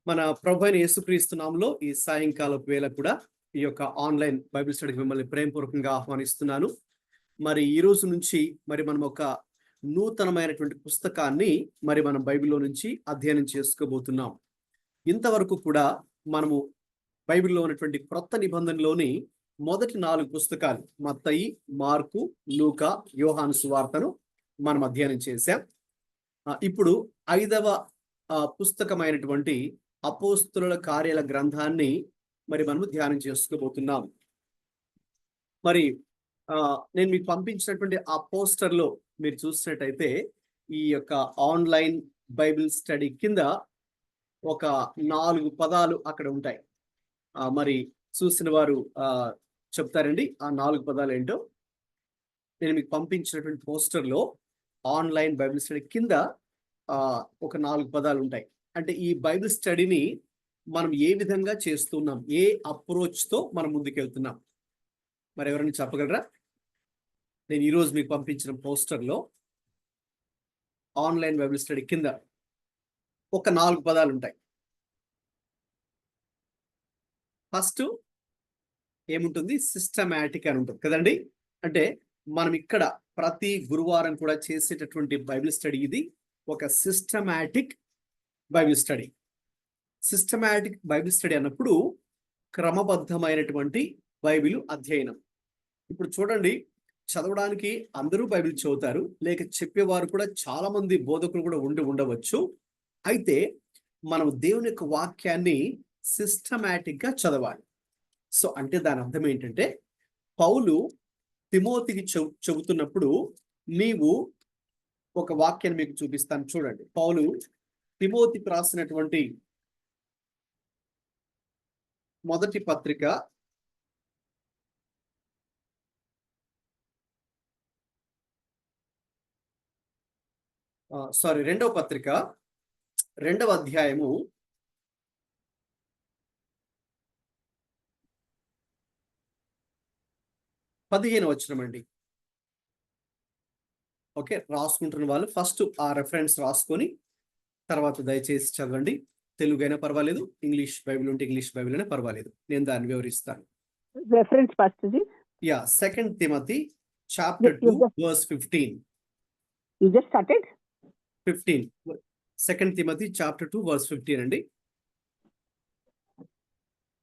మన ప్రభువైన యేసుక్రీస్తు నామములో ఈ సాయంకాలపు వేళ కూడా ఈ యొక్క ఆన్లైన్ బైబిల్ స్టడీకి మిమ్మల్ని ప్రేమపూర్వకంగా ఆహ్వానిస్తున్నాను. మరి ఈ రోజు నుంచి మనం ఒక నూతనమైనటువంటి పుస్తకాన్ని మనం బైబిల్లో నుంచి అధ్యయనం చేసుకోబోతున్నాం. ఇంతవరకు కూడా మనము బైబిల్లో ఉన్నటువంటి క్రొత్త నిబంధనలోని మొదటి 4 పుస్తకాలు మత్తయి, మార్కు, లూకా, యోహాను సువార్తను మనం అధ్యయనం చేశాం. ఇప్పుడు 5వ పుస్తకమైనటువంటి అపోస్తలుల కార్యాల గ్రంథాన్ని మనము ధ్యానం చేసుకోబోతున్నాం. నేను మీకు పంపించినటువంటి ఆ పోస్టర్లో మీరు చూసినట్టయితే ఈ యొక్క ఆన్లైన్ బైబిల్ స్టడీ కింద ఒక 4 పదాలు అక్కడ ఉంటాయి. చూసిన వారు చెప్తారండి ఆ 4 పదాలు ఏంటో. నేను మీకు పంపించినటువంటి పోస్టర్లో ఆన్లైన్ బైబిల్ స్టడీ కింద ఒక 4 పదాలు ఉంటాయి. అంటే ఈ బైబిల్ స్టడీని మనం ఏ విధంగా చేస్తున్నాం, ఏ అప్రోచ్తో మనం ముందుకెళ్తున్నాం, ఎవరైనా చెప్పగలరా? నేను ఈరోజు మీకు పంపించిన పోస్టర్లో ఆన్లైన్ బైబిల్ స్టడీ కింద ఒక 4 పదాలు ఉంటాయి. ఫస్ట్ ఏముంటుంది? సిస్టమాటిక్ అని ఉంటుంది కదండి. అంటే మనం ఇక్కడ ప్రతి గురువారం కూడా చేసేటటువంటి బైబిల్ స్టడీ ఇది ఒక systematic Bible study. Systematic Bible study అన్నప్పుడు క్రమబద్ధమైనటువంటి బైబిల్ అధ్యయనం. ఇప్పుడు చూడండి, చదవడానికి అందరూ బైబిల్ చదువుతారు, లేక చెప్పేవారు కూడా చాలా మంది బోధకులు కూడా ఉండవచ్చు. అయితే మనం దేవుని యొక్క వాక్యాన్ని సిస్టమాటిక్ గా చదవాలి. సో అంటే దాని అర్థం ఏంటంటే, పౌలు తిమోతికి చెబుతున్నప్పుడు, నీవు ఒక వాక్యాన్ని మీకు చూపిస్తాను చూడండి. పౌలు తిమోతికి రాసినటువంటి మొదటి పత్రిక 2వ పత్రిక 2వ అధ్యాయము 15వ వచనం అండి. ఓకే, రాసుకుంటున్న వాళ్ళు ఫస్ట్ ఆ రెఫరెన్స్ రాసుకొని తర్వాత దయచేసి చదవండి. తెలుగు అయినా పర్వాలేదు, ఇంగ్లీష్ బైబిల్ ఉంటే ఇంగ్లీష్ బైబిల్ అయినా పర్వాలేదు, నేను దాన్ని వివరిస్తాను. రెఫరెన్స్ ఫస్ట్ జీ. Yeah, 2 Timothy chapter 2 verse 15. You just started 15. 2 Timothy chapter 2 verse 15 అండి.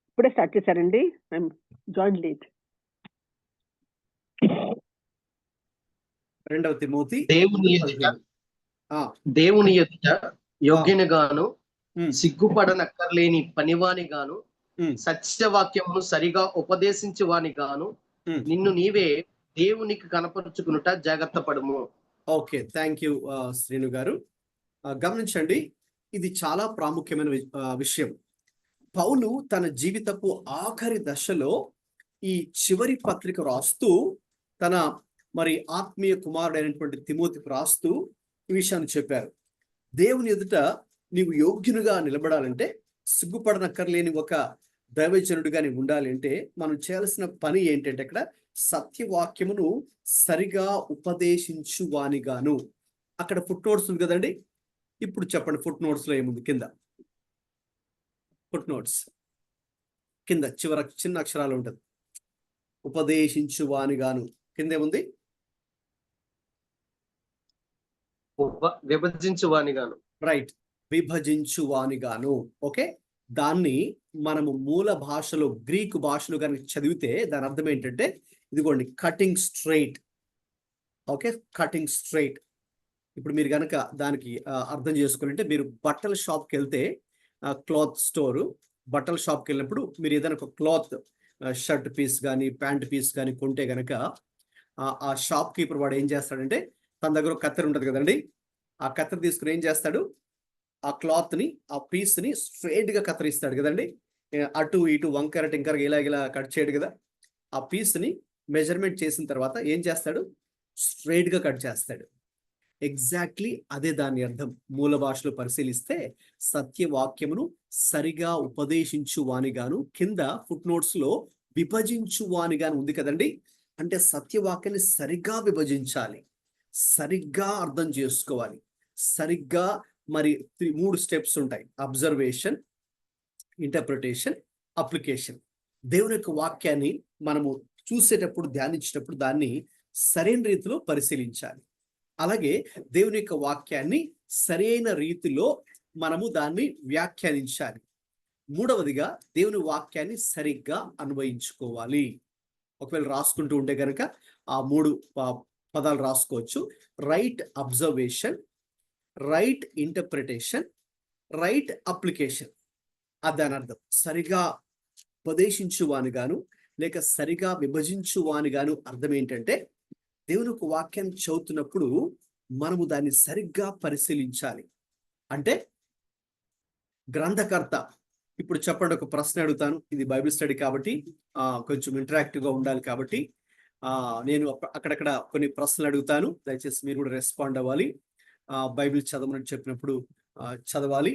ఇప్పుడే స్టార్ట్ చేశారండి. I'm join late. 2 తిమోతి దేవుని ఎదుట యోగ్యునిగాను, సిగ్గుపడనక్కర్లేని పనివానిగాను, సత్యవాక్యమును సరిగా ఉపదేశించువానిగాను నిన్ను నీవే దేవునికి కనపరుచుకునుట జాగ్రత్త పడుము. ఓకే, థ్యాంక్ యూ శ్రీను గారు. గమనించండి, ఇది చాలా ప్రాముఖ్యమైన విషయం. పౌలు తన జీవితపు ఆఖరి దశలో ఈ చివరి పత్రిక రాస్తూ తన ఆత్మీయ కుమారుడైనటువంటి తిమోతికి రాస్తూ ఈ విషయాన్ని చెప్పారు. దేవుని ఎదుట నీవు యోగ్యునిగా నిలబడాలంటే, సిగ్గుపడనక్కర్లేని ఒక దైవజనుడిగా నీవు ఉండాలి అంటే మనం చేయాల్సిన పని ఏంటంటే, అక్కడ సత్యవాక్యమును సరిగా ఉపదేశించువానిగాను. అక్కడ ఫుట్ నోట్స్ ఉంది కదండి. ఇప్పుడు చెప్పండి, ఫుట్ నోట్స్ లో ఏముంది? కింద ఫుట్ నోట్స్ కింద చివర చిన్న అక్షరాలు ఉంటుంది. ఉపదేశించువానిగాను కింద ఏముంది? విభజించువానిగాను. రైట్, విభజించువానిగాను. ఓకే, దాన్ని మనము మూల భాషలో గ్రీకు భాషలో కనుక చదివితే దాని అర్థం ఏంటంటే, ఇదిగోండి, cutting straight. Okay, cutting straight. ఇప్పుడు మీరు కనుక దానికి అర్థం చేసుకోవాలంటే, మీరు బట్టల షాప్కి వెళ్తే, క్లాత్ స్టోరు బట్టల షాప్కి వెళ్ళినప్పుడు మీరు ఏదైనా ఒక క్లాత్ షర్ట్ పీస్ కానీ ప్యాంట్ పీస్ కానీ కొంటే కనుక ఆ షాప్ కీపర్ వాడు ఏం చేస్తాడంటే, తన దగ్గర ఒక కత్తెర ఉంటుంది కదండి, ఆ కత్తెర తీసుకుని ఏం చేస్తాడు, ఆ క్లాత్ని, ఆ పీస్ని స్ట్రైట్గా కత్తిరిస్తాడు కదండి. అటు ఇటు వంకర టింకర ఇలా కట్ చేయడు కదా. ఆ పీస్ని మెజర్మెంట్ చేసిన తర్వాత ఏం చేస్తాడు? స్ట్రైట్గా కట్ చేస్తాడు. ఎగ్జాక్ట్లీ అదే దాని అర్థం. మూల భాషలో పరిశీలిస్తే సత్యవాక్యమును సరిగా ఉపదేశించువానిగాను, కింద ఫుట్ నోట్స్ లో విభజించువానిగాను ఉంది కదండి. అంటే సత్యవాక్యాన్ని సరిగ్గా విభజించాలి, సరిగ్గా అర్థం చేసుకోవాలి, సరిగ్గా 3 స్టెప్స్ ఉంటాయి. Observation, interpretation, application. దేవుని యొక్క వాక్యాన్ని మనము చూసేటప్పుడు, ధ్యానించేటప్పుడు దాన్ని సరైన రీతిలో పరిశీలించాలి. అలాగే దేవుని యొక్క వాక్యాన్ని సరైన రీతిలో మనము దాన్ని వ్యాఖ్యానించాలి. మూడవదిగా దేవుని వాక్యాన్ని సరిగ్గా అన్వయించుకోవాలి. ఒకవేళ రాసుకుంటూ ఉంటే కనుక ఆ 3 పదాలు రాసుకోవచ్చు. Right observation, right interpretation, right application. దాని అర్థం సరిగా ఉపదేశించువానిగాను లేక సరిగా విభజించువానిగాను అర్థం ఏంటంటే, దేవుని యొక్క వాక్యాన్ని చదువుతున్నప్పుడు మనము దాన్ని సరిగ్గా పరిశీలించాలి. అంటే గ్రంథకర్త, ఇప్పుడు చెప్పండి, ఒక ప్రశ్న అడుగుతాను. ఇది బైబిల్ స్టడీ కాబట్టి కొంచెం ఇంటరాక్టివ్గా ఉండాలి కాబట్టి నేను అక్కడక్కడ కొన్ని ప్రశ్నలు అడుగుతాను. దయచేసి మీరు కూడా రెస్పాండ్ అవ్వాలి. బైబిల్ చదవమని చెప్పినప్పుడు చదవాలి.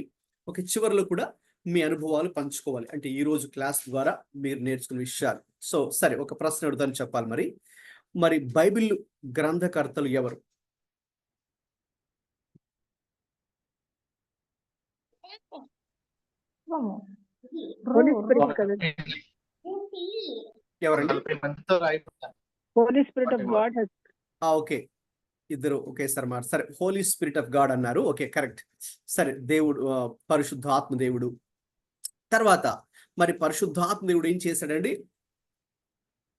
చివరిలో కూడా మీ అనుభవాలు పంచుకోవాలి. అంటే ఈ రోజు క్లాస్ ద్వారా మీరు నేర్చుకున్న విషయాలు. సరే, ఒక ప్రశ్న అడుగుతాను, చెప్పాలి. మరి బైబిల్ గ్రంథకర్తలు ఎవరు? హోలీ స్పిరిట్ కదండి. ఎవరండి? Holy spirit of God. Okay, ఇద్దరు ఒకేసారి మాట. సరే, హోలీ స్పిరిట్ ఆఫ్ గాడ్ అన్నారు. Okay, correct. సరే, దేవుడు పరిశుద్ధాత్మ దేవుడు. తర్వాత మరి పరిశుద్ధాత్మ దేవుడు ఏం చేశాడండి?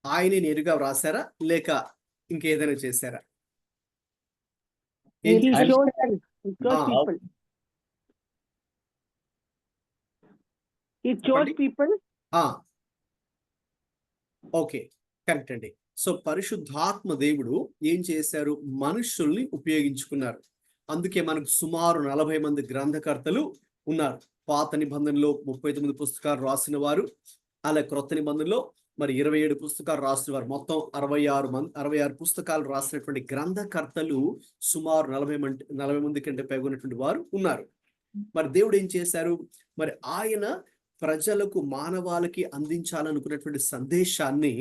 ఆయనే నేరుగా వ్రాసారా లేక ఇంకేదైనా చేశారా? ఓకే, కరెక్ట్ అండి. పరిశుద్ధాత్మ దేవుడు ఏం చేశారు? మనుషుల్ని ఉపయోగించుకున్నారు. అందుకే మనకు సుమారు 40 మంది గ్రంథకర్తలు ఉన్నారు. పాత నిబంధనలో 39 పుస్తకాలు రాసిన వారు, అలా క్రొత్త నిబంధనలో మరి 27 పుస్తకాలు రాసిన వారు, మొత్తం 66 పుస్తకాలు రాసినటువంటి గ్రంథకర్తలు సుమారు 40 మంది కంటే పైగా ఉన్నటువంటి వారు ఉన్నారు. మరి దేవుడు ఏం చేశారు? మరి ఆయన ప్రజలకు, మానవాళికి అందించాలనుకున్నటువంటి సందేశాన్ని,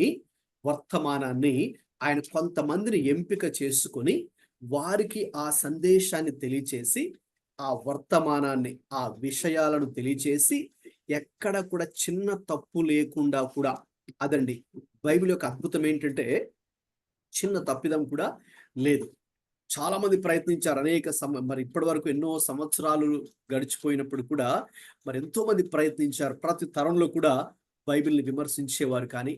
వర్తమానాన్ని ఆయన కొంతమందిని ఎంపిక చేసుకొని వారికి ఆ సందేశాన్ని తెలియచేసి, ఆ వర్తమానాన్ని, ఆ విషయాలను తెలియచేసి, ఎక్కడ కూడా చిన్న తప్పు లేకుండా కూడా, అదండి బైబిల్ యొక్క అద్భుతం ఏంటంటే చిన్న తప్పిదం కూడా లేదు. చాలా మంది ప్రయత్నించారు, మరి ఇప్పటి వరకు ఎన్నో సంవత్సరాలు గడిచిపోయినప్పుడు కూడా మరి ఎంతో మంది ప్రయత్నించారు. ప్రతి తరంలో కూడా బైబిల్ని విమర్శించేవారు, కానీ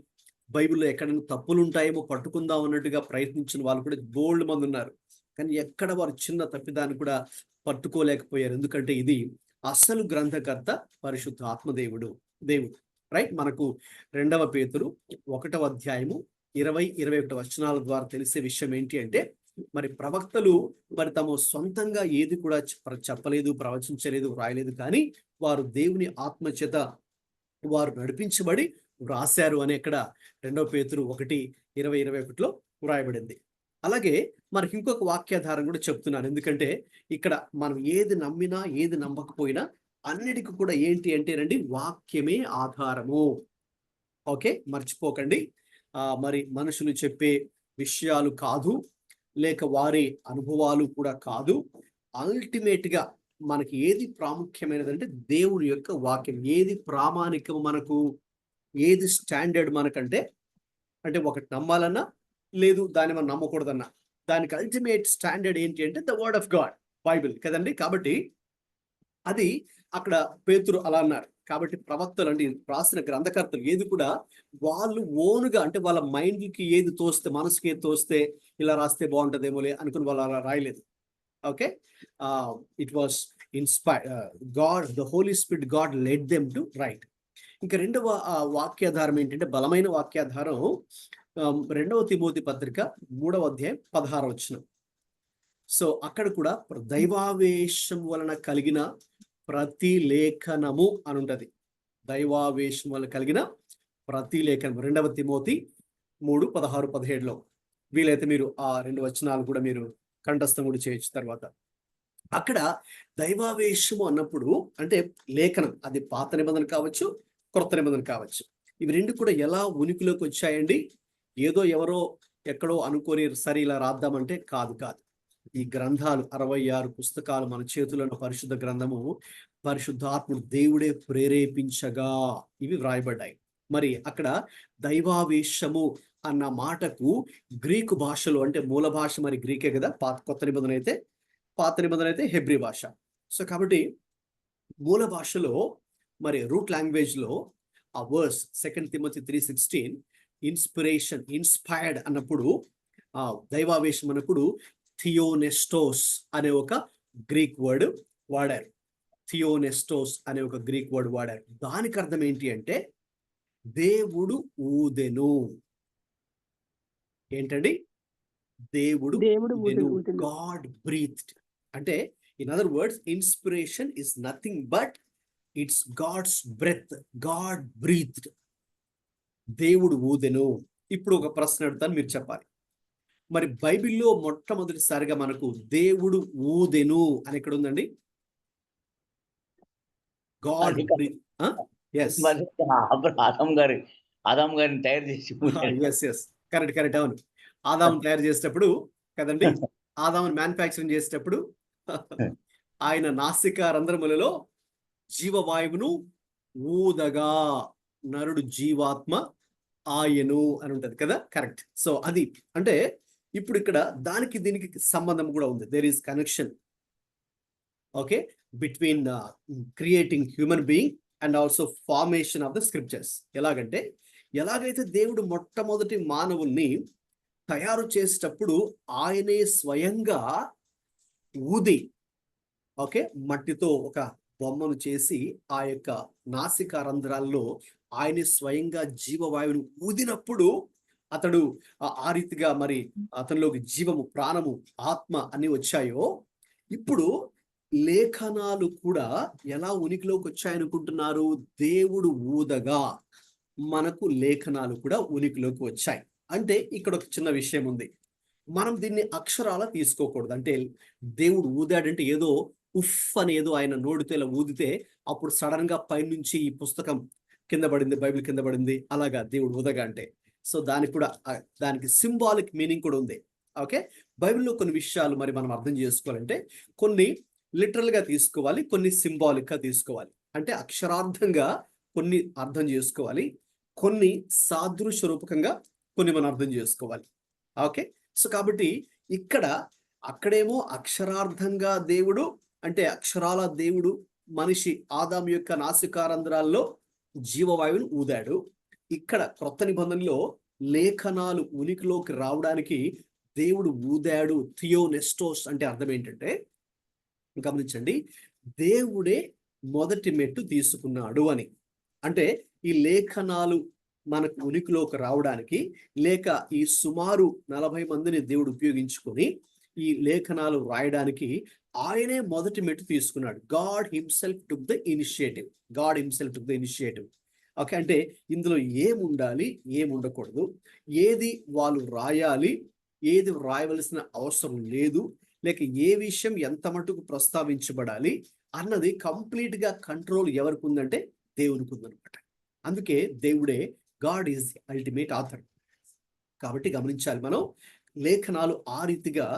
బైబిల్లో ఎక్కడైనా తప్పులు ఉంటాయేమో పట్టుకుందాం అన్నట్టుగా ప్రయత్నించిన వాళ్ళు కూడా బోల్డ్ మంది ఉన్నారు. కానీ ఎక్కడ వారు చిన్న తప్పిదాన్ని కూడా పట్టుకోలేకపోయారు. ఎందుకంటే ఇది అసలు గ్రంథకర్త పరిశుద్ధ ఆత్మదేవుడు, దేవుడు. రైట్. మనకు 2వ పేతురు 1వ అధ్యాయము 20-21 వచనాల ద్వారా తెలిసే విషయం ఏంటి అంటే, మరి ప్రవక్తలు మరి తమ సొంతంగా ఏది కూడా చెప్పలేదు, ప్రవచించలేదు, వ్రాయలేదు, కానీ వారు దేవుని ఆత్మ చేత వారు నడిపించబడి వ్రాశారు అని ఇక్కడ 2వ పేతురు 1:20-21లో వ్రాయబడింది. అలాగే మనకి ఇంకొక వాక్యాధారం కూడా చెప్తున్నాను. ఎందుకంటే ఇక్కడ మనం ఏది నమ్మినా ఏది నమ్మకపోయినా అన్నిటికీ కూడా ఏంటి అంటే రండి, వాక్యమే ఆధారము. ఓకే, మర్చిపోకండి. మరి మనుషులు చెప్పే విషయాలు కాదు, లేక వారి అనుభవాలు కూడా కాదు. అల్టిమేట్ గా మనకి ఏది ప్రాముఖ్యమైనదంటే దేవుడి యొక్క వాక్యం. ఏది ప్రామాణికం మనకు, ఏది స్టాండర్డ్ మనకంటే, అంటే ఒకటి నమ్మాలన్నా లేదు దాన్ని మనం నమ్మకూడదన్నా, దానికి అల్టిమేట్ స్టాండర్డ్ ఏంటి అంటే the word of God, Bible కదండి. కాబట్టి అది అక్కడ పేతురు అలా అన్నారు. కాబట్టి ప్రవక్తలు అంటే రాసిన గ్రంథకర్తలు ఏది కూడా వాళ్ళు ఓనుగా, అంటే వాళ్ళ మైండ్కి ఏది తోస్తే, మనసుకి ఏది తోస్తే ఇలా రాస్తే బాగుంటుందేమోలే అనుకుని వాళ్ళు అలా రాయలేదు. Okay, it was inspired God, the Holi spirit, God led them to write. ఇంకా 2వ వాక్యాధారం ఏంటంటే, బలమైన వాక్యాధారం 2వ తిమోతి పత్రిక 3వ అధ్యాయం 16వ వచనం. అక్కడ కూడా దైవావేశం వలన కలిగిన ప్రతి లేఖనము అని ఉంటది. దైవావేశం వలన కలిగిన ప్రతి లేఖనం 2వ తిమోతి 3:16-17లో. వీలైతే మీరు ఆ 2 వచనాలు కూడా మీరు కంఠస్థం కూడా చేయొచ్చు. తర్వాత అక్కడ దైవావేశము అన్నప్పుడు అంటే లేఖనం, అది పాత నిబంధన కావచ్చు, క్రొత్త నిబంధన కావచ్చు. ఇవి 2 కూడా ఎలా ఉనికిలోకి వచ్చాయండి? ఏదో ఎవరో ఎక్కడో అనుకొని సరే ఇలా రాద్దామంటే కాదు. ఈ గ్రంథాలు 66 పుస్తకాలు మన చేతులను పరిశుద్ధ గ్రంథము పరిశుద్ధాత్ముడు దేవుడే ప్రేరేపించగా ఇవి వ్రాయబడ్డాయి. మరి అక్కడ దైవావేశము అన్న మాటకు గ్రీకు భాషలో, అంటే మూల భాష మరి గ్రీకే కదా, కొత్త నిబంధన అయితే పాత నిబంధన అయితే హెబ్రీ భాష. సో కాబట్టి మూల భాషలో మరి రూట్ లాంగ్వేజ్ లో ఆ వర్స్ 2 తిమోతి 3:16 ఇన్స్పిరేషన్, ఇన్స్పైర్డ్ అన్నప్పుడు, ఆ దైవావేశం అన్నప్పుడు థియోనెస్టోస్ అనే ఒక గ్రీక్ వర్డ్ వాడారు. థియోనెస్టోస్ అనే ఒక గ్రీక్ వర్డ్ వాడారు. దానికి అర్థం ఏంటి అంటే దేవుడు ఊదెను. ఏంటండి? దేవుడు ఊదెను. God breathed. అంటే in other words, inspiration is nothing but it's God's breath. God breathed. దేవుడు ఊదెను. ఇప్పుడు ఒక ప్రశ్న అడుగుతాను, మీరు చెప్పాలి. మరి బైబిల్లో మొట్టమొదటిసారిగా మనకు దేవుడు ఊదెను అని ఎక్కడ ఉందండి? God breath. yes ఆదాం గారిని తయారు చేసి yes కరెక్ట్ అవును. ఆదాం తయారు చేసేటప్పుడు కదండి, ఆదాం మ్యానుఫ్యాక్చరింగ్ చేసేటప్పుడు ఆయన నాసిక రంధ్రములలో జీవవాయువును ఊదగా నరుడు జీవాత్మ ఆయను అని ఉంటది కదా, కరెక్ట్. సో అది అంటే ఇప్పుడు ఇక్కడ దానికి దీనికి సంబంధం కూడా ఉంది. There is connection, okay, between creating human being and also formation of the scriptures. ఎలాగంటే, ఎలాగైతే దేవుడు మొట్టమొదటి మానవుల్ని తయారు చేసేటప్పుడు ఆయనే స్వయంగా ఊది, ఓకే, మట్టితో ఒక బొమ్మను చేసి ఆ యొక్క నాసిక రంధ్రాల్లో ఆయనే స్వయంగా జీవవాయువును ఊదినప్పుడు అతడు ఆ రీతిగా మరి అతనిలోకి జీవము, ప్రాణము, ఆత్మ అన్ని వచ్చాయో, ఇప్పుడు లేఖనాలు కూడా ఎలా ఉనికిలోకి వచ్చాయనుకుంటున్నారు? దేవుడు ఊదగా మనకు లేఖనాలు కూడా ఉనికిలోకి వచ్చాయి. అంటే ఇక్కడ ఒక చిన్న విషయం ఉంది. మనం దీన్ని అక్షరాల తీసుకోకూడదు. అంటే దేవుడు ఊదాడంటే ఏదో ఉఫ్ అని ఏదో ఆయన నోడితో ఇలా ఊదితే అప్పుడు సడన్ గా పైనుంచి ఈ పుస్తకం కింద పడింది, బైబిల్ కింద పడింది, అలాగా దేవుడు ఊదగా అంటే. సో దానికి కూడా దానికి సింబాలిక్ మీనింగ్ కూడా ఉంది. ఓకే, బైబిల్లో కొన్ని విషయాలు మరి మనం అర్థం చేసుకోవాలంటే కొన్ని లిటరల్ గా తీసుకోవాలి, కొన్ని సింబాలిక్ గా తీసుకోవాలి. అంటే అక్షరార్థంగా కొన్ని అర్థం చేసుకోవాలి, కొన్ని సాదృశ్య రూపకంగా కొన్ని మనం అర్థం చేసుకోవాలి. ఓకే, సో కాబట్టి ఇక్కడ అక్కడేమో అక్షరార్థంగా దేవుడు అంటే అక్షరాల దేవుడు మనిషి ఆదాం యొక్క నాసికారంధ్రాల్లో జీవవాయువును ఊదాడు. ఇక్కడ క్రొత్త నిబంధనలో లేఖనాలు ఉనికిలోకి రావడానికి దేవుడు ఊదాడు. థియోనెస్టోస్ అంటే అర్థం ఏంటంటే, గమనించండి, దేవుడే మొదటి మెట్టు తీసుకున్నాడు అని. అంటే ఈ లేఖనాలు మనకు ఉనికిలోకి రావడానికి, లేక ఈ సుమారు 40 మందిని దేవుడు ఉపయోగించుకొని ఈ లేఖనాలు రాయడానికి ఆయనే మొదటి మెట్టు తీసుకున్నాడు. God himself took the initiative. God himself took the initiative. Okay, అంటే ఇందులో ఏముండాలి, ఏముండకూడదు, ఏది వాళ్ళు రాయాలి, ఏది రాయవలసిన అవసరం లేదు, లేక ఏ విషయం ఎంత మటుకు ప్రస్తావించబడాలి అన్నది కంప్లీట్ గా కంట్రోల్ ఎవరికి ఉందంటే దేవునికి ఉందనమాట. అందుకే దేవుడే God is the ultimate author. కాబట్టి గమనించాలి, మనం లేఖనాలు ఆ రీతిగా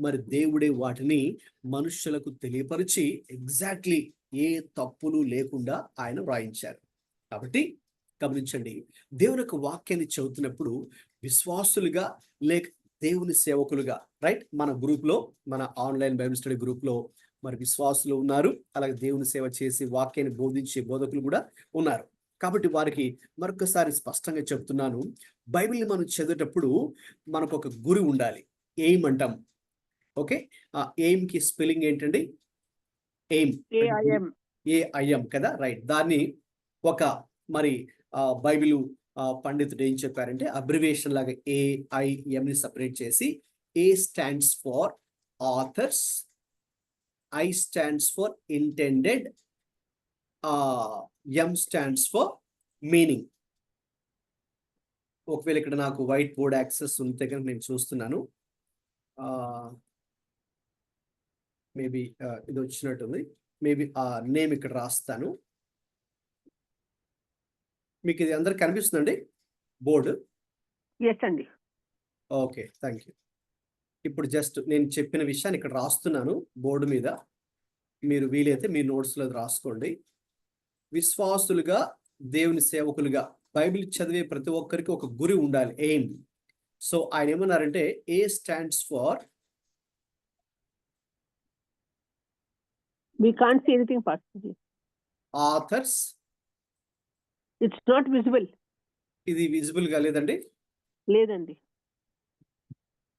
మరి దేవుడే వాటిని మనుష్యులకు తెలియపరిచి ఎగ్జాక్ట్లీ ఏ తప్పులు లేకుండా ఆయన వ్రాయించారు. కాబట్టి గమనించండి, దేవుని యొక్క వాక్యాన్ని చదువుతున్నప్పుడు విశ్వాసులుగా లేక దేవుని సేవకులుగా, రైట్, మన గ్రూప్ లో, మన ఆన్లైన్ బైబిల్ స్టడీ గ్రూప్ లో మరి విశ్వాసులు ఉన్నారు, అలాగే దేవుని సేవ చేసి వాక్యాన్ని బోధించే బోధకులు కూడా ఉన్నారు. కాబట్టి వారికి మరొకసారి స్పష్టంగా చెప్తున్నాను, బైబిల్ని మనం చదివేటప్పుడు మనకు ఒక గురి ఉండాలి. ఎయిమ్ అంటాం. ఓకే, ఆ ఎయిమ్ కి స్పెల్లింగ్ ఏంటండి? ఎయిమ్, AIM కదా, రైట్. దాన్ని ఒక మరి బైబిల్ పండితుడు ఏం చెప్పారంటే అబ్రివేషన్ లాగా AIM ని సపరేట్ చేసి, A stands for authors, I stands for intended, M stands for meaning. ఒకవేళ ఇక్కడ నాకు వైట్ బోర్డ్ యాక్సెస్ ఉంటే కనుక నేను చూస్తున్నాను, మేబీ ఇది వచ్చినట్టుంది, మేబీ ఆ నేమ్ ఇక్కడ రాస్తాను. మీకు ఇది అందరికి కనిపిస్తుందండి బోర్డు? ఎస్ అండి. Okay, thank you. ఇప్పుడు జస్ట్ నేను చెప్పిన విషయాన్ని ఇక్కడ రాస్తున్నాను బోర్డు మీద. మీరు వీలైతే మీ నోట్స్లో రాసుకోండి. విశ్వాసులుగా, దేవుని సేవకులుగా బైబిల్ చదివే ప్రతి ఒక్కరికి ఒక గురి ఉండాలి, ఎయిమ్. సో ఆయన ఏమన్నారంటే A stands for We can't see anything possibly. Authors. It's not visible. ఇది విజిబుల్ గా లేదండి. లేదండి.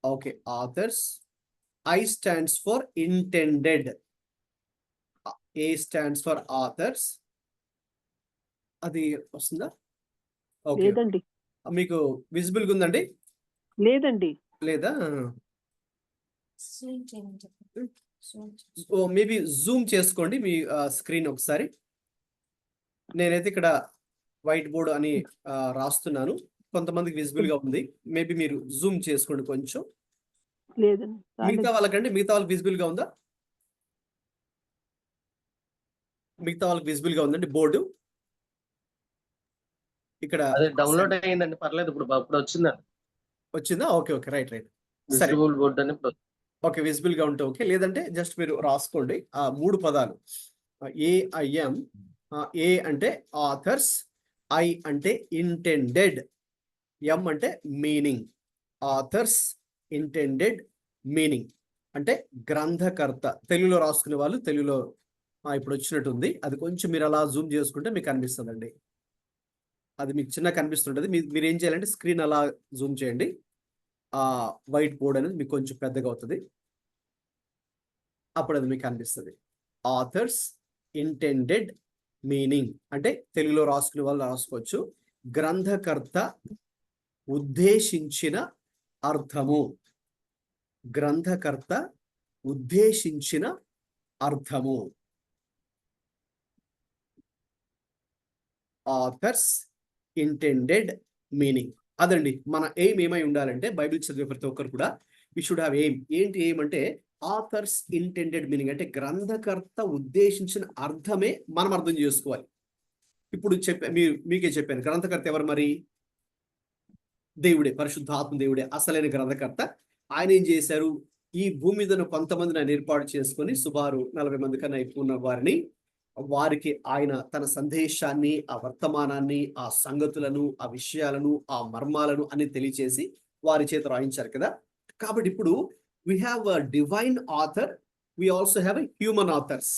Okay, authors. I stands for intended. A stands for authors. అది వస్తుందా? ఓకే, లేదండి. మీకు విజిబుల్ గా ఉందండి? లేదండి. లేదా? మేబీ జూమ్ చేసుకోండి మీ స్క్రీన్ ఒకసారి. నేనైతే ఇక్కడ వైట్ బోర్డ్ అని రాస్తున్నాను. కొంతమందికి విజిబుల్ గా ఉంది. మేబీ మీరు జూమ్ చేసుకోండి కొంచెం. లేదండి. మిగతా వాళ్ళకండి, మిగతా వాళ్ళకి విజిబుల్ గా ఉందా? మిగతా వాళ్ళకి విజిబుల్ గా ఉందండి బోర్డు ఇక్కడ. డౌన్లోడ్ అయ్యిందండి, పర్లేదు. ఇప్పుడు వచ్చిందండి. వచ్చిందా? Okay okay, right right. సరే, విజిబుల్ బోర్డ్ అని ఓకే, విజిబుల్ గా ఉంటే ఓకే. లేదంటే జస్ట్ మీరు రాసుకోండి ఆ 3 పదాలు. ఏఐఎం. ఏ అంటే ఆథర్స్, ఐ అంటే ఇంటెండెడ్, ఎం అంటే మీనింగ్. ఆథర్స్, ఇంటెండెడ్, మీనింగ్ అంటే గ్రంథకర్త. తెలుగులో రాసుకునే వాళ్ళు తెలుగులో ఇప్పుడు వచ్చినట్టుంది. అది కొంచెం మీరు అలా జూమ్ చేసుకుంటే మీకు కనిపిస్తుందండి. అది మీకు చిన్న కనిపిస్తుంటుంది. మీరు ఏం చేయాలంటే స్క్రీన్ అలా జూమ్ చేయండి. ఆ వైట్ బోర్డ్ అనేది మీకు కొంచెం పెద్దగా అవుతుంది, అప్పుడు అది మీకు కనిపిస్తుంది. ఆథర్స్, ఇంటెండెడ్, మీనింగ్ అంటే తెలుగులో రాసుకునే వాళ్ళు రాసుకోవచ్చు. గ్రంథకర్త, ఉద్దేశించిన అర్థము. గ్రంథకర్త, ఉద్దేశించిన అర్థము. Authors, intended, meaning. అదండి మన ఎయిమ్. ఏమై ఉండాలంటే బైబిల్ చదివే ప్రతి ఒక్కరు కూడా వి షుడ్ హ్యావ్ ఎయిమ్. ఏంటి ఎయిమ్ అంటే ఆథర్స్, ఇంటెండెడ్, మీనింగ్ అంటే గ్రంథకర్త ఉద్దేశించిన అర్థమే మనం అర్థం చేసుకోవాలి. ఇప్పుడు మీకే చెప్పాను, గ్రంథకర్త ఎవరు మరి? దేవుడే, పరిశుద్ధాత్మ దేవుడే అసలైన గ్రంథకర్త. ఆయన ఏం చేశారు? ఈ భూమి మీద కొంతమందిని ఆయన ఏర్పాటు చేసుకొని సుమారు 40 మంది కన్నా ఎక్కువ ఉన్న వారికి ఆయన తన సందేశాన్ని, ఆ వర్తమానాన్ని, ఆ సంగతులను, ఆ విషయాలను, ఆ మర్మాలను అన్ని తెలియచేసి వారి చేత రాయించారు కదా. కాబట్టి ఇప్పుడు we have a divine author, we also have a human authors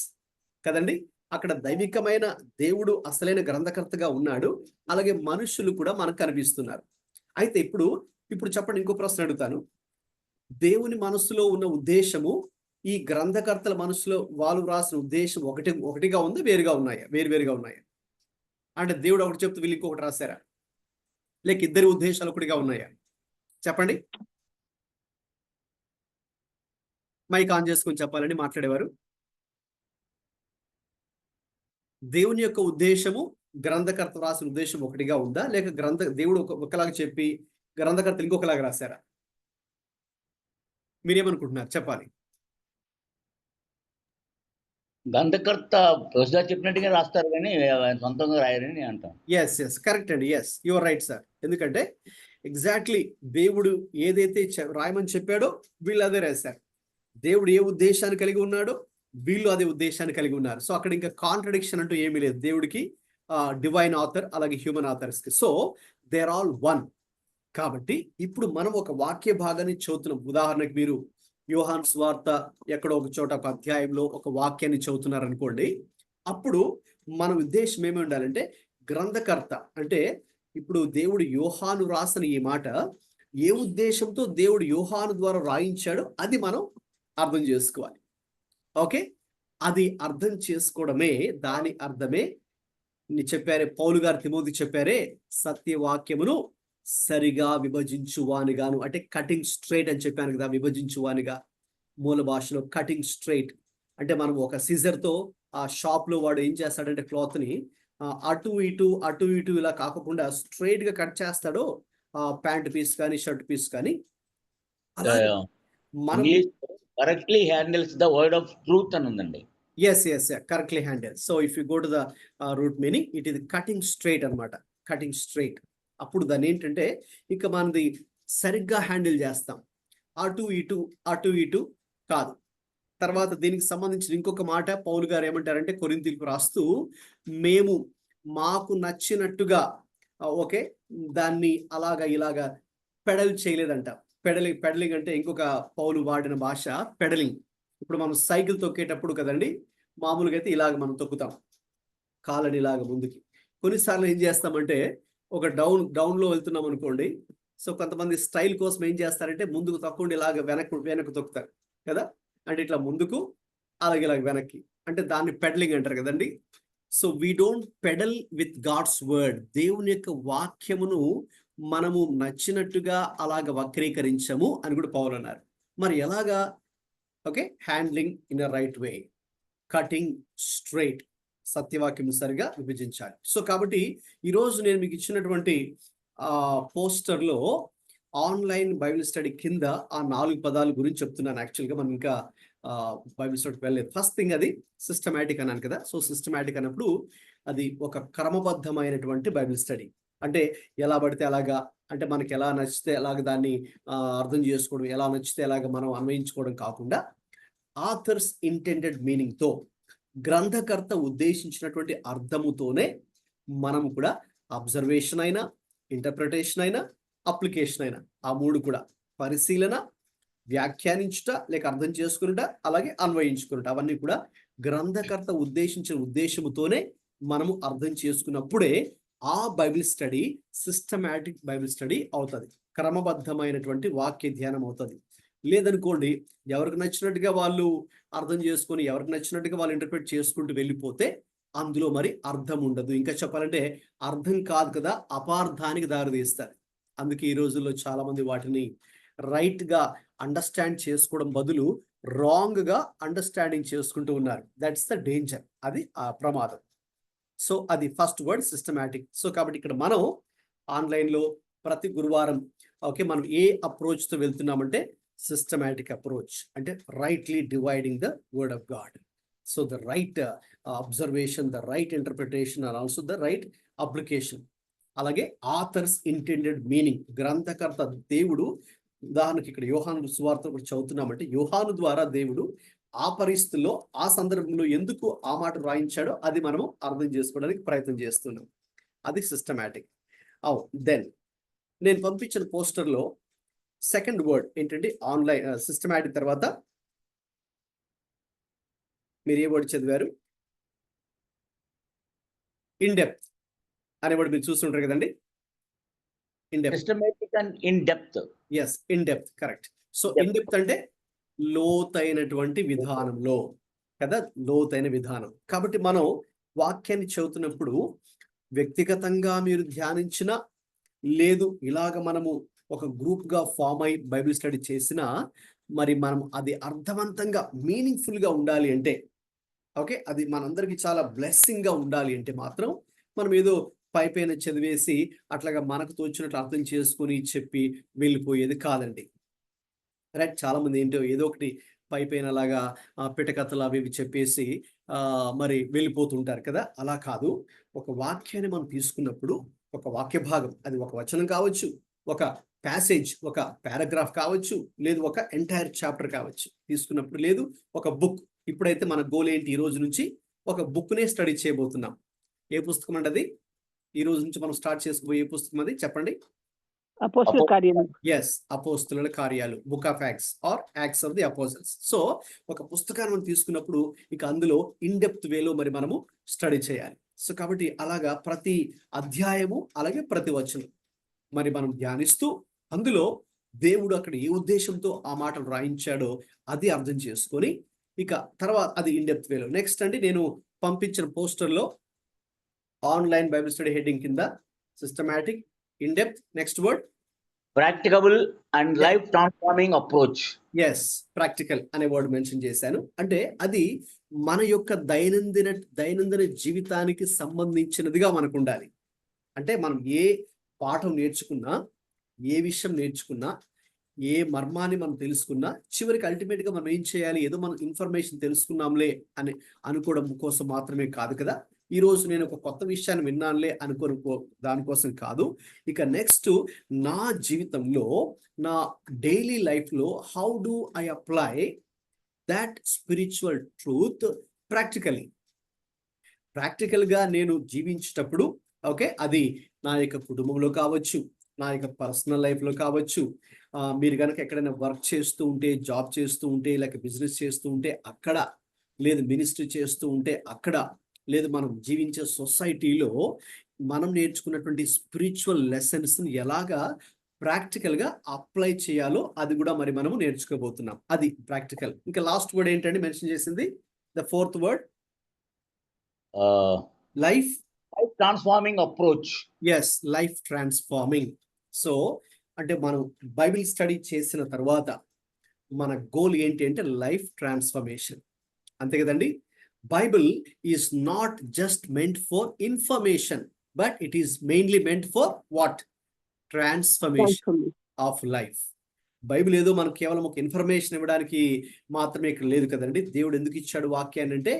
కదండి. అక్కడ దైవికమైన దేవుడు అసలైన గ్రంథకర్తగా ఉన్నాడు, అలాగే మనుషులు కూడా మనకు కనిపిస్తున్నారు. అయితే ఇప్పుడు చెప్పండి, ఇంకో ప్రశ్న అడుగుతాను. దేవుని మనసులో ఉన్న ఉద్దేశము ఈ గ్రంథకర్తల మనసులో వాళ్ళు రాసిన ఉద్దేశం ఒకటిగా ఉందా, వేరుగా ఉన్నాయా? అంటే దేవుడు ఒకటి చెప్తే వీళ్ళు ఇంకొకటి రాశారా, లేక ఇద్దరి ఉద్దేశాలు ఒకటిగా ఉన్నాయా? చెప్పండి. మైక్ ఆన్ చేసుకొని చెప్పాలండి మాట్లాడేవారు. దేవుని యొక్క ఉద్దేశము గ్రంథకర్త రాసిన ఉద్దేశం ఒకటిగా ఉందా, లేక దేవుడు ఒకలాగా చెప్పి గ్రంథకర్తలు ఇంకొకలాగా రాశారా? మీరేమనుకుంటున్నారు చెప్పాలి. గ్రంథకర్త చెప్పినట్టుగా రాస్తారు కానీ సొంతంగా రాయరని నేను అంటాను. ఎస్ కరెక్ట్ అండి. Yes, your right sir. ఎందుకంటే ఎగ్జాక్ట్లీ దేవుడు ఏదైతే రాయమని చెప్పాడో వీళ్ళు అదే రాశారు. దేవుడు ఏ ఉద్దేశాన్ని కలిగి ఉన్నాడో వీళ్ళు అదే ఉద్దేశాన్ని కలిగి ఉన్నారు. సో అక్కడ ఇంకా కాంట్రడిక్షన్ అంటూ ఏమీ లేదు దేవుడికి, డివైన్ ఆథర్ అలాగే హ్యూమన్ ఆథర్స్ కి. So they are all one. కాబట్టి ఇప్పుడు మనం ఒక వాక్య భాగాన్ని చదువుతున్నాం. ఉదాహరణకు మీరు యోహాను సువార్త ఎక్కడో ఒక చోట ఒక అధ్యాయంలో ఒక వాక్యాన్ని చదువుతున్నారు అనుకోండి. అప్పుడు మన ఉద్దేశం ఏమి ఉండాలంటే గ్రంథకర్త అంటే ఇప్పుడు దేవుడు యోహాను రాసిన ఈ మాట ఏ ఉద్దేశంతో దేవుడు యోహాను ద్వారా రాయించాడో అది మనం అర్థం చేసుకోవాలి. ఓకే, అది అర్థం చేసుకోవడమే, దాని అర్థమే చెప్పారే పౌలు గారు తిమోతికి చెప్పారే, సత్యవాక్యమును సరిగా విభజించువానిగాను. అంటే కటింగ్ స్ట్రైట్ అని చెప్పాను కదా, విభజించువానిగా. మూల భాషలో కటింగ్ స్ట్రైట్ అంటే మనం ఒక సిజర్తో ఆ షాప్ లో వాడు ఏం చేస్తాడంటే క్లాత్ ని అటు ఇటు ఇలా కాకుండా స్ట్రైట్ గా కట్ చేస్తాడో ప్యాంట్ పీస్ కానీ షర్ట్ పీస్ కానీ. మనం correctly handles the word of truth అని ఉందండి. Yes correctly handle. So if you go to the root meaning, it ఇది కటింగ్ స్ట్రైట్ అనమాట. Cutting straight. అప్పుడు దాన్ని ఏంటంటే ఇక మనది సరిగ్గా హ్యాండిల్ చేస్తాం. అటు ఇటు అటు ఇటు కాదు. తర్వాత దీనికి సంబంధించిన ఇంకొక మాట పౌలు గారు ఏమంటారంటే కొరింథీయులకు రాస్తూ, మేము మాకు నచ్చినట్టుగా ఓకే దాన్ని అలాగా ఇలాగా పెడల్ చేయలేదంట. పెడలింగ్ అంటే ఇంకొక పౌలు వాడిన భాష పెడలింగ్. ఇప్పుడు మనం సైకిల్ తొక్కేటప్పుడు కదండి, మామూలుగా అయితే ఇలాగ మనం తొక్కుతాం కాళ్ళని ఇలాగ ముందుకి. కొన్నిసార్లు ఏం చేస్తామంటే ఒక డౌన్లో వెళ్తున్నాం అనుకోండి, సో కొంతమంది స్టైల్ కోసం ఏం చేస్తారంటే ముందుకు తొక్కండి ఇలాగ వెనక్కు తొక్కుతారు కదా, అంటే ఇట్లా ముందుకు అలాగే ఇలాగ వెనక్కి, అంటే దాన్ని పెడలింగ్ అంటారు కదండి. So we don't peddle with God's word. దేవుని యొక్క వాక్యమును మనము నచ్చినట్టుగా అలాగ వక్రీకరించము అని కూడా పౌలు అన్నారు. మరి ఎలాగా? Okay, handling in a right way, cutting straight, సత్యవాక్యం సరిగా విభజించాలి. సో కాబట్టి ఈరోజు నేను మీకు ఇచ్చినటువంటి పోస్టర్లో ఆన్లైన్ బైబిల్ స్టడీ కింద ఆ 4 పదాల గురించి చెప్తున్నాను. యాక్చువల్గా మనం ఇంకా బైబిల్ స్టడీకి వెళ్ళలేదు. ఫస్ట్ థింగ్ అది సిస్టమాటిక్ అన్నాను కదా. సో సిస్టమాటిక్ అన్నప్పుడు అది ఒక క్రమబద్ధమైనటువంటి బైబిల్ స్టడీ. అంటే ఎలా పడితే అలాగా, అంటే మనకి ఎలా నచ్చితే అలాగ దాన్ని అర్థం చేసుకోవడం, ఎలా నచ్చితే అలాగ మనం అన్వయించుకోవడం కాకుండా ఆథర్స్ ఇంటెండెడ్ మీనింగ్తో, గ్రంథకర్త ఉద్దేశించినటువంటి అర్థముతోనే మనము కూడా అబ్జర్వేషన్ అయినా, ఇంటర్ప్రిటేషన్ అయినా, అప్లికేషన్ అయినా, ఆ 3 కూడా పరిశీలన, వ్యాఖ్యానించుట లేక అర్థం చేసుకునుట, అలాగే అన్వయించుకునుట, అవన్నీ కూడా గ్రంథకర్త ఉద్దేశించిన ఉద్దేశముతోనే మనము అర్థం చేసుకున్నప్పుడే ఆ Bible study systematic Bible study అవుతుంది, క్రమబద్ధమైనటువంటి వాక్య ధ్యానం అవుతుంది. లేదనుకోండి, ఎవరికి నచ్చినట్టుగా వాళ్ళు అర్థం చేసుకొని, ఎవరికి నచ్చినట్టుగా వాళ్ళు ఇంటర్ప్రిట్ చేసుకుంటూ వెళ్ళిపోతే అందులో మరి అర్థం ఉండదు. ఇంకా చెప్పాలంటే అర్థం కాదు కదా, అపార్థానికి దారితీస్తారు. అందుకే ఈ రోజుల్లో చాలా మంది వాటిని రైట్గా అండర్స్టాండ్ చేసుకోవడం బదులు రాంగ్గా అండర్స్టాండింగ్ చేసుకుంటూ ఉన్నారు. దట్స్ ద డేంజర్, అది ఆ ప్రమాదం. సో అది ఫస్ట్ వర్డ్ సిస్టమాటిక్. సో కాబట్టి ఇక్కడ మనం ఆన్లైన్లో ప్రతి గురువారం ఓకే మనం ఏ అప్రోచ్తో వెళ్తున్నామంటే సిస్టమాటిక్ అప్రోచ్, అంటే rightly dividing the word of God. So the right observation, the right interpretation and also the right application. అలాగే ఆథర్స్ ఇంటెండెడ్ మీనింగ్, గ్రంథకర్త దేవుడు. ఉదాహరణకి ఇక్కడ యోహాను సువార్త కూడా చదువుతున్నామంటే యోహాను ద్వారా దేవుడు ఆ పరిస్థితుల్లో, ఆ సందర్భంలో ఎందుకు ఆ మాట రాయించాడో అది మనము అర్థం చేసుకోవడానికి ప్రయత్నం చేస్తున్నాం. అది సిస్టమాటిక్. దెన్ నేను పంపించిన పోస్టర్లో సెకండ్ వర్డ్ ఏంటంటే ఆన్లైన్ సిస్టమాటిక్ తర్వాత మీరు ఏ వర్డ్ చదివారు? ఇన్ డెప్త్ అనే వర్డ్ మీరు చూస్తుంటారు కదండి. In depth, systematic and in depth. Yes, in depth, correct. So in depth అంటే లోతైనటువంటి విధానంలో కదా, లోతైన విధానం. కాబట్టి మనం వాక్యాన్ని చదువుతున్నప్పుడు వ్యక్తిగతంగా మీరు ధ్యానించిన, లేదు ఇలాగ మనము ఒక గ్రూప్గా ఫామ్ అయి బైబిల్ స్టడీ చేసినా, మరి మనం అది అర్థవంతంగా మీనింగ్ఫుల్గా ఉండాలి అంటే, ఓకే అది మనందరికీ చాలా బ్లెస్సింగ్గా ఉండాలి అంటే మాత్రం మనం ఏదో పైపైన చదివేసి అట్లాగా మనకు తోచినట్లు అర్థం చేసుకుని చెప్పి వెళ్ళిపోయేది కాదండి. రైట్, చాలా మంది ఏంటో ఏదో ఒకటి పైపైన అలాగా పిటకథలు అవి ఇవి చెప్పేసి మరి వెళ్ళిపోతుంటారు కదా. అలా కాదు. ఒక వాక్యాన్ని మనం తీసుకున్నప్పుడు, ఒక వాక్య భాగం, అది ఒక వచనం కావచ్చు, ఒక ప్యాసేజ్, ఒక పారాగ్రాఫ్ కావచ్చు, లేదు ఒక ఎంటైర్ చాప్టర్ కావచ్చు. తీసుకున్నప్పుడు, లేదు ఒక బుక్. ఇప్పుడైతే మన గోల్ ఏంటి? ఈ రోజు నుంచి ఒక బుక్నే స్టడీ చేయబోతున్నాం. ఏ పుస్తకం అంటే అది ఈ రోజు నుంచి మనం స్టార్ట్ చేసుకోబోయే పుస్తకం అది చెప్పండి. అపోస్తలుల కార్యాలు. ఎస్, అపోస్తలుల కార్యాలు, book of Acts or Acts of the apostles. So ఒక పుస్తకాన్ని మనం తీసుకున్నప్పుడు ఇక అందులో ఇన్ డెప్త్ వేలో మరి మనము స్టడీ చేయాలి. సో కాబట్టి అలాగా ప్రతి అధ్యాయము, అలాగే ప్రతి వచనం మరి మనం ధ్యానిస్తూ అందులో దేవుడు అక్కడ ఏ ఉద్దేశంతో ఆ మాటలు రాయించాడో అది అర్థం చేసుకొని ఇక తర్వాత అది ఇన్ డెప్త్ వేలో. నెక్స్ట్ అండి, నేను పంపించిన పోస్టర్లో ఆన్లైన్ బైబిల్ స్టడీ హెడ్డింగ్ కింద systematic, in depth, next word practicable and life transforming approach. Yes, practical అనే వర్డ్ మెన్షన్ చేశాను. అంటే అది మన యొక్క దైనందిన జీవితానికి సంబంధించినదిగా మనకు ఉండాలి. అంటే మనం ఏ పాఠం నేర్చుకున్నా, ఏ విషయం నేర్చుకున్నా, ఏ మర్మాన్ని మనం తెలుసుకున్నా, చివరికి అల్టిమేట్ గా మనం ఏం చేయాలి? ఏదో మనం ఇన్ఫర్మేషన్ తెలుసుకున్నాంలే అని అనుకోవడం కోసం మాత్రమే కాదు కదా. ఈ రోజు నేను ఒక కొత్త విషయాన్ని విన్నానులే అనుకోని దానికోసం కాదు. ఇక నెక్స్ట్ నా జీవితంలో, నా డైలీ లైఫ్లో how do I apply that spiritual truth ప్రాక్టికల్గా నేను జీవించేటప్పుడు, ఓకే, అది నా యొక్క కుటుంబంలో కావచ్చు, నా యొక్క పర్సనల్ లైఫ్లో కావచ్చు, మీరు కనుక ఎక్కడైనా వర్క్ చేస్తూ ఉంటే, జాబ్ చేస్తూ ఉంటే, లేక బిజినెస్ చేస్తూ ఉంటే అక్కడ, లేదు మినిస్ట్రీ చేస్తూ ఉంటే అక్కడ, లేదు మనం జీవించే సొసైటీలో మనం నేర్చుకున్నటువంటి స్పిరిచువల్ లెసన్స్ని ఎలాగా ప్రాక్టికల్గా అప్లై చేయాలో అది కూడా మరి మనము నేర్చుకోబోతున్నాం. అది ప్రాక్టికల్. ఇంకా లాస్ట్ వర్డ్ ఏంటంటే మెన్షన్ చేసింది, the fourth word life transforming approach. Yes, life transforming. So అంటే మనం బైబిల్ స్టడీ చేసిన తర్వాత మన గోల్ ఏంటి అంటే లైఫ్ ట్రాన్స్ఫర్మేషన్, అంతే కదండి. Bible is not just meant for information, but it is mainly meant for what? Transformation of life. Bible ఏదో మనకు కేవలం ఒక ఇన్ఫర్మేషన్ ఇవ్వడానికి మాత్రమే ఇక్కడ లేదు కదండి. దేవుడు ఎందుకు ఇచ్చాడు వాక్యాన్ని అంటే,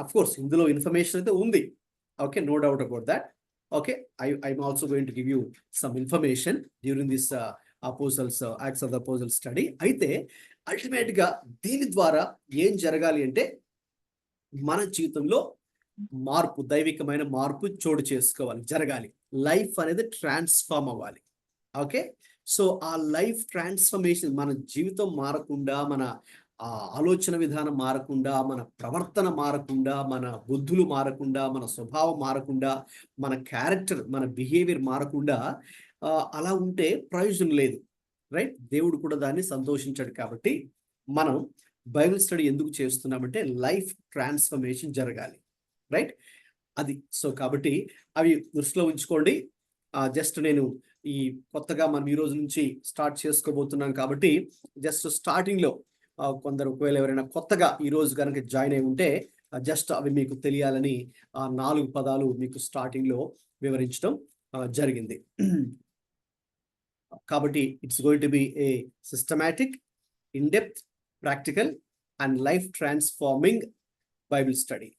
అఫ్ కోర్స్ ఇందులో ఇన్ఫర్మేషన్ అయితే ఉంది, okay, no doubt about that. Okay, I'm also going to give you some information during this apostles Acts of the Apostles study. అయితే అల్టిమేట్ గా దీని ద్వారా ఏం జరగాలి అంటే మన జీవితంలో మార్పు, దైవికమైన మార్పు చోటు చేసుకోవాలి, జరగాలి. లైఫ్ అనేది ట్రాన్స్ఫార్మ్ అవ్వాలి. ఓకే, సో ఆ లైఫ్ ట్రాన్స్ఫర్మేషన్, మన జీవితం మారకుండా, మన ఆలోచన విధానం మారకుండా, మన ప్రవర్తన మారకుండా, మన బుద్ధులు మారకుండా, మన స్వభావం మారకుండా, మన క్యారెక్టర్, మన బిహేవియర్ మారకుండా అలా ఉంటే ప్రయోజనం లేదు, రైట్? దేవుడు కూడా దాన్ని సంతోషించాడు. కాబట్టి మనం బైబిల్ స్టడీ ఎందుకు చేస్తున్నామంటే లైఫ్ ట్రాన్స్ఫర్మేషన్ జరగాలి, రైట్? అది. సో కాబట్టి అవి దృష్టిలో ఉంచుకోండి. జస్ట్ నేను ఈ కొత్తగా మనం ఈ రోజు నుంచి స్టార్ట్ చేసుకోబోతున్నాం కాబట్టి జస్ట్ స్టార్టింగ్లో కొందరు ఒకవేళ ఎవరైనా కొత్తగా ఈ రోజు కనుక జాయిన్ అయి ఉంటే జస్ట్ అవి మీకు తెలియాలని 4 పదాలు మీకు స్టార్టింగ్లో వివరించడం జరిగింది. కాబట్టి it's going to be A systematic, in depth, practical and life transforming Bible study.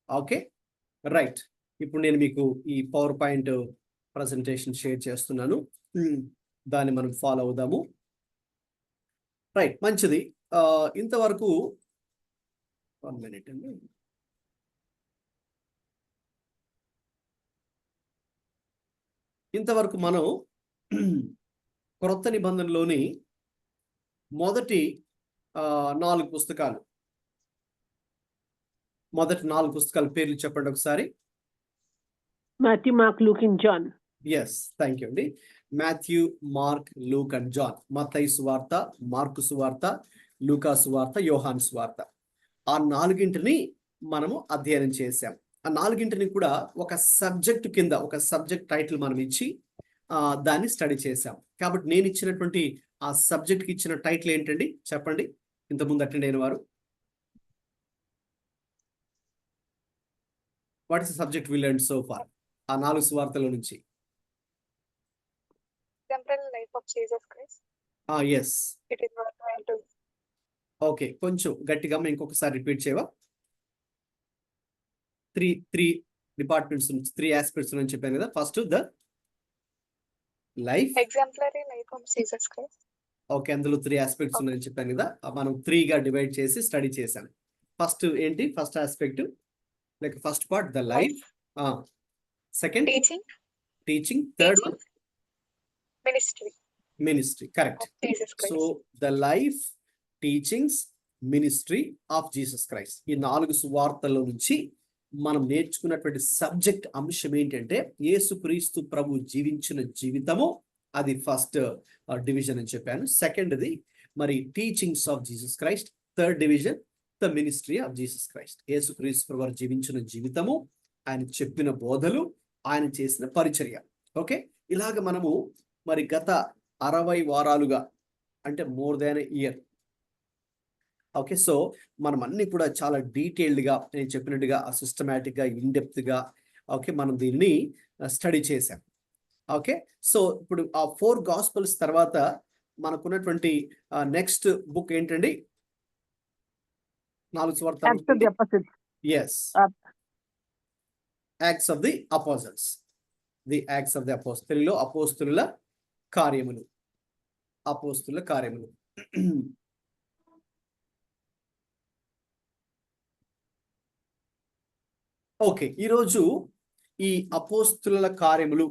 Okay, right. ఇప్పుడు నేను మీకు ఈ పవర్ పాయింట్ ప్రజెంటేషన్ షేర్ చేస్తున్నాను, దాన్ని మనం ఫాలో అవుదాము. రైట్, మంచిది. ఇంతవరకు 1 minute అండి. ఇంతవరకు మనం క్రొత్త నిబంధనలోని మొదటి 4 పుస్తకాలు, మొదటి 4 పుస్తకాల పేర్లు చెప్పండి ఒకసారి. Matthew, Mark, Luke and John. Yes, thank you అండి. Matthew, Mark, Luke and John. మత్తయి సువార్త, మార్కు సువార్త, లూకా సువార్త, యోహాను సువార్త. ఆ 4ని మనము అధ్యయనం చేశాం. ఆ 4ని కూడా ఒక సబ్జెక్ట్ కింద, ఒక సబ్జెక్ట్ టైటిల్ మనం ఇచ్చి దాన్ని స్టడీ చేశాం. కాబట్టి నేను ఇచ్చినటువంటి ఆ సబ్జెక్ట్కి ఇచ్చిన టైటిల్ ఏంటండి చెప్పండి, ఇంతకుముందు అటెండ్ అయిన వారు. What is the subject we learned so far? ఆ 4 సువార్తల నుంచి. Life of Jesus Christ. Yes. It is what I do. Okay, కొంచెం గట్టిగా ఇంకొకసారి రిపీట్ చేయవా? 3 డిపార్ట్మెంట్స్ నుంచి, 3 ఆస్పెక్ట్స్ అని చెప్పాను కదా. First the life, Exemplary life of Jesus Christ. Okay, అందులో 3 ఆస్పెక్ట్స్ ఉన్నాయని చెప్పాను కదా. మనం 3గా డివైడ్ చేసి స్టడీ చేశాను. ఫస్ట్ ఏంటి? First aspect like first part the life, second teaching, third ministry. Correct. So the life, teachings, ministry of Jesus Christ. ఈ 4 సువార్తల నుంచి మనం నేర్చుకున్నటువంటి సబ్జెక్ట్ అంశం ఏంటంటే యేసుక్రీస్తు ప్రభు జీవించిన జీవితము. అది ఫస్ట్ డివిజన్ అని చెప్పాను. సెకండ్ది మరి teachings of Jesus Christ. Third division the ministry of Jesus Christ. యేసుక్రీస్తు ప్రభు జీవించిన జీవితము, ఆయన చెప్పిన బోధలు, ఆయన చేసిన పరిచర్య. ఓకే, ఇలాగ మనము మరి గత 60 వారాలుగా, అంటే మోర్ దాన్ ఎ ఇయర్. ఓకే, సో మనం అన్ని కూడా చాలా డీటెయిల్డ్గా, నేను చెప్పినట్టుగా సిస్టమేటిక్గా, ఇన్డెప్త్గా, ఓకే, మనం దీన్ని స్టడీ చేశాం. ఓకే, సో ఇప్పుడు ఆ 4 గాస్పెల్స్ తర్వాత మనకున్నటువంటి నెక్స్ట్ బుక్ ఏంటండి? 4 సువార్తలు. Yes, Acts of the Apostles. The Acts of the Apostles, తెలుగులో అపోస్తుల కార్యములు. అపోస్తుల కార్యములు. ఓకే, ఈరోజు ఈ అపోస్తుల కార్యములు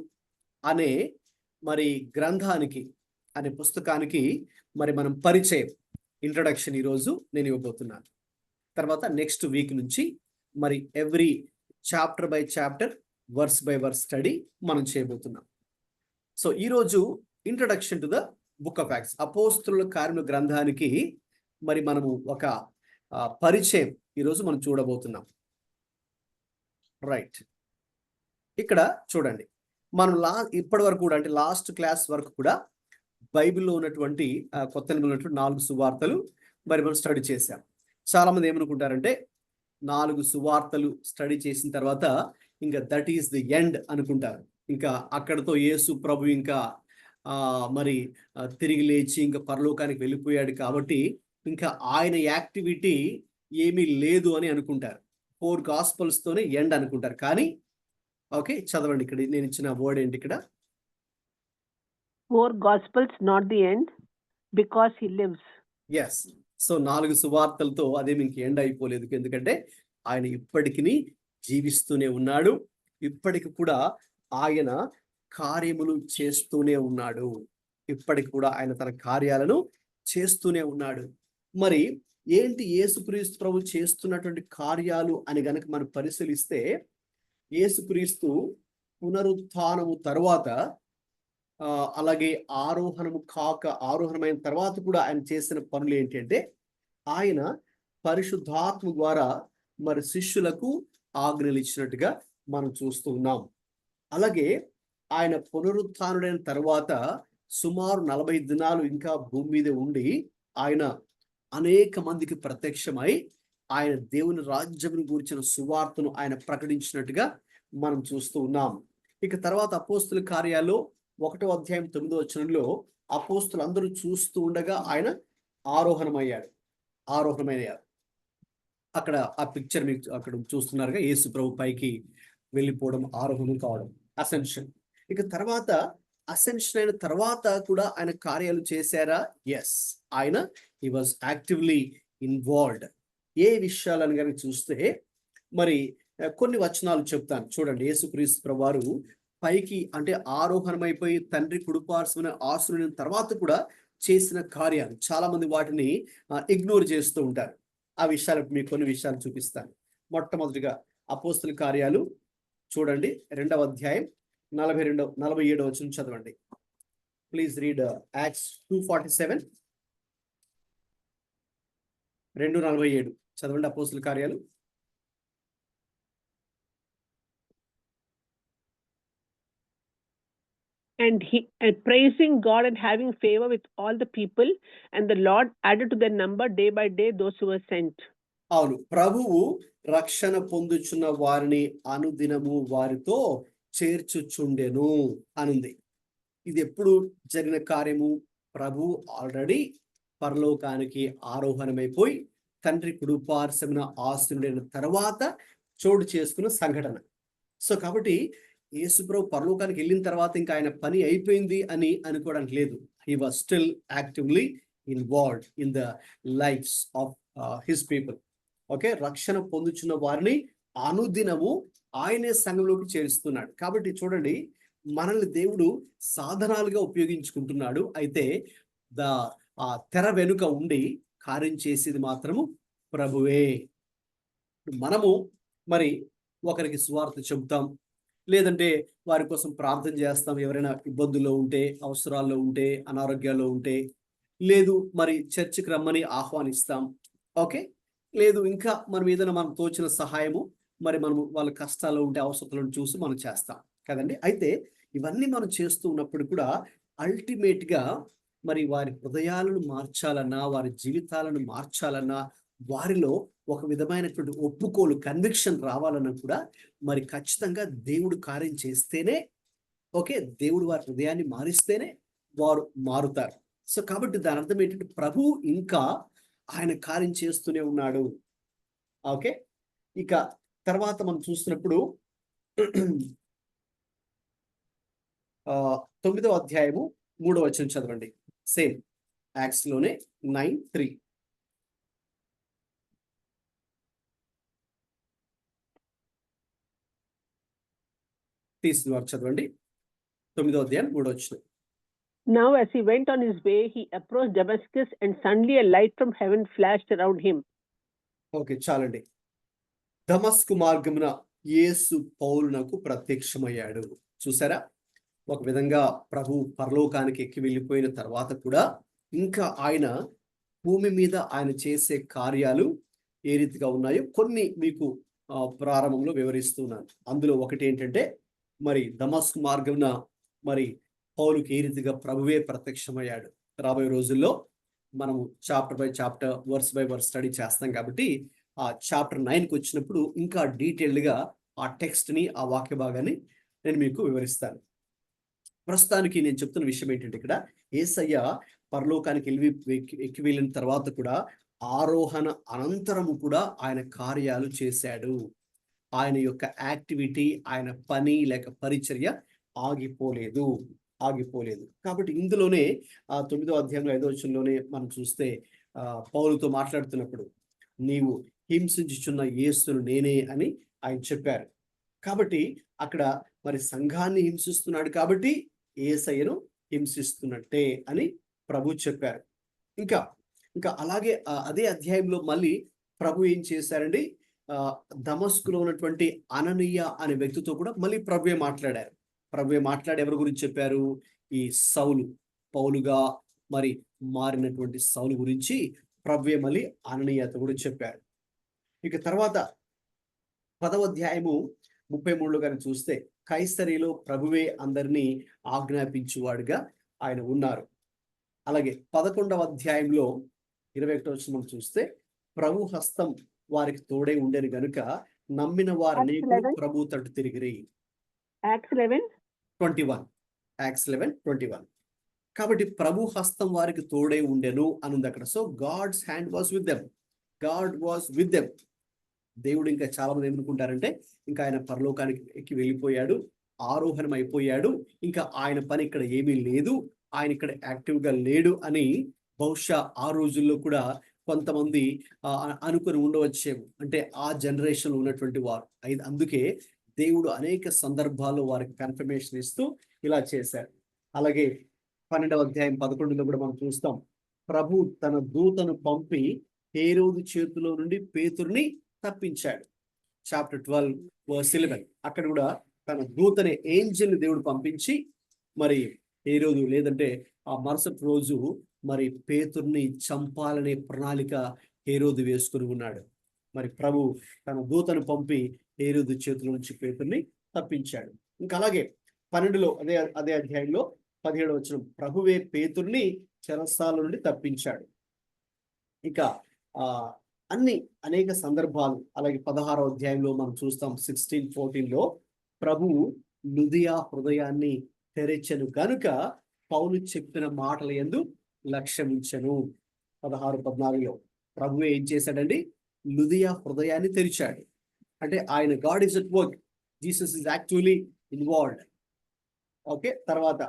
అనే మరి గ్రంథానికి, అనే పుస్తకానికి మరి మనం పరిచయం, ఇంట్రడక్షన్ ఈరోజు నేను ఇవ్వబోతున్నాను. తర్వాత నెక్స్ట్ వీక్ నుంచి మరి every chapter by chapter, verse by verse study మనం చేయబోతున్నాం. సో ఈరోజు introduction to the book of Acts, అపోస్తుల కార్యముల గ్రంథానికి మరి మనము ఒక పరిచయం ఈరోజు మనం చూడబోతున్నాం. రైట్, ఇక్కడ చూడండి, మనం ఇప్పటి వరకు కూడా, అంటే లాస్ట్ క్లాస్ వరకు కూడా బైబిల్లో ఉన్నటువంటి కొత్త నిబంధనలో ఉన్నటువంటి 4 సువార్తలు మరి మనం స్టడీ చేశాం. చాలా మంది ఏమనుకుంటారంటే 4 సువార్తలు స్టడీ చేసిన తర్వాత ఇంకా దట్ ఈస్ ది ఎండ్ అనుకుంటారు. ఇంకా అక్కడతో యేసు ప్రభు ఇంకా మరి తిరిగి లేచి ఇంకా పరలోకానికి వెళ్ళిపోయాడు కాబట్టి ఇంకా ఆయన యాక్టివిటీ ఏమీ లేదు అని అనుకుంటారు. 4 గాస్పల్స్ తోనే ఎండ్ అనుకుంటారు. కానీ ఓకే, చదవండి, ఇక్కడ నేను ఇచ్చిన వర్డ్ ఏంటి ఇక్కడ? 4 Gospels, not the end, because he lives. Yes. So 4 సువార్తలతో అదేమి ఇంక ఎండ్ అయిపోలేదు. ఎందుకంటే ఆయన ఇప్పటికీ జీవిస్తూనే ఉన్నాడు. ఇప్పటికి కూడా ఆయన కార్యములు చేస్తూనే ఉన్నాడు. ఇప్పటికి కూడా ఆయన తన కార్యాలను చేస్తూనే ఉన్నాడు. మరి ఏంటి యేసుక్రీస్తు ప్రభు చేస్తున్నటువంటి కార్యాలు అని గనక మనం పరిశీలిస్తే, యేసుక్రీస్తు పునరుత్థానము తర్వాత అలాగే ఆరోహణమైన తర్వాత కూడా ఆయన చేసిన పనులు ఏంటంటే, ఆయన పరిశుద్ధాత్మ ద్వారా మరి శిష్యులకు ఆజ్ఞలు ఇచ్చినట్టుగా మనం చూస్తూ ఉన్నాం. అలాగే ఆయన పునరుత్థానుడైన తర్వాత సుమారు 40 దినాలు ఇంకా భూమి మీద ఉండి ఆయన అనేక మందికి ప్రత్యక్షమై ఆయన దేవుని రాజ్యమును గురించిన సువార్తను ఆయన ప్రకటించినట్టుగా మనం చూస్తూ ఉన్నాం. ఇక తర్వాత అపోస్తుల కార్యాల్లో 1వ అధ్యాయం 9వ వచనంలో అపోస్తులు అందరూ చూస్తూ ఉండగా ఆయన ఆరోహణమయ్యాడు. అక్కడ ఆ పిక్చర్ మీకు అక్కడ చూస్తున్నారుగా, యేసు ప్రభు పైకి వెళ్ళిపోవడం, ఆరోహణం కావడం, అసెన్షన్. ఇక తర్వాత అసెన్షన్ అయిన తర్వాత కూడా ఆయన కార్యాలు చేశారా? ఎస్, ఆయన హీ వాజ్ యాక్టివ్లీ ఇన్వాల్వ్డ్. ఏ విషయాలను కనుక చూస్తే మరి కొన్ని వచనాలు చెప్తాను చూడండి. యేసుక్రీస్తు ప్రభువారు పైకి, అంటే ఆరోహణమైపోయి తండ్రి కుడిపార్శ్వన ఆసీనుడైన తర్వాత కూడా చేసిన కార్యాలు చాలా మంది వాటిని ఇగ్నోర్ చేస్తూ ఉంటారు. ఆ విషయాలు మీకు కొన్ని విషయాలు చూపిస్తాను. మొట్టమొదటిగా అపోస్తుల కార్యాలు చూడండి, 2వ అధ్యాయం 47వ వచనం చదవండి. ప్లీజ్ రీడ్ యాక్ట్స్ 2:47, 2:47 చదవండి. అపోస్తుల కార్యాలు. And praising God and having favor with all the people, and the Lord added to their number day by day those who were sent. అవును, ప్రభువు రక్షణ పొందుచున్న వారిని అనుదినము వారితో చేర్చుచుండెను అనుంది. ఇది ఎప్పుడు జరిగిన కార్యము? ప్రభు ఆల్రెడీ పరలోకానికి ఆరోహణమైపోయి తండ్రి కుడిపార్శ్వన ఆసీనుడైన తర్వాత చోటు చేసుకున్న సంఘటన. సో కాబట్టి యేసుప్రభు పరలోకానికి వెళ్ళిన తర్వాత ఇంకా ఆయన పని అయిపోయింది అని అనుకోవడానికి లేదు. He was still actively involved in the lives of his people. Okay, రక్షణ పొందుచున్న వారిని అనుదినము ఆయనే సంఘంలోకి చేరుస్తున్నాడు. కాబట్టి చూడండి, మనల్ని దేవుడు సాధనాలుగా ఉపయోగించుకుంటున్నాడు. అయితే తెర వెనుక ఉండి కార్యం చేసేది మాత్రము ప్రభువే. మనము మరి ఒకరికి సువార్త చెబుతాం, లేదంటే వారి కోసం ప్రార్థన చేస్తాం, ఎవరైనా ఇబ్బందుల్లో ఉంటే, అవసరాల్లో ఉంటే, అనారోగ్యాల్లో ఉంటే, లేదు మరి చర్చికి రమ్మని ఆహ్వానిస్తాం. ఓకే, లేదు ఇంకా మనం ఏదైనా మనం తోచిన సహాయము మరి మనము వాళ్ళ కష్టాల్లో ఉంటే, అవసరాలను చూసి మనం చేస్తాం కదండి. అయితే ఇవన్నీ మనం చేస్తూ ఉన్నప్పుడు కూడా అల్టిమేట్గా మరి వారి హృదయాలను మార్చాలన్నా, వారి జీవితాలను మార్చాలన్నా, వారిలో ఒక విధమైనటువంటి ఒప్పుకోలు, కన్విక్షన్ రావాలన్నా కూడా మరి ఖచ్చితంగా దేవుడు కార్యం చేస్తేనే, ఓకే, దేవుడు వారి హృదయాన్ని మారిస్తేనే వారు మారుతారు. సో కాబట్టి దాని అర్థం ఏంటంటే ప్రభు ఇంకా ఆయన కార్యం చేస్తూనే ఉన్నాడు. ఓకే, ఇక తర్వాత మనం చూస్తున్నప్పుడు 9వ అధ్యాయము 3వ వచనం చదవండి. సేమ్ యాక్ట్స్ లోనే 9:3. తీసిన వారు చదవండి. 9వ అధ్యాయం 3వ వచనం. Now as he went on his way, he approached Damascus, and suddenly a light from heaven flashed around him. Okay, చాలండి. దమస్కు మార్గమున యేసు పౌలునకు ప్రత్యక్షమయ్యాడు. చూసారా, ఒక విధంగా ప్రభు పరలోకానికి ఎక్కి వెళ్ళిపోయిన తర్వాత కూడా ఇంకా ఆయన భూమి మీద ఆయన చేసే కార్యాలు ఏ రీతిగా ఉన్నాయో కొన్ని మీకు ప్రారంభంలో వివరిస్తున్నాను. అందులో ఒకటి ఏంటంటే, మరి దమస్కు మార్గమున మరి పౌలుకి ఏ రీతిగా ప్రభువే ప్రత్యక్షమయ్యాడు. రాబోయే రోజుల్లో మనము chapter by chapter, verse by verse study చేస్తాం కాబట్టి ఆ చాప్టర్ 9కి వచ్చినప్పుడు ఇంకా డీటెయిల్డ్గా ఆ టెక్స్ట్ని, ఆ వాక్య భాగాన్ని నేను మీకు వివరిస్తాను. ప్రస్తుతానికి నేను చెప్తున్న విషయం ఏంటంటే, ఇక్కడ యేసయ్య పరలోకానికి ఎక్కి వెళ్ళిన తర్వాత కూడా ఆరోహణ అనంతరము కూడా ఆయన కార్యాలు చేశాడు. ఆయన యొక్క యాక్టివిటీ, ఆయన పని లేక పరిచర్య ఆగిపోలేదు. కాబట్టి ఇందులోనే 9వ అధ్యాయంలో 5వ వచనంలోనే మనం చూస్తే పౌలుతో మాట్లాడుతున్నప్పుడు, నీవు హింసించుచున్న యేసును నేనే అని ఆయన చెప్పారు. కాబట్టి అక్కడ మరి సంఘాన్ని హింసిస్తున్నాడు కాబట్టి యేసయ్యను హింసిస్తున్నట్టే అని ప్రభు చెప్పారు. ఇంకా అలాగే అదే అధ్యాయంలో మళ్ళీ ప్రభు ఏం చేశారండి, దమస్కులో ఉన్నటువంటి అననీయ అనే వ్యక్తితో కూడా మళ్ళీ ప్రభువే మాట్లాడారు. ఎవరి గురించి చెప్పారు? ఈ సౌలు, పౌలుగా మరి మారినటువంటి సౌలు గురించి ప్రభువే మళ్ళీ అననీయత కూడా చెప్పారు. ఇక తర్వాత 10వ అధ్యాయము 33లో కానీ చూస్తే, కైసరీలో ప్రభువే అందరినీ ఆజ్ఞాపించువాడుగా ఆయన ఉన్నారు. అలాగే 11వ అధ్యాయంలో 21వ వచనం చూస్తే, ప్రభు హస్తం వారికి తోడై ఉండేది గనుక నమ్మిన వారు అనేకులు ప్రభు తట్టు తిరిగిరి. Acts 11:21. కాబట్టి ప్రభు హస్తం వారికి తోడై ఉండెను అనుంది అక్కడ. So God's hand was with them. దేవుడు ఇంకా చాలా మంది ఏమనుకుంటారంటే, ఇంకా ఆయన పరలోకానికి ఎక్కి వెళ్ళిపోయాడు, ఆరోహణం అయిపోయాడు, ఇంకా ఆయన పని ఇక్కడ ఏమీ లేదు, ఆయన ఇక్కడ యాక్టివ్గా లేడు అని బహుశా ఆ రోజుల్లో కూడా కొంతమంది అనుకుని ఉండవచ్చేమో. అంటే ఆ జనరేషన్లో ఉన్నటువంటి వారు. అందుకే దేవుడు అనేక సందర్భాల్లో వారికి కన్ఫర్మేషన్ ఇస్తూ ఇలా చేశారు. అలాగే 12వ అధ్యాయం 11లో కూడా మనం చూస్తాం, ప్రభు తన దూతను పంపి హేరోదు చేతిలో నుండి పేతురుని తప్పించాడు. చాప్టర్ 12:11 అక్కడ కూడా తన దూతనే, ఏంజల్ని దేవుడు పంపించి మరి హేరోదు లేదంటే ఆ మరుసటి రోజు మరి పేతుర్ని చంపాలనే ప్రణాళిక హేరోదు వేసుకుని ఉన్నాడు. మరి ప్రభు తన దూతను పంపి హేరోదు చేతుల నుంచి పేతుర్ని తప్పించాడు. ఇంకా అలాగే 12లో అదే అధ్యాయంలో 17వ వచనం, ప్రభువే పేతుర్ని చెరసాల నుండి తప్పించాడు. ఇంకా అనేక సందర్భాలు. అలాగే 16వ అధ్యాయంలో మనం చూస్తాం 16-14లో, ప్రభువు లుదియా హృదయాన్ని తెరచెను గనుక పౌలు చెప్పిన మాటల యందు లక్ష్యమించెను. 16-14లో ప్రభువే ఏం చేశాడండి, లుదియా హృదయాన్ని తెరిచాడు. అంటే ఆయన God is at work, Jesus is actually involved. Okay, తర్వాత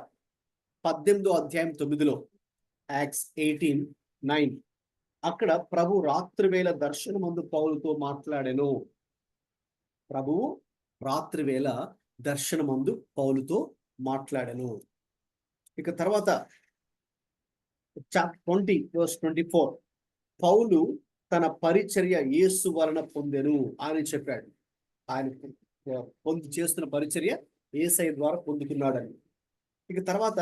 18వ అధ్యాయం 9లో, యాక్ట్స్ 18:9 అక్కడ ప్రభు రాత్రివేళ దర్శనమందు పౌలుతో మాట్లాడెను. ప్రభువు రాత్రివేళ దర్శనమందు పౌలుతో మాట్లాడెను. ఇక తర్వాత చాప్టర్ 20:24 పౌలు తన పరిచర్య యేసు వలన పొందెను అని చెప్పాడు. ఆయన చేస్తున్న పరిచర్య యేసయ్య ద్వారా పొందుకున్నాడని. ఇక తర్వాత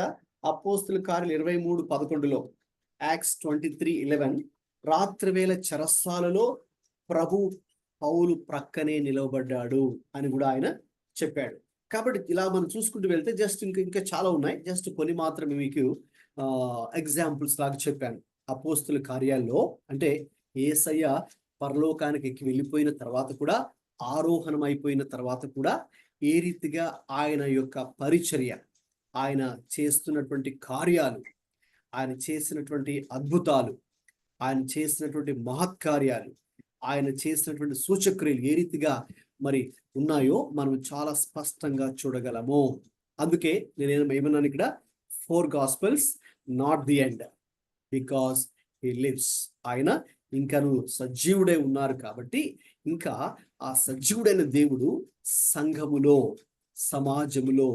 అపోస్తుల కార్యాలు 23:11లో, యాక్ట్స్ 23:11 రాత్రివేళ చెరసాలలో ప్రభు పౌలు ప్రక్కనే నిలవబడ్డాడు అని కూడా ఆయన చెప్పాడు. కాబట్టి ఇలా మనం చూసుకుంటూ వెళ్తే జస్ట్ ఇంకా చాలా ఉన్నాయి. జస్ట్ కొన్ని మాత్రమే మీకు ఎగ్జాంపుల్స్ లాగా చెప్పాను. అపోస్తుల కార్యాల్లో అంటే యేసయ్య పరలోకానికి ఎక్కి వెళ్ళిపోయిన తర్వాత కూడా, ఆరోహణం అయిపోయిన తర్వాత కూడా ఏ రీతిగా ఆయన యొక్క పరిచర్య, ఆయన చేస్తున్నటువంటి కార్యాలు, ఆయన చేసినటువంటి అద్భుతాలు, ఆయన చేసినటువంటి మహత్కార్యాలు, ఆయన చేసినటువంటి సూచక్రియలు ఏ రీతిగా మరి ఉన్నాయో మనం చాలా స్పష్టంగా చూడగలము. అందుకే నేను ఏమన్నాను ఇక్కడ, 4 Gospels not the end, because he lives. ఆయన ఇంకను సజీవుడై ఉన్నారు కాబట్టి, ఇంకా ఆ సజీవుడైన దేవుడు సంఘములో, సమాజములో,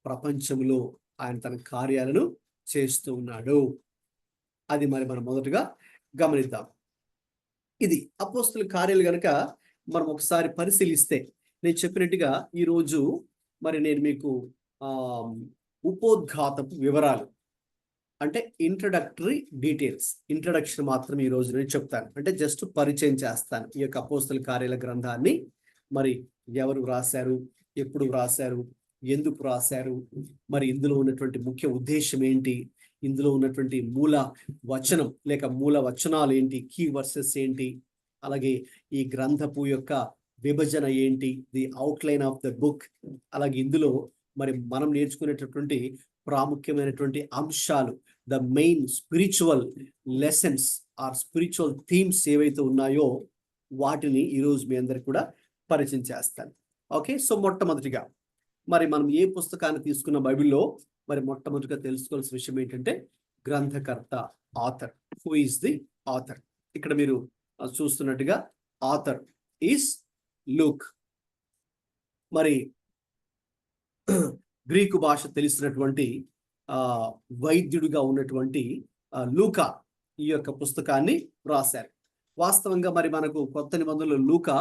ప్రపంచములో ఆయన తన కార్యాలను చేస్తూ ఉన్నాడు. అది మరి మనం మొదటగా గమనిద్దాం. ఇది అపోస్తలుల కార్యాలు గనక మనం ఒకసారి పరిశీలిస్తే, నేను చెప్పినట్టుగా ఈరోజు మరి నేను మీకు ఉపోద్ఘాతపు వివరాలు అంటే ఇంట్రడక్టరీ డీటెయిల్స్, ఇంట్రడక్షన్ మాత్రం ఈ రోజు నేను చెప్తాను. అంటే జస్ట్ పరిచయం చేస్తాను ఈ యొక్క అపోస్తలుల కార్యాల గ్రంథాన్ని. మరి ఎవరు వ్రాశారు, ఎప్పుడు వ్రాశారు, ఎందుకు రాశారు, మరి ఇందులో ఉన్నటువంటి ముఖ్య ఉద్దేశం ఏంటి, ఇందులో ఉన్నటువంటి మూల వచనం లేక మూల వచనాలు ఏంటి, కీ వర్సెస్ ఏంటి, అలాగే ఈ గ్రంథపు యొక్క విభజన ఏంటి, the outline of the book, అలాగే ఇందులో మరి మనం నేర్చుకునేటటువంటి ప్రాముఖ్యమైనటువంటి అంశాలు, the main spiritual lessons or spiritual themes ఏవైతే ఉన్నాయో వాటిని ఈరోజు మీ అందరికి కూడా పరిచయం చేస్తాను. ఓకే, సో మొట్టమొదటిగా మరి మనం ఏ పుస్తకాన్ని తీసుకున్న బైబిల్లో మరి మొట్టమొదటిగా తెలుసుకోవాల్సిన విషయం ఏంటంటే గ్రంథకర్త, author. Who is the author? ఇక్కడ మీరు చూస్తున్నట్టుగా ఆథర్ ఈస్ లూక్. మరి గ్రీకు భాష తెలిసినటువంటి వైద్యుడిగా ఉన్నటువంటి లూకా ఈ యొక్క పుస్తకాన్ని రాశారు. వాస్తవంగా మరి మనకు కొత్త నిబంధనలో లూకా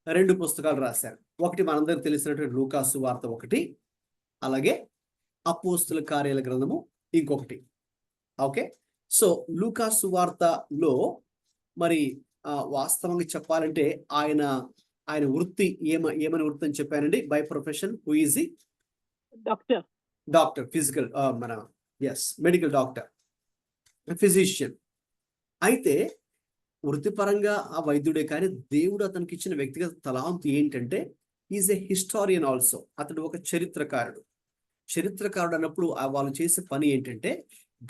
2 పుస్తకాలు రాశారు. ఒకటి మనందరికి తెలిసినటువంటి లూకా సువార్త ఒకటి, అలాగే అపోస్తలుల కార్యాల గ్రంథము ఇంకొకటి. ఓకే, సో లూకా సువార్తలో మరి వాస్తవంగా చెప్పాలంటే ఆయన వృత్తి ఏమని వృత్తి అని చెప్పానండి? బై ప్రొఫెషన్ హూ ఈజ్ ఈ doctor, physical medical doctor, physician. అయితే వృత్తిపరంగా ఆ వైద్యుడే, కానీ దేవుడు అతనికి ఇచ్చిన వ్యక్తిగత తలాంతు ఏంటంటే ఈజ్ ఎ హిస్టారియన్ ఆల్సో. అతడు ఒక చరిత్రకారుడు. చరిత్రకారుడు అన్నప్పుడు వాళ్ళు చేసే పని ఏంటంటే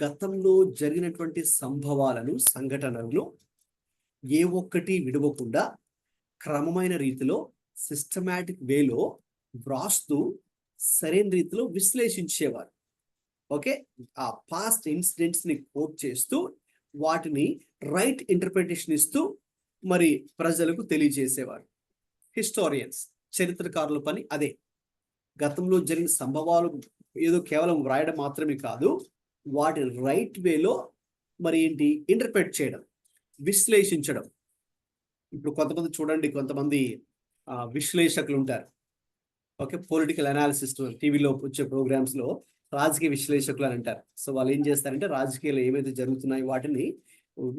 గతంలో జరిగినటువంటి సంభవాలను, సంఘటనలను ఏ ఒక్కటి విడవకుండా క్రమమైన రీతిలో, సిస్టమాటిక్ వేలో వ్రాస్తూ సరైన రీతిలో విశ్లేషించేవారు. ఓకే, ఆ పాస్ట్ ఇన్సిడెంట్స్ ని కోట్ చేస్తూ వాటిని రైట్ ఇంటర్ప్రిటేషన్ ఇస్తూ మరి ప్రజలకు తెలియజేసేవారు. హిస్టోరియన్స్, చరిత్రకారుల పని అదే. గతంలో జరిగిన సంభవాలు ఏదో కేవలం వ్రాయడం మాత్రమే కాదు, వాటిని రైట్ వేలో మరి ఏంటి ఇంటర్ప్రిట్ చేయడం, విశ్లేషించడం. ఇప్పుడు కొంతమంది చూడండి, కొంతమంది విశ్లేషకులు ఉంటారు. ఓకే, పొలిటికల్ అనాలిసిస్ టీవీలో వచ్చే ప్రోగ్రామ్స్ లో రాజకీయ విశ్లేషకులు అని అంటారు. సో వాళ్ళు ఏం చేస్తారంటే రాజకీయాలు ఏమైతే జరుగుతున్నాయో వాటిని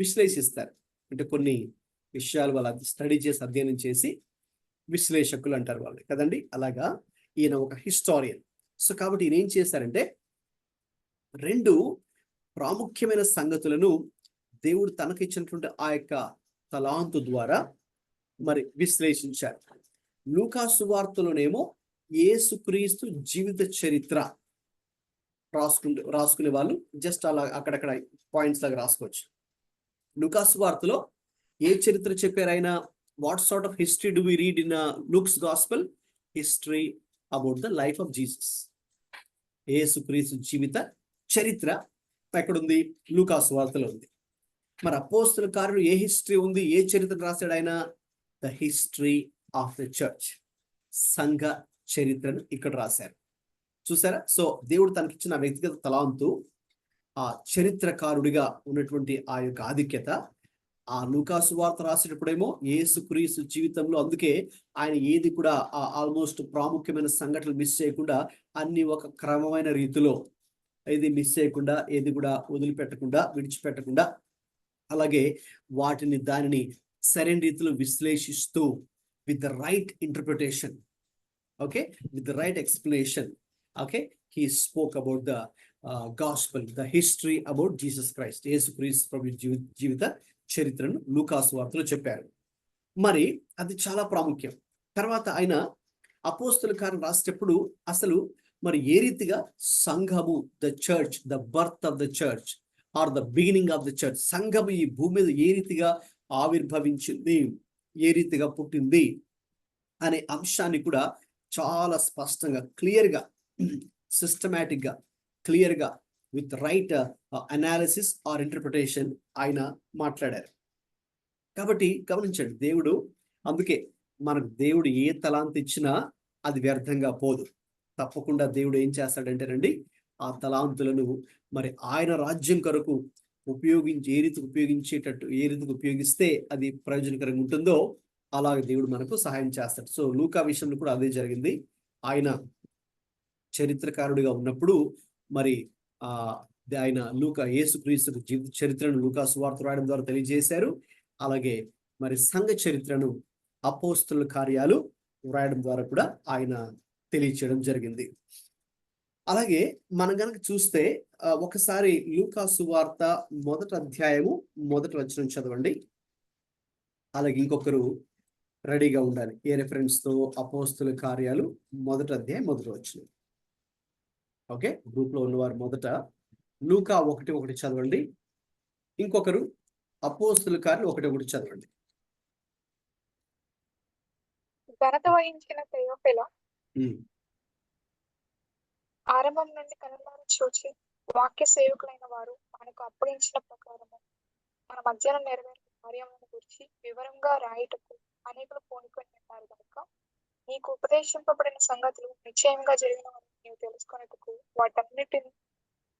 విశ్లేషిస్తారు. అంటే కొన్ని విషయాలు వాళ్ళు స్టడీ చేసి, అధ్యయనం చేసి విశ్లేషకులు అంటారు వాళ్ళు కదండి. అలాగా ఈయన ఒక హిస్టారియన్. సో కాబట్టి ఈయన ఏం చేశారంటే 2 ప్రాముఖ్యమైన సంగతులను దేవుడు తనకు ఇచ్చినటువంటి ఆ యొక్క తలాంతు ద్వారా మరి విశ్లేషించారు. లూకా సువార్తలోనేమో యేసుక్రీస్తు జీవిత చరిత్ర రాసుకునే వాళ్ళు జస్ట్ అలా అక్కడక్కడ పాయింట్స్ లాగా రాసుకోవచ్చు. లూకా సువార్తలో ఏ చరిత్ర చెప్పారు ఆయన? What sort of history do we read in Luke's gospel? History about the life of Jesus. యేసుక్రీస్తు జీవిత చరిత్ర ఎక్కడుంది? లూకా సువార్తలో ఉంది. మరి అపోస్తలుల కార్యాలు ఏ హిస్టరీ ఉంది, ఏ చరిత్ర రాశాడు ఆయన? The history of the church, సంఘ చరిత్రను ఇక్కడ రాశారు. చూసారా? సో దేవుడు తనకిచ్చిన వ్యక్తిగత తలాంతు, ఆ చరిత్రకారుడిగా ఉన్నటువంటి ఆ యొక్క ఆధిక్యత, ఆ లూకా సువార్త రాసేటప్పుడేమో యేసుక్రీస్తు జీవితంలో, అందుకే ఆయన ఏది కూడా ఆల్మోస్ట్ ప్రాముఖ్యమైన సంఘటనలు మిస్ చేయకుండా అన్ని ఒక క్రమమైన రీతిలో, ఏది మిస్ చేయకుండా, ఏది కూడా వదిలిపెట్టకుండా, విడిచిపెట్టకుండా, అలాగే దానిని సరైన రీతిలో విశ్లేషిస్తూ with the right interpretation, okay, with the right explanation, okay, he spoke about the gospel, the history about Jesus Christ. యేసుక్రీస్తు ప్రభు జీవిత చరిత్రను లూకా సువార్తలో చెప్పారు. మరి అది చాలా ప్రాముఖ్యం. తర్వాత ఆయన అపోస్తలుల కార్యాలు రాసేటప్పుడు అసలు మరి ఏ రీతిగా సంఘము, the church, the birth of the church or the beginning of the church, సంఘము ఈ భూమి మీద ఏ రీతిగా ఆవిర్భవించింది, ఏ రీతిగా పుట్టింది, అనే అంశాన్ని కూడా చాలా స్పష్టంగా క్లియర్గా సిస్టమేటిక్గా క్లియర్గా with right analysis or interpretation ఆయన మాట్లాడారు. కాబట్టి గమనించండి, దేవుడు అందుకే మనకు దేవుడు ఏ తలాంత్ ఇచ్చినా అది వ్యర్థంగా పోదు. తప్పకుండా దేవుడు ఏం చేస్తాడంటేనండి, ఆ తలాంతులను మరి ఆయన రాజ్యం కొరకు ఉపయోగించి ఏ రీతికి ఉపయోగిస్తే అది ప్రయోజనకరంగా ఉంటుందో అలాగే దేవుడు మనకు సహాయం చేస్తాడు. సో లూకా విషయంలో కూడా అదే జరిగింది. ఆయన చరిత్రకారుడిగా ఉన్నప్పుడు మరి ఆయన యేసుక్రీస్తు జీవిత చరిత్రను లూకా సువార్త రాయడం ద్వారా తెలియజేశారు. అలాగే మరి సంఘ చరిత్రను అపోస్తలుల కార్యాలు రాయడం ద్వారా కూడా ఆయన తెలియచేయడం జరిగింది. అలాగే మనం కనుక చూస్తే ఒకసారి లూకా సువార్త 1వ అధ్యాయము 1వ వచనం చదవండి. అలాగే ఇంకొకరు రెడీగా ఉండాలి ఏ రెఫరెన్స్ తో. అపోస్తలుల కార్యాలు 1వ అధ్యాయం 1వ వచనం. ఓకే, గ్రూప్ లో ఉన్నవారు మొదట లూకా 1:1 చదవండి. ఇంకొకరు అపోస్తలుల కార్యాలు 1:1 చదవండి. ఘనత వహించిన తెయోఫిలా, ఆరంభం నుండి కనులారా చూచి వాక్య సేవకులైన వారు మనకు అప్పగించిన ప్రకారము మన మధ్యన నెరవేరిన కార్యములను గురించి వివరంగా రాయుటకు అనేకులు పూనుకొని ఉన్నారు కనుక నీకు ఉపదేశింపబడిన సంగతులు నిశ్చయంగా జరిగినవని నీవు తెలుసుకునేందుకు వాటన్నిటిని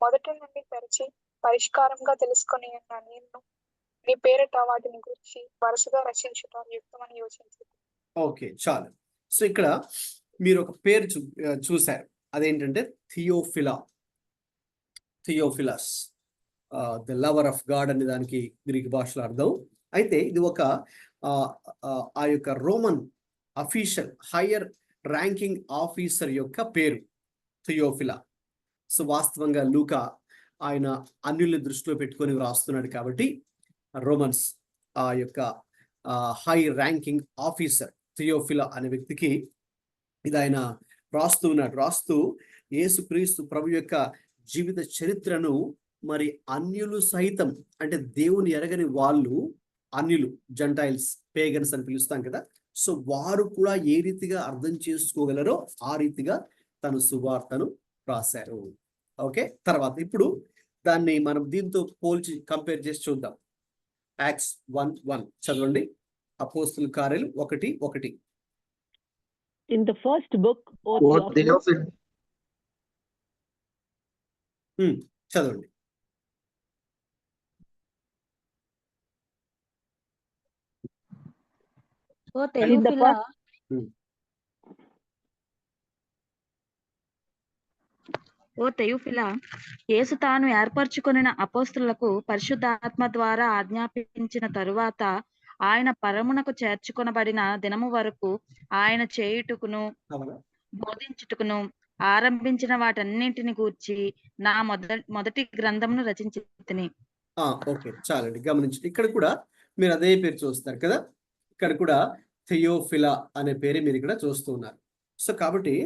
మొదటి నుండి తెరచి పరిష్కారంగా తెలుసుకొని ఉన్న నేను నీ పేరిట వాటిని గురించి వరుసగా రచించుట యుక్తమని యోచించింది. ఓకే, చాలు. సో ఇక్కడ మీరు ఒక పేరు చూశారు, అదేంటంటే Theophilus, the lover of God అనే దానికి గ్రీక్ భాషలో అర్థం. అయితే ఇది ఒక ఆ యొక్క Roman official higher ranking officer యొక్క పేరు థియోఫిలా. సో వాస్తవంగా లూకా ఆయన అన్యుల్ని దృష్టిలో పెట్టుకొని వ్రాస్తున్నాడు కాబట్టి రోమన్స్ ఆ యొక్క హై ర్యాంకింగ్ ఆఫీసర్ థియోఫిలా అనే వ్యక్తికి ఇది ఆయన రాస్తూ యేసుక్రీస్తు ప్రభు యొక్క జీవిత చరిత్రను మరి అన్యులు సైతం, అంటే దేవుని ఎరగని వాళ్ళు, అన్యులు, జంటైల్స్, పేగన్స్ అని పిలుస్తాం కదా, సో వారు కూడా ఏ రీతిగా అర్థం చేసుకోగలరో ఆ రీతిగా తను సువార్తను రాశారు. ఓకే, తర్వాత ఇప్పుడు దాన్ని మనం దీంతో పోల్చి కంపేర్ చేసి చూద్దాం. యాక్ట్స్ 1:1 చదవండి. అపోస్తలుల కార్యాలు 1:1. In the first book, O Theophilus, చదవండి. ఓ తెయోఫిలా, యేసు తాను ఏర్పరచుకొనిన అపోస్తలులకు పరిశుద్ధాత్మ ద్వారా ఆజ్ఞాపించిన తరువాత ఆయన పరమునకు చేర్చుకొనబడిన దినము వరకు ఆయన చేయుటకును బోధించుటకును ఆరంభించిన వాటన్నింటిని గూర్చి నా మొదటి గ్రంథమును రచించితిని. ఓకే, చాలండి. గమనించండి, ఇక్కడ కూడా మీరు అదే పేరు చూస్తారు కదా, ఇక్కడ కూడా థియోఫిలా అనే పేరు మీరు ఇక్కడ చూస్తూ ఉన్నారు. సో కాబట్టి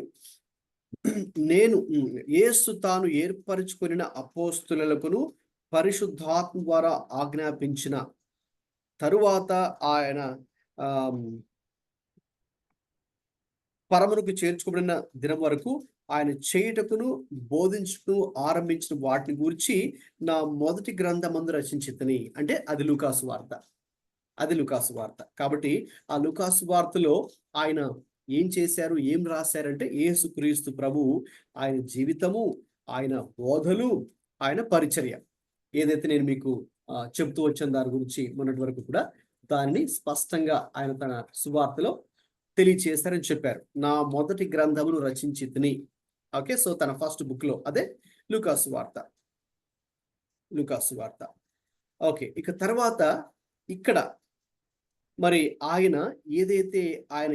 నేను యేసు తాను ఏర్పరచుకొనిన అపోస్తలులకును పరిశుద్ధాత్మ ద్వారా ఆజ్ఞాపించిన తరువాత ఆయన పరమునకు చేర్చుకోబడిన దినం వరకు ఆయన చేయుటకును బోధించుటకు ఆరంభించిన వాటిని గురించి నా మొదటి గ్రంథమందు రచించితిని. అంటే అది లూకాసు వార్త. కాబట్టి ఆ లూకాసు వార్తలో ఆయన ఏం చేశారు, ఏం రాశారంటే యేసుక్రీస్తు ప్రభు ఆయన జీవితము, ఆయన బోధలు, ఆయన పరిచర్య, ఏదైతే నేను మీకు చెప్తూ వచ్చిన దాని గురించి మొన్నటి వరకు కూడా దానిని స్పష్టంగా ఆయన తన సువార్తలో తెలియచేశారని చెప్పారు. నా మొదటి గ్రంథమును రచించితిని. ఓకే, సో తన ఫస్ట్ బుక్ లో అదే లూకాసు వార్త. ఓకే, ఇక తర్వాత ఇక్కడ మరి ఆయన ఏదైతే ఆయన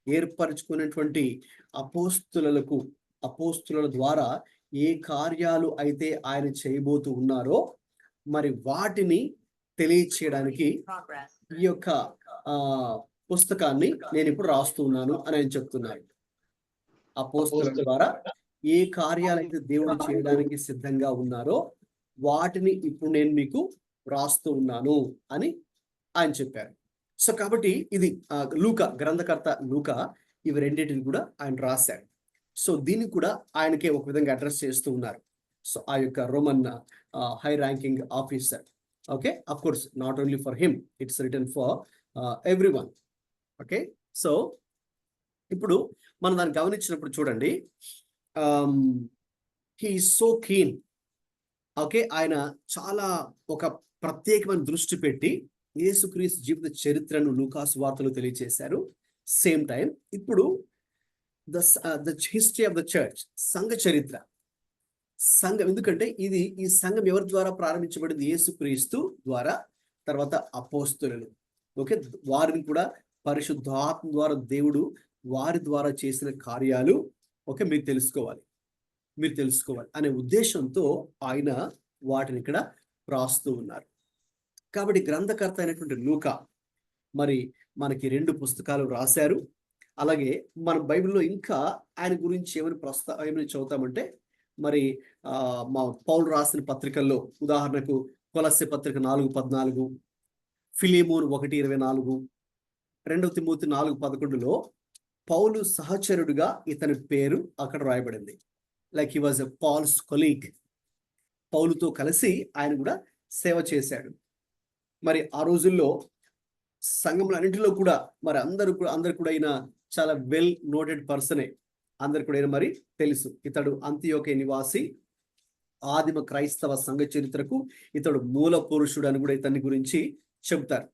ఏర్పరచుకున్నటువంటి అపోస్తుల ద్వారా ఏ కార్యాలు అయితే ఆయన చేయబోతూ ఉన్నారో మరి వాటిని తెలియచేయడానికి ఈ యొక్క పుస్తకాన్ని నేను ఇప్పుడు రాస్తున్నాను అని ఆయన చెప్తున్నారు. అపోస్తుల ద్వారా ఏ కార్యాలైతే దేవుడు చేయడానికి సిద్ధంగా ఉన్నారో వాటిని ఇప్పుడు నేను మీకు రాస్తూ ఉన్నాను అని ఆయన చెప్పారు. సో కాబట్టి ఇది లూకా, గ్రంథకర్త లూకా ఇవి రెండింటిని కూడా ఆయన రాశాడు. సో దీన్ని కూడా ఆయనకే ఒక విధంగా అడ్రస్ చేస్తూ ఉన్నారు. సో ఆ యొక్క Roman high ranking officer. Okay, of course not only for him, it's written for everyone. Okay, so ఇప్పుడు మనం దాన్ని గమనించినప్పుడు చూడండి, he is so keen. Okay, ఆయన చాలా ఒక ప్రత్యేకమైన దృష్టి పెట్టి యేసుక్రీస్తు జీవిత చరిత్రను లూకాసు వార్తలు తెలియజేశారు. సేమ్ టైం ఇప్పుడు the history of the church, సంఘ చరిత్ర, సంఘం. ఎందుకంటే ఈ సంఘం ఎవరి ద్వారా ప్రారంభించబడింది? యేసుక్రీస్తు ద్వారా, తర్వాత అపోస్తలులు. ఓకే, వారిని కూడా పరిశుద్ధాత్మ ద్వారా దేవుడు వారి ద్వారా చేసిన కార్యాలు ఓకే మీరు తెలుసుకోవాలి అనే ఉద్దేశంతో ఆయన వాటిని ఇక్కడ రాస్తూ ఉన్నారు. కాబట్టి గ్రంథకర్త అయినటువంటి లూకా మరి మనకి 2 పుస్తకాలు రాశారు. అలాగే మన బైబిల్లో ఇంకా ఆయన గురించి ఏమని చదువుతామంటే, మరి మా పౌలు రాసిన పత్రికల్లో ఉదాహరణకు కొలస్సె పత్రిక 4:14, ఫిలిమోను 1:24, 2 తిమోతి 4:11లో పౌలు సహచరుడుగా ఇతని పేరు అక్కడ రాయబడింది. Like he was a Paul's colleague. పౌలుతో కలిసి ఆయన కూడా సేవ చేశాడు. మరి ఆ రోజుల్లో సంఘంలో అన్నింటిలో కూడా మరి అందరు కూడా అయిన చాలా వెల్ నోటెడ్ పర్సనే, అందరు కూడా మరి తెలుసు. ఇతడు అంతియోకే నివాసి, ఆదిమ క్రైస్తవ సంఘ చరిత్రకు ఇతడు మూల పురుషుడు అని కూడా ఇతని గురించి చెబుతారు.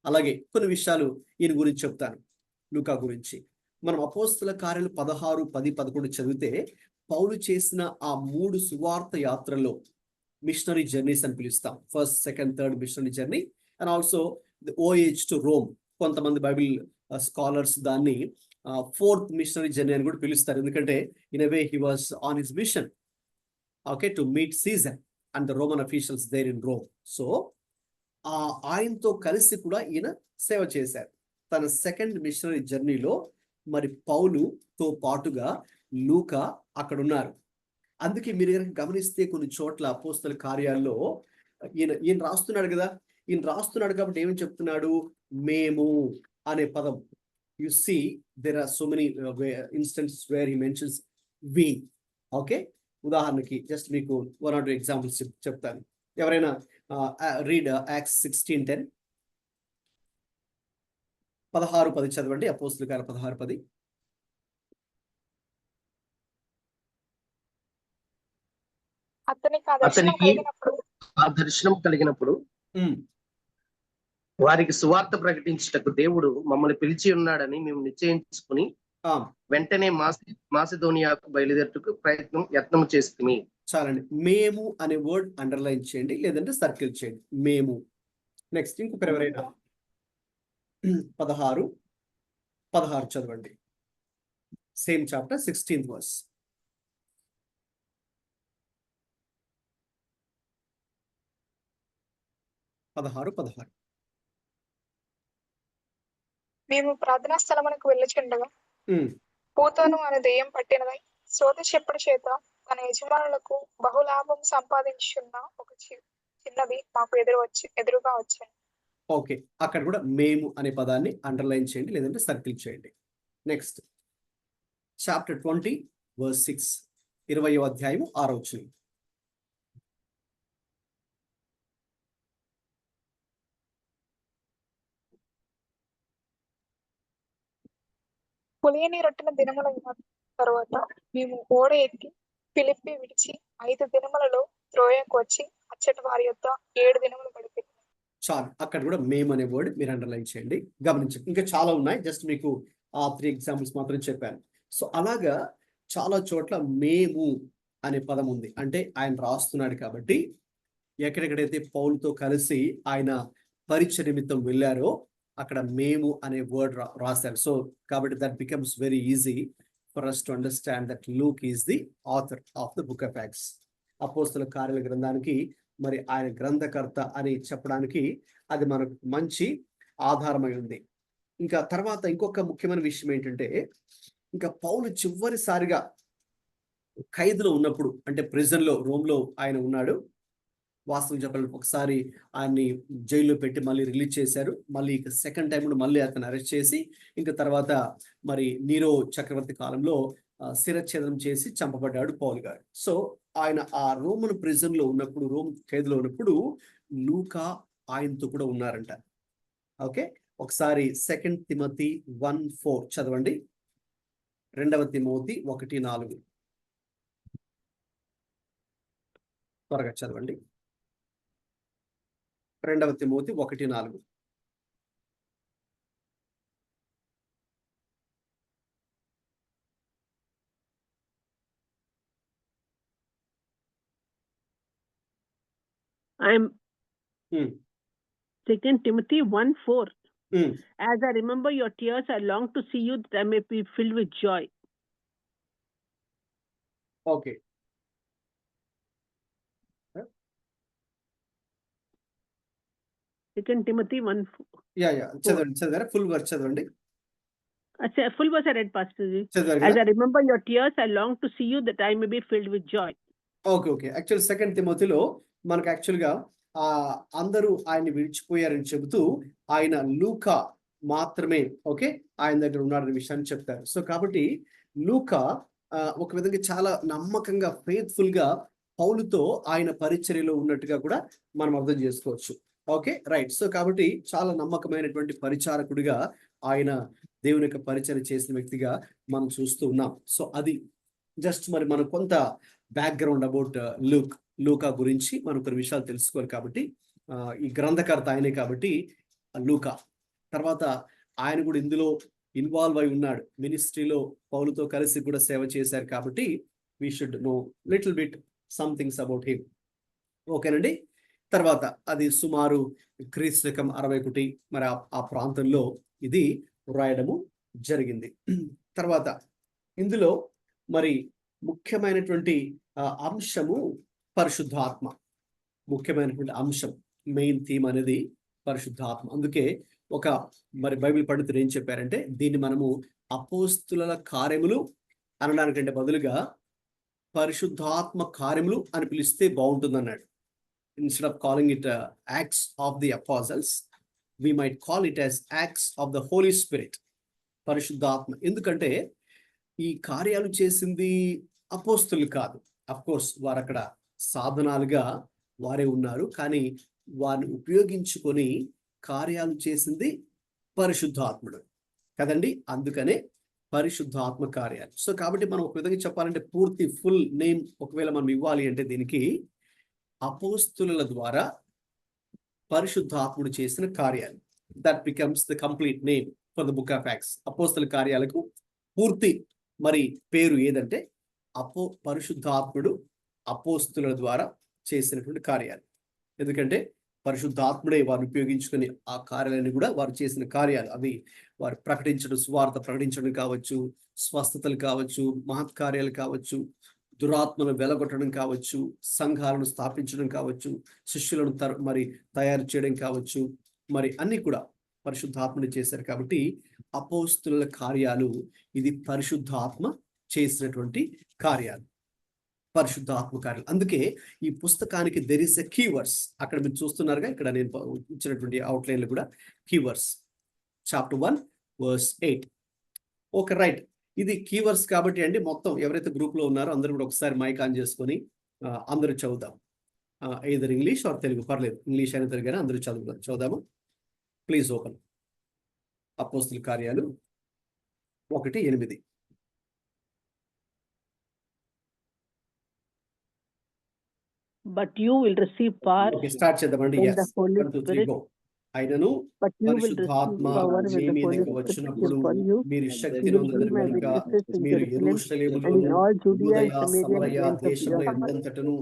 అలాగే కొన్ని విషయాలు ఈయన గురించి చెప్తాను, లూకా గురించి. మనం అపోస్తల కార్యాలు 16, 10, 11 చదివితే పౌలు చేసిన ఆ 3 సువార్త యాత్రల్లో మిషనరీ జర్నీస్ అని పిలుస్తాం. First, second, third missionary journey and also the voyage to Rome. కొంతమంది బైబిల్ స్కాలర్స్ దాన్ని 4th మిషనరీ జర్నీ అని కూడా పిలుస్తారు. ఎందుకంటే in a way he was on his mission okay to meet Caesar and the Roman officials there in Rome. So ఆయనతో కలిసి కూడా ఈయన సేవ చేశారు. తన సెకండ్ మిషనరీ జర్నీలో మరి పౌలుతో పాటుగా లూకా అక్కడ ఉన్నారు. అందుకే మీరు కనుక గమనిస్తే కొన్ని చోట్ల అపోస్తల కార్యాల్లో ఈయన రాస్తున్నాడు కదా, ఈయన రాస్తున్నాడు కాబట్టి ఏమని చెప్తున్నాడు? మేము అనే పదం. You see there are so many instances where he mentions we. Okay, ఉదాహరణకి జస్ట్ మీకు 1 or 2 ఎగ్జాంపుల్స్ చెప్తాను. ఎవరైనా రీడ్ యాక్ట్స్ 16:10, 16:10 చదవండి. అపోస్తల కార్యాలు 16:10. అతనికి ఆ దర్శనం కలిగినప్పుడు వారికి సువార్త ప్రకటించుటకు దేవుడు మమ్మల్ని పిలిచి ఉన్నాడని మేము నిశ్చయించుకుని వెంటనే మాసిదోనియాకు బయలుదేరుటకు యత్నం చేస్తుంది. చాలండి. మేము అనే వర్డ్ అండర్లైన్ చేయండి, లేదంటే సర్కిల్ చేయండి. మేము. నెక్స్ట్ ఇంకొక ఎవరైనా 16 చదవండి. Same chapter 16th verse. 16. మేము ప్రార్థనా స్థలమునకు వెళ్ళుచుండగా పూతను అనే దెయ్యం పట్టినదై శ్రోత చెప్పుడు చేత తన యజమానులకు బహులాభం సంపాదించున్న ఒక చిన్నది మాకు ఎదురుగా వచ్చింది. ఓకే, అక్కడ కూడా మేము అనే పదాన్ని అండర్లైన్ చేయండి, లేదంటే సర్కిల్ చేయండి. నెక్స్ట్ చాప్టర్ 20 verse 6, 20వ అధ్యాయము 6వ వచనం. పులియని రొట్టిన దినముల తర్వాత మేము ఓడ ఎక్కి ఫిలిప్పి విడిచి 5 దినములలో త్రోయకు వచ్చి అచ్చటి వారి యొక్క 7 దినములు గడిపింది. చాలు, అక్కడ కూడా మేము అనే వర్డ్ మీరు అండర్లైన్ చేయండి. గమనించండి, ఇంకా చాలా ఉన్నాయి, జస్ట్ మీకు ఆ 3 ఎగ్జాంపుల్స్ మాత్రం చెప్పాను. సో అలాగా చాలా చోట్ల మేము అనే పదం ఉంది. అంటే ఆయన రాస్తున్నాడు కాబట్టి ఎక్కడెక్కడైతే పౌలుతో కలిసి ఆయన పరిచయ నిమిత్తం వెళ్ళారో అక్కడ మేము అనే వర్డ్ రాశారు. సో కాబట్టి that becomes very easy for us to understand that Luke is the author of the book of Acts. అపోస్తల కార్యాల గ్రంథానికి మరి ఆయన గ్రంథకర్త అని చెప్పడానికి అది మనకు మంచి ఆధారమై ఉంది. ఇంకా తర్వాత ఇంకొక ముఖ్యమైన విషయం ఏంటంటే, ఇంకా పౌలు చివరిసారిగా ఖైదులో ఉన్నప్పుడు, అంటే ప్రిజన్లో రోమ్లో ఆయన ఉన్నాడు. వాస్తవం చెప్పాలంటే ఒకసారి ఆయన్ని జైల్లో పెట్టి మళ్ళీ రిలీజ్ చేశారు. మళ్ళీ సెకండ్ టైం కూడా మళ్ళీ అతను అరెస్ట్ చేసి ఇంకా తర్వాత మరి నీరో చక్రవర్తి కాలంలో శిరఛేదనం చేసి చంపబడ్డాడు పౌలు గారు. సో ఆయన ఆ రోమన్ ప్రిజన్ లో ఉన్నప్పుడు, రోమ్ ఖైదులో ఉన్నప్పుడు లూకా ఆయనతో కూడా ఉన్నారంట. ఓకే, ఒకసారి 2 తిమోతి 1:4 చదవండి. 2 తిమోతి 1:4 త్వరగా చదవండి. 2 Timothy 1:4. I'm Hmm. 2 Timothy 1:4. Hmm. As I remember your tears, I long to see you that I may be filled with joy. Okay. 2 Timothy 1:4. Yeah చదవండి. చదివారా? ఫుల్ వర్డ్ చదవండి. Full verse I read, Pastor Ji. చదివారు As కదా? I remember your tears, I long to see you that I may be filled with joy. Okay. Actual 2 తిమోతిలో మనకు యాక్చువల్గా అందరూ ఆయన్ని విడిచిపోయారని చెబుతూ ఆయన లూకా మాత్రమే ఓకే ఆయన దగ్గర ఉన్నాడనే విషయాన్ని చెప్తారు. సో కాబట్టి లూకా ఒక విధంగా చాలా నమ్మకంగా ఫెయిత్ఫుల్ గా పౌలుతో ఆయన పరిచర్యలో ఉన్నట్టుగా కూడా మనం అర్థం చేసుకోవచ్చు. Okay right. సో కాబట్టి చాలా నమ్మకమైనటువంటి పరిచారకుడిగా ఆయన దేవుని యొక్క పరిచర్య చేసిన వ్యక్తిగా మనం చూస్తూ ఉన్నాం. సో అది జస్ట్ మరి మనం కొంత బ్యాక్గ్రౌండ్ అబౌట్ లూకా గురించి మనం కొన్ని విషయాలు తెలుసుకోవాలి. కాబట్టి ఈ గ్రంథకర్త ఆయనే కాబట్టి లూకా. తర్వాత ఆయన కూడా ఇందులో ఇన్వాల్వ్ అయి ఉన్నాడు. మినిస్ట్రీలో పౌలుతో కలిసి కూడా సేవ చేశారు కాబట్టి we should know little bit some things about him. ఓకేనండి. తర్వాత అది సుమారు క్రీస్తకం 61 మరి ఆ ప్రాంతంలో ఇది రాయడము జరిగింది. తర్వాత ఇందులో మరి ముఖ్యమైనటువంటి అంశము పరిశుద్ధాత్మ. ముఖ్యమైనటువంటి అంశం, మెయిన్ థీమ్ అనేది పరిశుద్ధాత్మ. అందుకే ఒక మరి బైబిల్ పండితులు ఏం చెప్పారంటే దీన్ని మనము అపోస్తుల కార్యములు అనడానికంటే బదులుగా పరిశుద్ధాత్మ కార్యములు అని పిలిస్తే బాగుంటుంది అన్నాడు. Instead of calling it acts of the అపోజల్స్, we might call it as acts of the Holy Spirit. పరిశుద్ధాత్మ. ఎందుకంటే ఈ కార్యాలు చేసింది అపోస్తులు కాదు. అఫ్ కోర్స్ వారు అక్కడ సాధనాలుగా వారే ఉన్నారు, కానీ వారిని ఉపయోగించుకొని కార్యాలు చేసింది పరిశుద్ధాత్ముడు కదండి. అందుకనే పరిశుద్ధాత్మ కార్యాలు. సో కాబట్టి మనం ఒక విధంగా చెప్పాలంటే పూర్తి ఫుల్ నేమ్ ఒకవేళ మనం ఇవ్వాలి అంటే దీనికి అపోస్తుల ద్వారా పరిశుద్ధాత్ముడు చేసిన కార్యాలు. That becomes the complete name for the book of Acts. అపోస్తుల కార్యాలకు పూర్తి మరి పేరు ఏదంటే పరిశుద్ధాత్ముడు అపోస్తుల ద్వారా చేసినటువంటి కార్యాలు. ఎందుకంటే పరిశుద్ధాత్ముడే వారిని ఉపయోగించుకొని ఆ కార్యాలన్నీ కూడా వారు చేసిన కార్యాలు. అవి వారు ప్రకటించడం, సువార్త ప్రకటించడం కావచ్చు, స్వస్థతలు కావచ్చు, మహత్కార్యాలు కావచ్చు, దురాత్మను వెలగొట్టడం కావచ్చు, సంఘాలను స్థాపించడం కావచ్చు, శిష్యులను మరి తయారు చేయడం కావచ్చు, మరి అన్ని కూడా పరిశుద్ధాత్మని చేశారు. కాబట్టి అపోస్తుల కార్యాలు ఇది పరిశుద్ధాత్మ చేసినటువంటి కార్యాలు, పరిశుద్ధాత్మ కార్యాలు. అందుకే ఈ పుస్తకానికి దెర్ ఇస్ ఎ కీవర్డ్స్. అక్కడ మీరు చూస్తున్నారుగా, ఇక్కడ నేను ఇచ్చినటువంటి అవుట్లైన్లు కూడా keywords. Chapter 1 verse 8. Okay right. ఇది కీవర్డ్స్ కాబట్టి అండి మొత్తం ఎవరైతే గ్రూప్ లో ఉన్నారో అందరూ కూడా ఒకసారి మైక్ ఆన్ చేసుకొని అందరూ చదువుదాం. either ఇంగ్లీష్ ఆర్ తెలుగు పర్లేదు, ఇంగ్లీష్ అయినా తెలుగు అయినా అందరూ చదువుదాము. ప్లీజ్ ఓపెన్ అపోస్తుల కార్యాలు 1:8. But you will receive power start చేద్దామండి. when the Holy Spirit. అయినను But you will receive పరిశుద్ధాత్మ power when me the Holy మీదకి Spirit వచ్చినప్పుడు is upon you. మీరు You శక్తిని will be పొందుదురు my కనుక witnesses in మీరు Jerusalem and యెరూషలేములోను, in all Judea and యూదయ, Samaria సమరయ and the ends of the దేశముల earth. ఎంతంతటను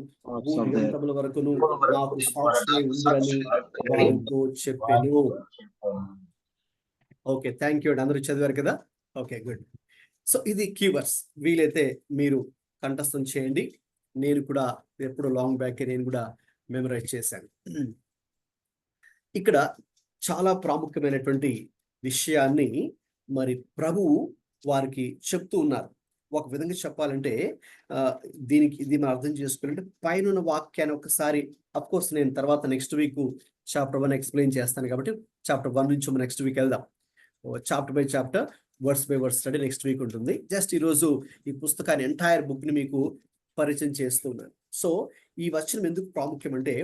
భూమి అంతముల వరకును నాకు సాక్షులై ఉందిరని వారితో చెప్పెను. ఓకే, థ్యాంక్ యూ అండి. అందరూ చదివారు కదా. Okay good. సో ఇది కీవర్డ్స్. వీలైతే మీరు కంఠస్థం చేయండి. నేను కూడా ఎప్పుడు లాంగ్ బ్యాక్ నేను కూడా మెమరైజ్ చేశాను. ఇక్కడ చాలా ప్రాముఖ్యమైనటువంటి విషయాన్ని మరి ప్రభువు వారికి చెప్తూ ఉన్నారు. ఒక విధంగా చెప్పాలంటే దీనికి ఇది మనం అర్థం చేసుకుంటే పైన వాక్యాన్ని ఒకసారి కోర్స్ నేను తర్వాత నెక్స్ట్ వీక్ చాప్టర్ 1 ఎక్స్ప్లెయిన్ చేస్తాను కాబట్టి చాప్టర్ 1 నుంచి నెక్స్ట్ వీక్ వెళ్దాం. Chapter by chapter, verse by verse study next week ఉంటుంది. జస్ట్ ఈరోజు ఈ పుస్తకాన్ని ఎంటైర్ బుక్ ని మీకు పరిచయం చేస్తున్నాను. సో ఈ వచనం ఎందుకు ప్రాముఖ్యం అంటే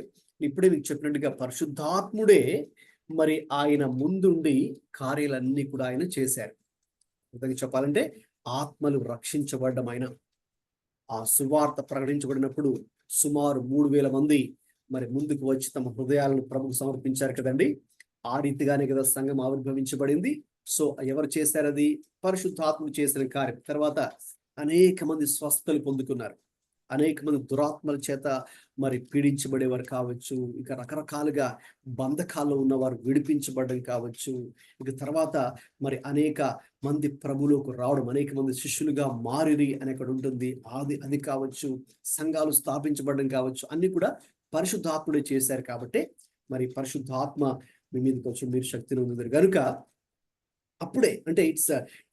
ఇప్పుడే మీకు చెప్పినట్టుగా పరిశుద్ధాత్ముడే మరి ఆయన ముందుండి కార్యాలన్నీ కూడా ఆయన చేశారు. విధంగా చెప్పాలంటే ఆత్మలు రక్షించబడ్డం ఆయన ఆ సువార్త ప్రకటించబడినప్పుడు సుమారు 3,000 మంది మరి ముందుకు వచ్చి తమ హృదయాలను ప్రభుకు సమర్పించారు కదండి. ఆ రీతిగానే కదా సంఘం ఆవిర్భవించబడింది. సో ఎవరు చేశారు? అది పరిశుద్ధాత్ముడు చేసిన కార్యం. తర్వాత అనేక మంది స్వస్థతలు పొందుకున్నారు. అనేక మంది దురాత్మల చేత మరి పీడించబడేవారు కావచ్చు, ఇక రకరకాలుగా బంధకాల్లో ఉన్నవారు విడిపించబడడం కావచ్చు, ఇక తర్వాత మరి అనేక మంది ప్రభులోకి రావడం, అనేక మంది శిష్యులుగా మారిరి అని అక్కడ ఉంటుంది. అది కావచ్చు, సంఘాలు స్థాపించబడడం కావచ్చు, అన్ని కూడా పరిశుద్ధాత్ముడే చేశారు. కాబట్టి మరి పరిశుద్ధాత్మ మీ మీదకి వచ్చి మీరు శక్తిని ఉంది కనుక అప్పుడే అంటే ఇట్స్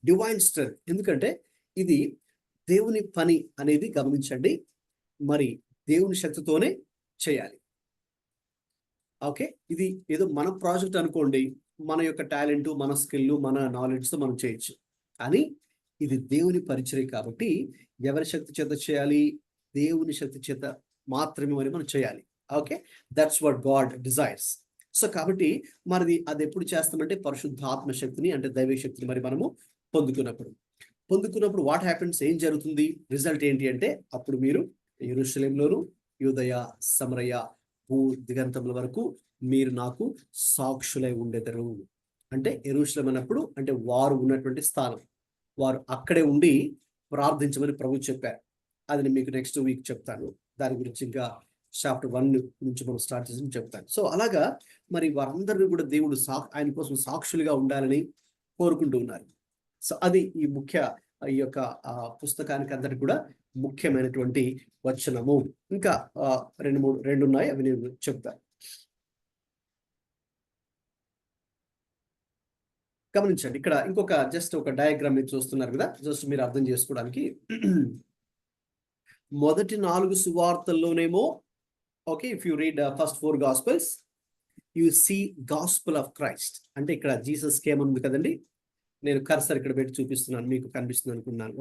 డివైన్ స్ట్రెంగ్త్. ఎందుకంటే ఇది దేవుని పని అనేది గమనించండి, మరి దేవుని శక్తితోనే చేయాలి. ఓకే, ఇది ఏదో మన ప్రాజెక్ట్ అనుకోండి, మన యొక్క టాలెంట్, మన స్కిల్, మన నాలెడ్జ్తో మనం చేయొచ్చు. కానీ ఇది దేవుని పరిచర్య కాబట్టి ఎవరి శక్తి చేత చేయాలి? దేవుని శక్తి చేత మాత్రమే మరి మనం చేయాలి. Okay, that's what God desires. So కాబట్టి మరి అది ఎప్పుడు చేస్తామంటే పరిశుద్ధాత్మ శక్తిని అంటే దైవ శక్తిని మరి మనము పొందుకున్నప్పుడు వాట్ హ్యాపెన్స్, ఏం జరుగుతుంది? రిజల్ట్ ఏంటి అంటే అప్పుడు మీరు యెరూషలేములోను, యూదయ, సమరయ, భూ దిగంతముల వరకు మీరు నాకు సాక్షులై ఉండెదరు. అంటే యెరూషలేము అన్నప్పుడు అంటే వారు ఉన్నటువంటి స్థానం, వారు అక్కడే ఉండి ప్రార్థించమని ప్రభు చెప్పారు. అది నేను మీకు నెక్స్ట్ వీక్ చెప్తాను. దాని గురించి ఇంకా చాప్టర్ 1 నుంచి మనం స్టార్ట్ చేసి చెప్తాను. సో అలాగా మరి వారందరినీ కూడా దేవుడు ఆయన కోసం సాక్షులుగా ఉండాలని కోరుకుంటూ ఉన్నారు. సో అది ఈ యొక్క పుస్తకానికి అందరికి కూడా ముఖ్యమైనటువంటి వచనము. ఇంకా 2 ఉన్నాయి, అవి నేను చెప్తాను. గమనించండి, ఇక్కడ ఇంకొక జస్ట్ ఒక డయాగ్రామ్ మీరు చూస్తున్నారు కదా, జస్ట్ మీరు అర్థం చేసుకోవడానికి. మొదటి 4 సువార్తల్లోనేమో okay, if you read first 4 gospels you see gospel of Christ. అంటే ఇక్కడ జీసస్ కేమ్ ఉంది కదండి, నేను కర్సర్ ఇక్కడ పెట్టి చూపిస్తున్నాను, మీకు కనిపిస్తుంది అనుకున్నాను.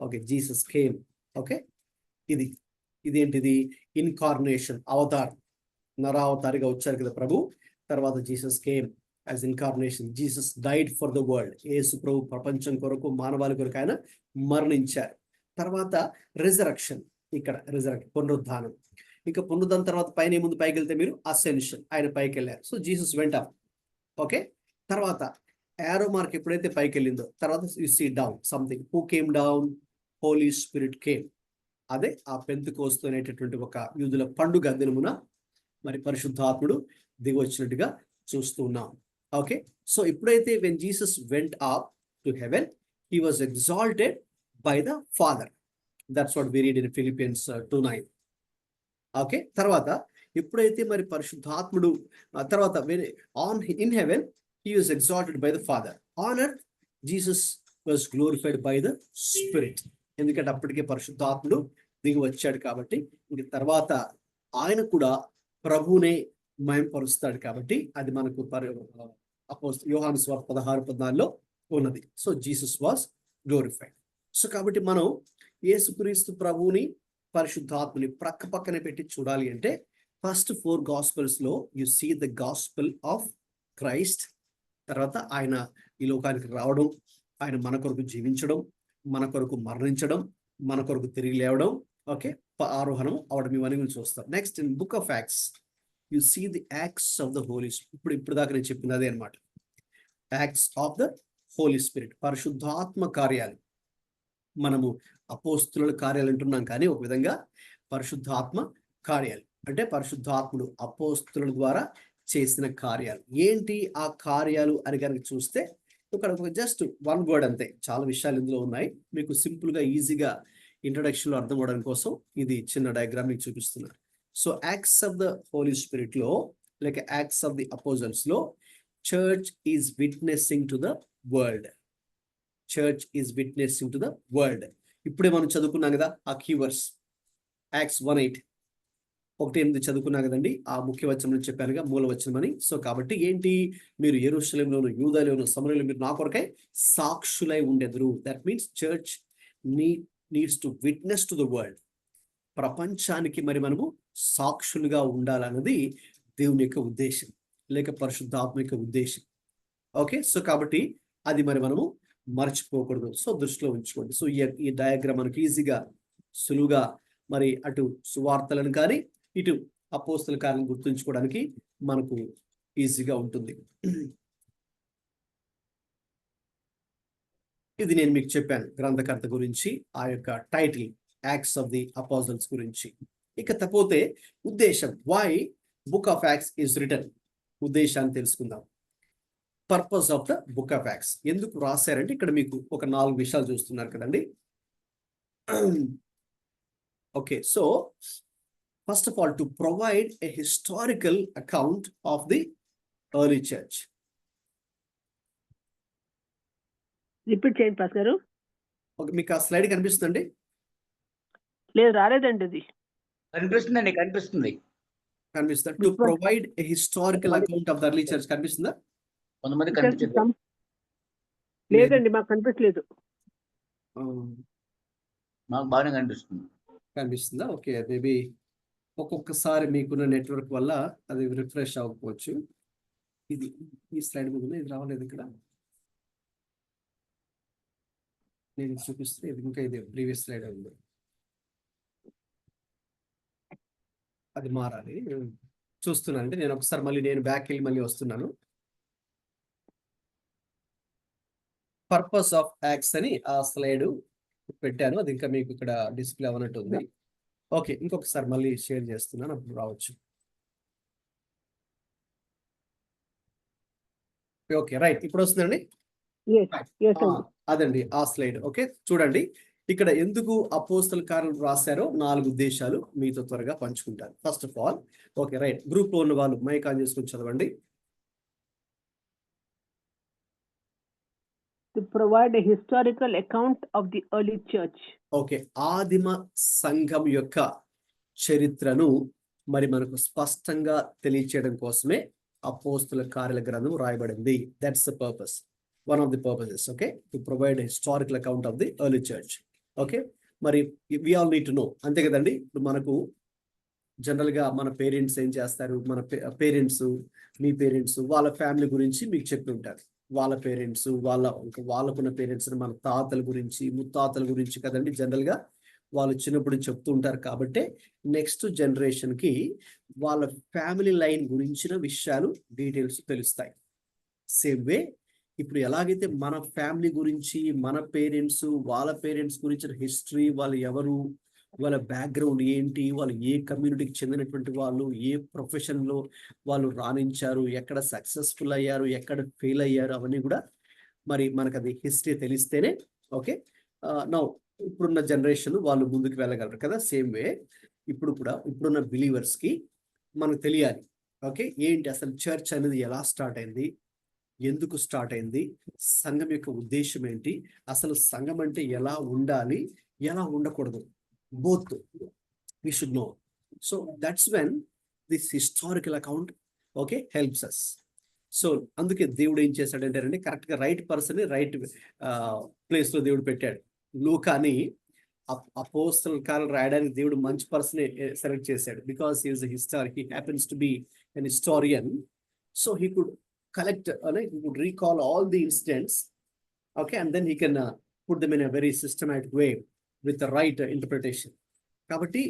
Okay, Jesus came. ఓకే, ఇదేంటిది? ఇన్కార్నేషన్, అవతారం, నరావతారిగా వచ్చారు కదా ప్రభు. తర్వాత Jesus came as incarnation. Jesus died for the world. యేసు ప్రభు ప్రపంచం కొరకు, మానవాళి కొరకు ఆయన మరణించారు. తర్వాత రిజరక్షన్, ఇక్కడ పునరుద్ధానం. ఇంకా పునరుద్ధానం తర్వాత పైన ఏముంది? పైకి వెళ్తే మీరు అసెన్షన్, ఆయన పైకి వెళ్ళారు. So Jesus went up. Okay, తర్వాత యారో మార్క్ ఎప్పుడైతే పైకి వెళ్ళిందో తర్వాత you see down something. Who came down? Holy Spirit came. అదే ఆ పెంతెకోస్తు అనేటటువంటి ఒక యూదుల పండుగ దినమున మరి పరిశుద్ధాత్ముడు దిగి వచ్చినట్టుగా చూస్తూ ఉన్నాం. ఓకే, సో ఎప్పుడైతే when Jesus went up to heaven he was exalted by the Father. That's what we read in Philippians 2:9. Okay, తర్వాత ఎప్పుడైతే మరి పరిశుద్ధాత్ముడు తర్వాత in heaven he was exalted by the Father. On earth, Jesus was glorified by the Spirit. ఎందుకంటే అప్పటికే పరిశుద్ధాత్ముడు దిగి వచ్చాడు కాబట్టి ఇంక తర్వాత ఆయన కూడా ప్రభువునే మహిమపరుస్తాడు కాబట్టి అది మనకు యోహాను సువార్త 16:14 ఉన్నది. So Jesus was glorified. So కాబట్టి మనం యేసుక్రీస్తు ప్రభువుని, పరిశుద్ధాత్ముని పక్కనే పెట్టి చూడాలి అంటే ఫస్ట్ 4 గాస్పెల్స్ లో you see the gospel of Christ. తర్వాత ఆయన ఈ లోకానికి రావడం, ఆయన మన కొరకు జీవించడం, మన కొరకు మరణించడం, మన కొరకు తిరిగి లేవడం, ఓకే, ఆరోహణం అవడం, ఇవన్నీ గురించి చూస్తాం. Next in book of Acts you see the Acts of the Holi Spirit. ఇప్పుడు దాకా నేను చెప్పింది అదే అనమాట. Acts of the Holi Spirit, పరిశుద్ధాత్మ కార్యాలు. మనము అపోస్తుల కార్యాలు అంటున్నాం కానీ ఒక విధంగా పరిశుద్ధాత్మ కార్యాలు అంటే పరిశుద్ధాత్ముడు అపోస్తుల ద్వారా చేసిన కార్యాలు. ఏంటి ఆ కార్యాలు అని కనుక చూస్తే ఇక్కడ జస్ట్ 1 వర్డ్ అంతే, చాలా విషయాలు ఇందులో ఉన్నాయి. మీకు సింపుల్ గా ఈజీగా ఇంట్రడక్షన్ లో అర్థం అవడం కోసం ఇది చిన్న డయాగ్రామ్ మీకు చూపిస్తున్నారు. So Acts of the Holi Spirit లో లేక యాక్ట్స్ ఆఫ్ ది అపోజల్స్ లో church is witnessing to the world. Church is witnessing to the world. ఇప్పుడే మనం చదువుకున్నాం కదా ఆ కీవర్డ్స్. యాక్ట్స్ 1:8 1:8 చదువుకున్నా కదండి. ఆ ముఖ్య వచనం చెప్పానుగా, మూల వచనం అని. సో కాబట్టి ఏంటి, మీరు యెరూషలేములోను, యూదాలోను, సమరయలో మీరు నా కొరకై సాక్షులై ఉండెదరు. That means church needs to witness to the world. ప్రపంచానికి మరి మనము సాక్షులుగా ఉండాలన్నది దేవుని యొక్క ఉద్దేశం, లేక పరిశుద్ధాత్మ యొక్క ఉద్దేశం. ఓకే, సో కాబట్టి అది మరి మనము మర్చిపోకూడదు. సో దృష్టిలో ఉంచుకోండి. సో ఈ డయాగ్రామ్ మనకి ఈజీగా, సులువుగా మరి అటు సువార్తలను కానీ ఇటు అపోస్తల కార్యాలను గుర్తుంచుకోవడానికి మనకు ఈజీగా ఉంటుంది. ఇది నేను మీకు చెప్పాను గ్రంథకర్త గురించి, ఆ యొక్క title Acts of the Apostles గురించి. ఇక తప్పితే ఉద్దేశం, why book of Acts is written, ఉద్దేశాన్ని తెలుసుకుందాం. Purpose of the book of Acts, ఎందుకు రాశారంటే ఇక్కడ మీకు ఒక 4 విషయాలు చూస్తున్నారు కదండి. Okay, so first of all to provide a historical account of the early church. Repeat చేయండి పాస్ గారు. ఓకే, మీకు ఆ స్లైడ్ కనిపిస్తుందండి? లేదు, రాలేదండి అది. కనిపిస్తుందండి, కనిపిస్తుంది. కనిపిస్తుందా? To provide a historical account of the early church కనిపిస్తుందా? కొంతమంది కనిపించదు. లేదండి, మాకు కనిపించలేదు. మాకు బాగానే కనిపిస్తుంది. కనిపిస్తుందా? ఓకే, మేబీ ఒక్కొక్కసారి మీకున్న నెట్వర్క్ వల్ల అది రిఫ్రెష్ అవ్వకపోవచ్చు. ఇది ఈ స్లైడ్ మీద ఇది రావలేదు. ఇక్కడ నేను చూపిస్తే ఇది ఇంకా ఇది ప్రీవియస్ స్లైడ్ ఉంది, అది మారాలి. చూస్తున్నాను అంటే నేను ఒకసారి మళ్ళీ నేను బ్యాక్ వెళ్ళి మళ్ళీ వస్తున్నాను. పర్పస్ ఆఫ్ యాక్ట్స్ అని ఆ స్లైడ్ పెట్టాను, అది ఇంకా మీకు ఇక్కడ డిస్ప్లే అవ్వనట్టు ఉంది. ఓకే, ఇంకొకసారి మళ్ళీ షేర్ చేస్తున్నాను, అప్పుడు రావచ్చు. ఓకే, రైట్, ఇప్పుడు వస్తుందండి. అదండి ఆ స్లైడ్. ఓకే, చూడండి ఇక్కడ ఎందుకు అపోస్తల కార్యాలు రాశారో 4 ఉద్దేశాలు మీతో త్వరగా పంచుకుంటాను. First of all, okay right, group లో ఉన్న వాళ్ళు మైక్ ఆన్ చేసుకుని చదవండి. To provide a historical account of the early church. Okay, ఆదిమ సంఘం యొక్క చరిత్రను మరి మనకు స్పష్టంగా తెలియచేయడం కోసమే అపోస్తల కార్యాల గ్రంథం రాయబడింది. That's the purpose, one of the purposes. Okay, to provide historical account of the early church. Okay, మరి we all need to know, అంతే కదండి. ఇప్పుడు మనకు జనరల్ గా మన పేరెంట్స్ ఏం చేస్తారు, మన పేరెంట్స్, మీ పేరెంట్స్ వాళ్ళ ఫ్యామిలీ గురించి మీకు చెప్పి ఉంటారు. వాళ్ళ పేరెంట్స్, వాళ్ళకున్న పేరెంట్స్, మన తాతల గురించి, ముత్తాతల గురించి కదండి జనరల్ గా వాళ్ళు చిన్నప్పుడు చెప్తూ ఉంటారు. కాబట్టి నెక్స్ట్ జనరేషన్ కి వాళ్ళ ఫ్యామిలీ లైన్ గురించిన విషయాలు, డీటెయిల్స్ తెలుస్తాయి. సేమ్ వే ఇప్పుడు ఎలాగైతే మన ఫ్యామిలీ గురించి, మన పేరెంట్స్, వాళ్ళ పేరెంట్స్ గురించిన హిస్టరీ, వాళ్ళు ఎవరు, వాళ్ళ బ్యాక్గ్రౌండ్ ఏంటి, వాళ్ళు ఏ కమ్యూనిటీకి చెందినటువంటి వాళ్ళు, ఏ ప్రొఫెషన్లో వాళ్ళు రాణించారు, ఎక్కడ సక్సెస్ఫుల్ అయ్యారు, ఎక్కడ ఫెయిల్ అయ్యారు, అవన్నీ కూడా మరి మనకు అది హిస్టరీ తెలిస్తేనే ఓకే నౌ ఇప్పుడున్న జనరేషన్ వాళ్ళు ముందుకు వెళ్ళగలరు కదా. సేమ్ వే ఇప్పుడున్న బిలీవర్స్కి మనకు తెలియాలి. ఓకే, ఏంటి అసలు చర్చ్ అనేది ఎలా స్టార్ట్ అయింది, ఎందుకు స్టార్ట్ అయింది, సంఘం యొక్క ఉద్దేశం ఏంటి, అసలు సంఘం అంటే ఎలా ఉండాలి, ఎలా ఉండకూడదు, both we should know. So that's when this historical account okay helps us. So అందుకే దేవుడు ఏం చేశాడంటే అండి, కరెక్ట్ గా రైట్ పర్సన్ రైట్ ప్లేస్ లో దేవుడు పెట్టాడు. లూకాని అపోస్తల కార్యాలు రాయడానికి దేవుడు మంచి పర్సన్ సెలెక్ట్ చేశాడు. Because he is a historian, he happens to be an historian. So he could collect he could recall all the incidents, okay, and then he can put them in a very systematic way with the right interpretation. కాబట్టి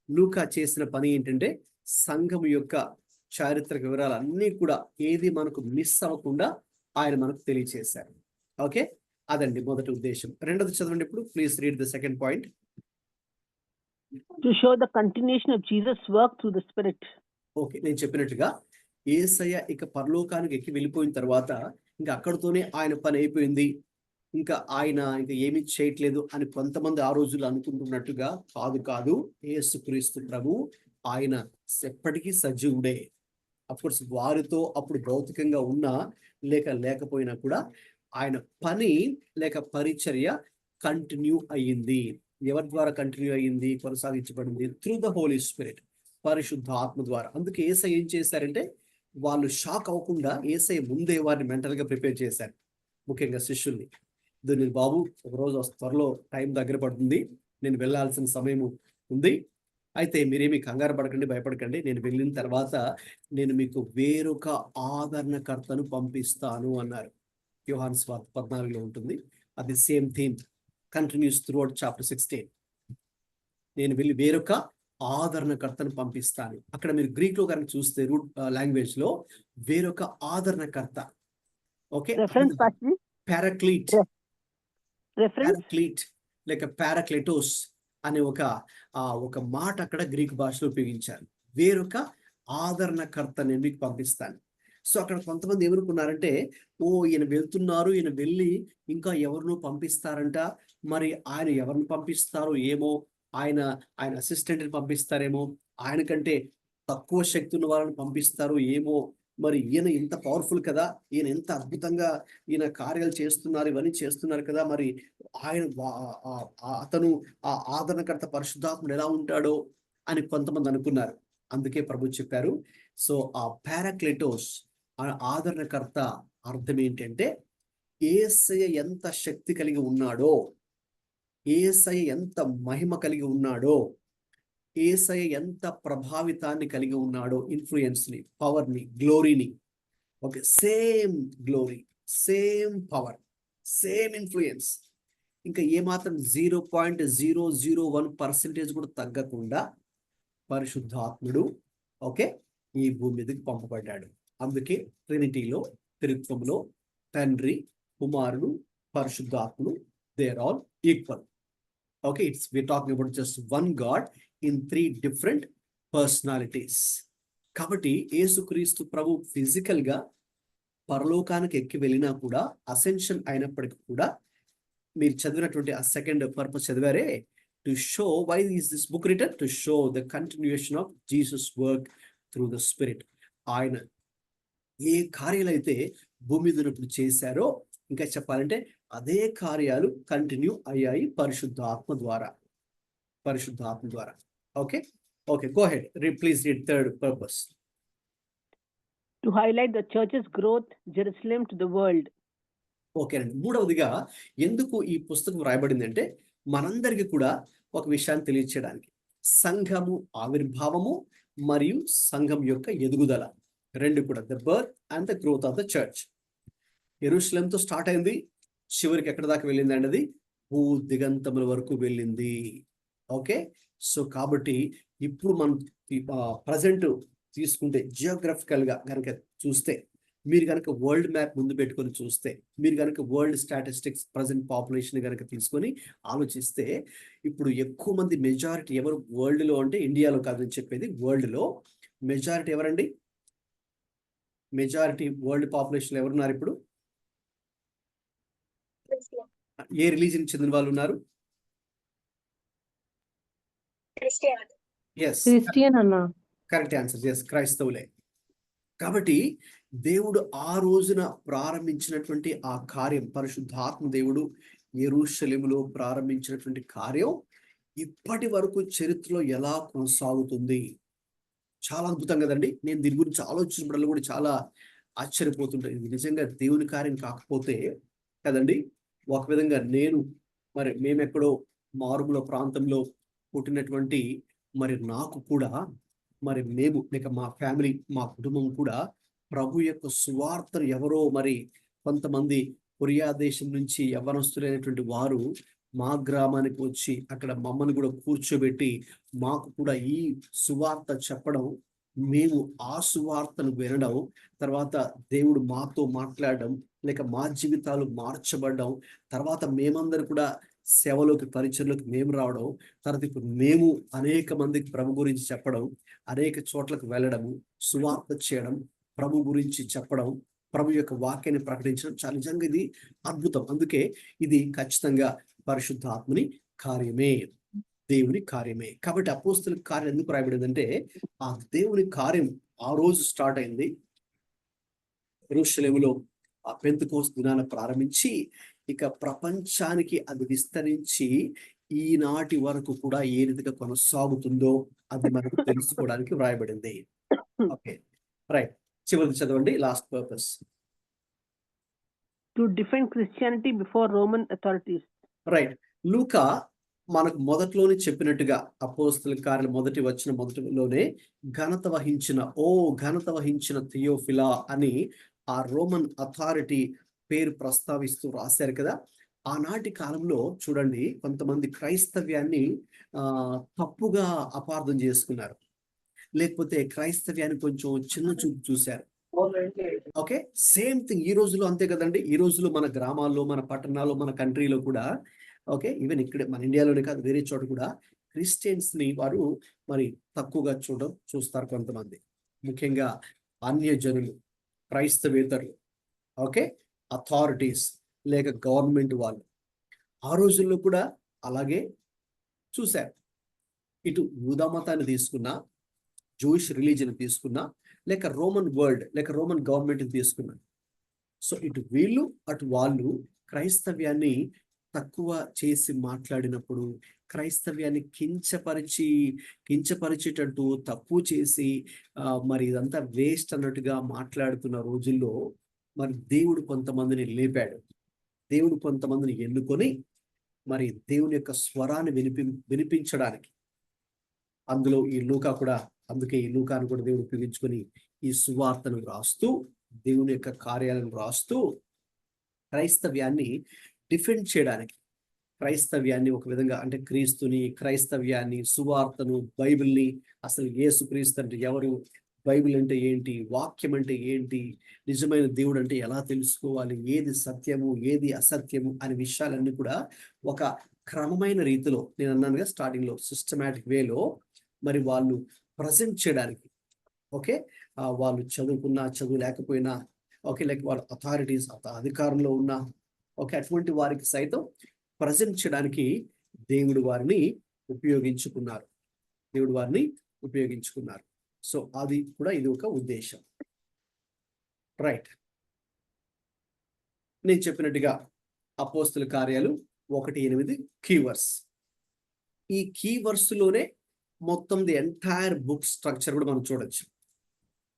లూకా చేసిన పని ఏంటంటే సంఘం యొక్క చారిత్రక వివరాలు అన్నీ కూడా ఏది మనకు మిస్ అవ్వకుండా ఆయన మనకు తెలియచేశారు. ఓకే, అదండి మొదటి ఉద్దేశం. రెండోది చదవండి ఇప్పుడు, please read the second point. To show the continuation of Jesus' work through the Spirit. Okay, నేను చెప్పినట్టుగా యేసయ్య ఇక పరలోకానికి ఎక్కి వెళ్ళిపోయిన తర్వాత ఇంకా అక్కడితోనే ఆయన పని అయిపోయింది, ఇంకా ఆయన ఇంకా ఏమీ చేయట్లేదు అని కొంతమంది ఆ రోజులు అనుకుంటున్నట్టుగా కాదు. యేసుక్రీస్తు ప్రభు ఆయన ఎప్పటికీ సజీవుడే. అఫ్కోర్స్ వారితో అప్పుడు భౌతికంగా ఉన్నా లేకపోయినా కూడా ఆయన పని లేక పరిచర్య కంటిన్యూ అయ్యింది. ఎవరి ద్వారా కంటిన్యూ అయ్యింది, కొనసాగించబడింది? త్రూ ద హోలీ స్పిరిట్, పరిశుద్ధ ఆత్మ ద్వారా. అందుకే యేసయ్య ఏం చేశారంటే వాళ్ళు షాక్ అవ్వకుండా యేసయ్య ముందే వారిని మెంటల్ గా ప్రిపేర్ చేశారు, ముఖ్యంగా శిష్యుల్ని. దీన్ని బాబు ఒకరోజు త్వరలో టైం దగ్గర పడుతుంది, నేను వెళ్ళాల్సిన సమయం ఉంది, అయితే మీరేమి కంగారు పడకండి, భయపడకండి. నేను వెళ్ళిన తర్వాత నేను మీకు వేరొక ఆదరణకర్తను పంపిస్తాను అన్నారు. యోహాను సువార్త 14లో ఉంటుంది. అది same theme continuous throughout chapter 16. నేను వెళ్ళి వేరొక ఆదరణకర్తను పంపిస్తాను. అక్కడ మీరు గ్రీక్ లో కనుక చూస్తే రూట్ లాంగ్వేజ్ లో వేరొక ఆదరణకర్త, ఓకే, పారాక్లీట్, పారాక్లీట్ లేక పారాక్లెటోస్ అనే ఒక మాట అక్కడ గ్రీక్ భాషలో ఉపయోగించారు. వేరొక ఆదరణకర్త నేను మీకు పంపిస్తాను. సో అక్కడ కొంతమంది ఏమనుకున్నారంటే, ఈయన వెళ్తున్నారు, ఈయన వెళ్ళి ఇంకా ఎవరినో పంపిస్తారంట, మరి ఆయన ఎవరిని పంపిస్తారో ఏమో, ఆయన అసిస్టెంట్ని పంపిస్తారేమో, ఆయన కంటే తక్కువ శక్తి ఉన్న వాళ్ళని పంపిస్తారు ఏమో, మరి ఈయన ఇంత పవర్ఫుల్ కదా, ఈయన ఎంత అద్భుతంగా ఈయన కార్యాలు చేస్తున్నారు, ఇవన్నీ చేస్తున్నారు కదా, మరి ఆయన అతను ఆ ఆదరణకర్త పరిశుద్ధాత్ముడు ఎలా ఉంటాడో అని కొంతమంది అనుకున్నారు. అందుకే ప్రభు చెప్పారు, సో ఆ పారాక్లెటోస్, ఆ ఆదరణకర్త అర్థం ఏంటంటే యేసయ్య ఎంత శక్తి కలిగి ఉన్నాడో, యేసయ్య ఎంత మహిమ కలిగి ఉన్నాడో, యేసయ్య ఎంత ప్రభావితాన్ని కలిగి ఉన్నాడో, ఇన్ఫ్లుయెన్స్ ని, పవర్ ని, గ్లోరీని, okay, same glory, same power, same influence, ఇంకా ఏమాత్రం 0.001% కూడా తగ్గకుండా పరిశుద్ధాత్ముడు, ఓకే, ఈ భూమి మీదకి పంపబడ్డాడు. అందుకే ట్రినిటీలో, త్రిత్వంలో తండ్రి, కుమారుడు, పరిశుద్ధాత్ముడు, they are all equal. Okay, we're talking about just one God in 3 different personalities. కాబట్టి యేసుక్రీస్తు ప్రభు ఫిజికల్ గా పరలోకానికి ఎక్కి వెళ్ళినా కూడా, అసెన్షన్ అయినప్పటికీ కూడా, మీరు చదివినటువంటి ఆ సెకండ్ పర్పస్ చదివారే, to show why is this book written, to show the continuation of Jesus work through the spirit. ఆయన ఏ కార్యాలు అయితే భూమి మీద ఉన్నప్పుడు చేశారో, ఇంకా చెప్పాలంటే అదే కార్యాలు కంటిన్యూ అయ్యాయి పరిశుద్ధాత్మ ద్వారా, పరిశుద్ధాత్మ ద్వారా. Okay, okay, go head, please read third purpose. To highlight the church's growth, Jerusalem to the world. ఓకేనండి. మూడవదిగా ఎందుకు ఈ పుస్తకం రాయబడింది అంటే, మనందరికీ కూడా ఒక విషయాన్ని తెలియచేయడానికి, సంఘము ఆవిర్భావము మరియు సంఘం యొక్క ఎదుగుదల రెండు కూడా, the birth and the growth of the church. యెరూషలేంతో స్టార్ట్ అయింది, చివరికి ఎక్కడ దాకా వెళ్ళింది అండి? భూ దిగంతముల వరకు వెళ్ళింది. ఓకే, సో కాబట్టి ఇప్పుడు మనం ప్రజెంట్ తీసుకుంటే, జియోగ్రఫికల్ గా కనుక చూస్తే, మీరు కనుక వరల్డ్ మ్యాప్ ముందు పెట్టుకొని చూస్తే, మీరు కనుక వరల్డ్ స్టాటిస్టిక్స్ ప్రజెంట్ పాపులేషన్ కనుక తీసుకొని ఆలోచిస్తే, ఇప్పుడు ఎక్కువ మంది మెజారిటీ ఎవరు వరల్డ్ లో అంటే, ఇండియాలో కాదని చెప్పేది, వరల్డ్ లో మెజారిటీ ఎవరండి? మెజారిటీ వరల్డ్ పాపులేషన్ ఎవరున్నారు ఇప్పుడు? ఏ రిలీజన్ చెందిన వాళ్ళు ఉన్నారు? క్రిస్టియన్ అన్న. కరెక్ట్ ఆన్సర్, ఎస్, క్రైస్తవులే. కాబట్టి దేవుడు ఆ రోజున ప్రారంభించినటువంటి ఆ కార్యం, పరిశుద్ధాత్మ దేవుడు యెరూషలేములో ప్రారంభించినటువంటి కార్యం ఇప్పటి వరకు చరిత్రలో ఎలా కొనసాగుతుంది? చాలా అద్భుతం కదండి. నేను దీని గురించి ఆలోచించినప్పుడు కూడా చాలా ఆశ్చర్యపోతుంటాను. ఇది నిజంగా దేవుని కార్యం కాకపోతే కదండి, ఒక విధంగా మేమెక్కడో మారుమూల ప్రాంతంలో పుట్టినటువంటి నాకు కూడా, మేము లేక మా ఫ్యామిలీ, మా కుటుంబం కూడా ప్రభు యొక్క సువార్తను ఎవరో కొంతమంది కొరియా దేశం నుంచి యవ్వనస్తులైనటువంటి వారు మా గ్రామానికి వచ్చి అక్కడ మమ్మల్ని కూడా కూర్చోబెట్టి మాకు కూడా ఈ సువార్త చెప్పడం, మేము ఆ సువార్తను వినడం, తర్వాత దేవుడు మాతో మాట్లాడడం, లేక మా జీవితాలు మార్చబడడం, తర్వాత మేమందరూ కూడా సేవలోకి, పరిచర్లోకి మేము రావడం, తర్వాత ఇప్పుడు మేము అనేక మందికి ప్రభు గురించి చెప్పడం, అనేక చోట్లకు వెళ్ళడము, సువార్త చేయడం, ప్రభు గురించి చెప్పడం, ప్రభు యొక్క వాక్యాన్ని ప్రకటించడం, చాలా నిజంగా ఇది అద్భుతం. అందుకే ఇది ఖచ్చితంగా పరిశుద్ధాత్మని కార్యమే, దేవుని కార్యమే. కాబట్టి అపోస్తలుల కార్యం ఎందుకు రాయబడిందంటే, ఆ దేవుని కార్యం ఆ రోజు స్టార్ట్ అయింది యెరూషలేములో, ఆ పెంతెకోస్తు దినాన ప్రారంభించి ఇక ప్రపంచానికి అది విస్తరించి ఈనాటి వరకు కూడా ఏ రీతిగా కొనసాగుతుందో అది మనకు తెలుసుకోవడానికి వ్రాయబడింది. Okay, right. చివరిది చదవండి, last purpose. To defend Christianity before Roman authorities. Right. లూకా మనకు మొదట్లోనే చెప్పినట్టుగా అపోస్తల కార్యాల మొదటిలోనే ఘనత వహించిన థియోఫిలా అని ఆ రోమన్ అథారిటీ పేరు ప్రస్తావిస్తూ రాశారు కదా. ఆనాటి కాలంలో చూడండి, కొంతమంది క్రైస్తవ్యాన్ని తప్పుగా అపార్థం చేసుకున్నారు, లేకపోతే క్రైస్తవ్యాన్ని కొంచెం చిన్న చూపు చూశారు. ఓకే, సేమ్ థింగ్ ఈ రోజులో అంతే కదండి. ఈ రోజులో మన గ్రామాల్లో, మన పట్టణాల్లో, మన కంట్రీలో కూడా, ఓకే, ఈవెన్ ఇక్కడ మన ఇండియాలోనే కాదు, వేరే చోట కూడా క్రిస్టియన్స్ ని వారు మరి తక్కువగా చూస్తారు కొంతమంది, ముఖ్యంగా అన్యజనులు, క్రైస్తవేతరులు, ఓకే, అథారిటీస్ లేక గవర్నమెంట్ వాళ్ళు ఆ రోజుల్లో కూడా అలాగే చూశారు. ఇటు యూదా మతాన్ని తీసుకున్నా, జూయిష్ రిలీజియన్ తీసుకున్నా, లేక రోమన్ వరల్డ్ లేక రోమన్ గవర్నమెంట్ తీసుకున్నా. సో ఇటు వీళ్ళు అటు వాళ్ళు క్రైస్తవ్యాన్ని తక్కువ చేసి మాట్లాడినప్పుడు, క్రైస్తవ్యాన్ని కించపరిచేటట్టు తక్కువ చేసి మరి ఇదంతా వేస్ట్ అన్నట్టుగా మాట్లాడుతున్న రోజుల్లో మరి దేవుడు కొంతమందిని లేపాడు. దేవుడు కొంతమందిని ఎన్నుకొని మరి దేవుని యొక్క స్వరాన్ని వినిపించడానికి, అందులో ఈ లూకా కూడా, అందుకే ఈ లూకాను కూడా దేవుడు ఉపయోగించుకొని ఈ సువార్తను రాస్తూ, దేవుని యొక్క కార్యాలను రాస్తూ క్రైస్తవ్యాన్ని డిఫెండ్ చేయడానికి, క్రైస్తవ్యాన్ని ఒక విధంగా అంటే క్రీస్తుని, క్రైస్తవ్యాన్ని, సువార్తను, బైబిల్ని, అసలు యేసు క్రీస్తు అంటే ఎవరు, బైబిల్ అంటే ఏంటి, వాక్యం అంటే ఏంటి, నిజమైన దేవుడు అంటే ఎలా తెలుసుకోవాలి, ఏది సత్యము ఏది అసత్యము అనే విషయాలన్నీ కూడా ఒక క్రమమైన రీతిలో, నేను అన్నానుగా స్టార్టింగ్ లో, సిస్టమాటిక్ వేలో మరి వాళ్ళు ప్రజెంట్ చేయడానికి, ఓకే, వాళ్ళు చదువుకున్నా చదువు లేకపోయినా, ఓకే, లైక్ వాళ్ళ అథారిటీస్ అధికారంలో ఉన్న, ఓకే, అటువంటి వారికి సైతం ప్రజెంట్ చేయడానికి దేవుడు వారిని ఉపయోగించుకున్నారు. సో అది కూడా ఇది ఒక ఉద్దేశం. రైట్. నేను చెప్పినట్టుగా అపోస్తల కార్యాలు 1:8 కీవర్డ్స్. ఈ కీవర్డ్స్ లోనే మొత్తం ది ఎంటైర్ బుక్ స్ట్రక్చర్ కూడా మనం చూడొచ్చు.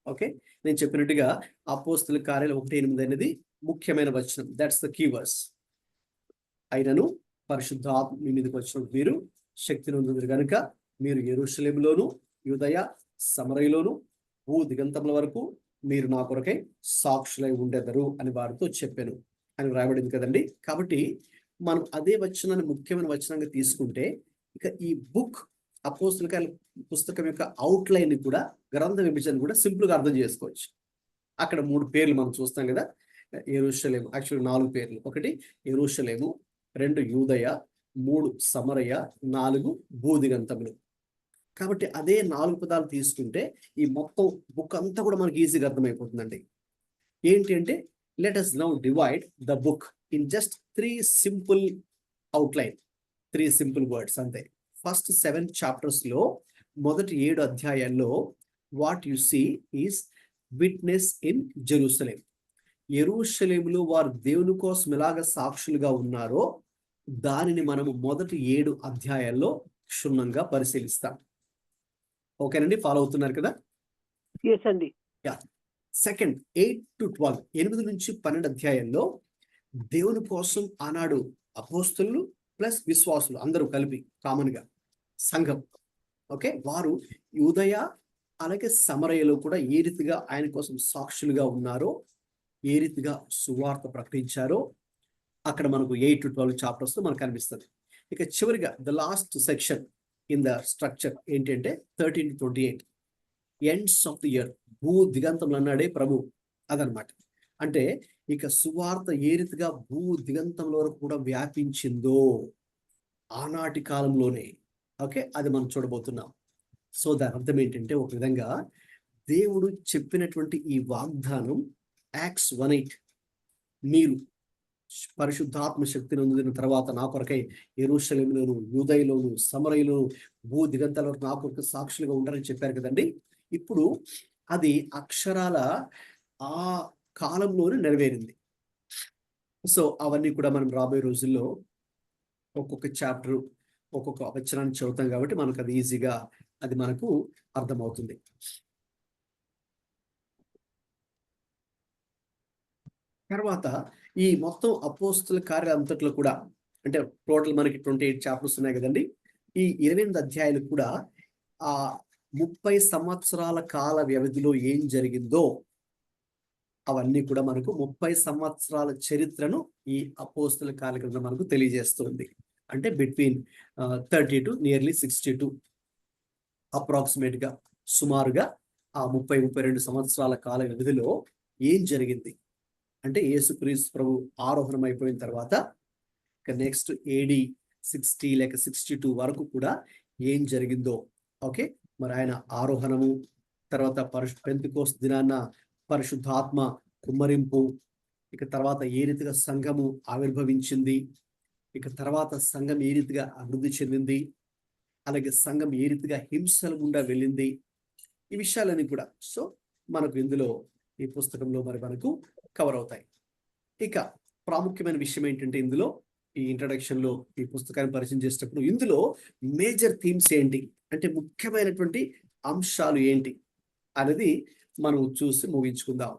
ఓకే, నేను చెప్పినట్టుగా అపోస్తల కార్యాలు 1:8 అనేది ముఖ్యమైన వచనం, దట్స్ ద కీవర్డ్స్. అయినను పరిశుద్ధాత్మ మీ మీదకి వచ్చినప్పుడు మీరు శక్తిని పొందుదురు కనుక మీరు యెరూషలేములోను, యూదయ, సమరయలోను, భూ దిగంతముల వరకు మీరు నా కొరకై సాక్షులై ఉండెదరు అని వారితో చెప్పాను అని రాయబడింది కదండి. కాబట్టి మనం అదే వచనాన్ని ముఖ్యమైన వచనంగా తీసుకుంటే, ఇక ఈ బుక్ అపోస్తల కార్యాల పుస్తకం యొక్క అవుట్లైన్ కూడా, గ్రంథ విభజన కూడా సింపుల్ గా అర్థం చేసుకోవచ్చు. అక్కడ 3 పేర్లు మనం చూస్తాం కదా, యెరూషలేము, యాక్చువల్లీ 4 పేర్లు. 1 యెరూషలేము, 2 యూదయ, 3 సమరయ, 4 భూదిగంతములు. కాబట్టి అదే 4 పదాలు తీసుకుంటే ఈ మొత్తం బుక్ అంతా కూడా మనకి ఈజీగా అర్థమైపోతుందండి. ఏంటి అంటే, let us now divide the book in just 3 simple outline, 3 simple words అంతే. ఫస్ట్ 7 chapters లో, మొదటి 7 అధ్యాయాల్లో what you see is witness in Jerusalem. యెరూషలేములో వారు దేవుని కోసం ఎలాగ సాక్షులుగా ఉన్నారో దానిని మనము మొదటి 7 అధ్యాయాల్లో క్షుణ్ణంగా పరిశీలిస్తాం. ఓకేనండి, ఫాలో అవుతున్నారు కదా? Yes అండి. సెకండ్ 8 to 12, 8 నుంచి 12 అధ్యాయాల్లో దేవుని కోసం ఆనాడు అపోస్తలులు ప్లస్ విశ్వాసులు అందరూ కలిపి కామన్ గా సంఘం, ఓకే, వారు యూదయ అలాగే సమరయలో కూడా ఏ రీతిగా ఆయన కోసం సాక్షులుగా ఉన్నారో, ఏ రీతిగా సువార్త ప్రకటించారో అక్కడ మనకు 8 to 12 చాప్టర్స్ మనకు కనిపిస్తుంది. ఇక చివరిగా the last section in the structure ఏంటంటే 13 to 28 ends of the year, భూ దిగంతములు అన్నాడే ప్రభు, అదనమాట. అంటే ఇక సువార్త ఏ రీతిగా భూ దిగంతముల వరకు కూడా వ్యాపించిందో ఆనాటి కాలంలోనే, ఓకే, అది మనం చూడబోతున్నాం. సో దాని అర్థం ఏంటంటే, ఒక విధంగా దేవుడు చెప్పినటువంటి ఈ వాగ్దానం యాక్ట్స్ 1:8, మీరు పరిశుద్ధాత్మ శక్తిని పొందిన తర్వాత నా కొరకై యెరూషలేములోను, యూదయలోను, సమరయలోను, భూ దిగంతాల వరకు నా కొరకు సాక్షులుగా ఉంటారని చెప్పారు కదండి. ఇప్పుడు అది అక్షరాల ఆ కాలంలోనే నెరవేరింది. సో అవన్నీ కూడా మనం రాబోయే రోజుల్లో ఒక్కొక్క చాప్టర్ ఒక్కొక్క వచనాన్ని చదువుతాం కాబట్టి మనకు అది ఈజీగా అది మనకు అర్థమవుతుంది. తర్వాత ఈ మొత్తం అపోస్తుల కార్యాల అంతట్లో కూడా, అంటే టోటల్ మనకి 28 చాప్టర్స్ ఉన్నాయి కదండి. ఈ 28 అధ్యాయాలు కూడా ఆ 30 సంవత్సరాల కాల వ్యవధిలో ఏం జరిగిందో అవన్నీ కూడా మనకు 30 సంవత్సరాల చరిత్రను ఈ అపోస్తుల కార్యక్రమం మనకు తెలియజేస్తుంది. అంటే బిట్వీన్ 30 to నియర్లీ 62 అప్రాక్సిమేట్ గా సుమారుగా ఆ 30-32 సంవత్సరాల కాల వ్యవధిలో ఏం జరిగింది అంటే యేసుక్రీస్తు ప్రభు ఆరోహణం అయిపోయిన తర్వాత ఇక నెక్స్ట్ AD 60 లేక 62 వరకు కూడా ఏం జరిగిందో. ఓకే, మరి ఆయన ఆరోహణము తర్వాత పెంతెకోస్తు దినాన పరిశుద్ధాత్మ కుమ్మరింపు, ఇక తర్వాత ఏ రీతిగా సంఘము ఆవిర్భవించింది, ఇక తర్వాత సంఘం ఏ రీతిగా అభివృద్ధి చెందింది, అలాగే సంఘం ఏ రీతిగా హింసల గుండా వెళ్ళింది, ఈ విషయాలన్నీ కూడా సో మనకు ఇందులో ఈ పుస్తకంలో మరి మనకు కవర్ అవుతాయి. ఇక ప్రాముఖ్యమైన విషయం ఏంటంటే ఇందులో ఈ ఇంట్రడక్షన్ లో ఈ పుస్తకాన్ని పరిచయం చేసేటప్పుడు ఇందులో మేజర్ థీమ్స్ ఏంటి అంటే ముఖ్యమైనటువంటి అంశాలు ఏంటి అనేది మనం చూసి ముగించుకుందాం.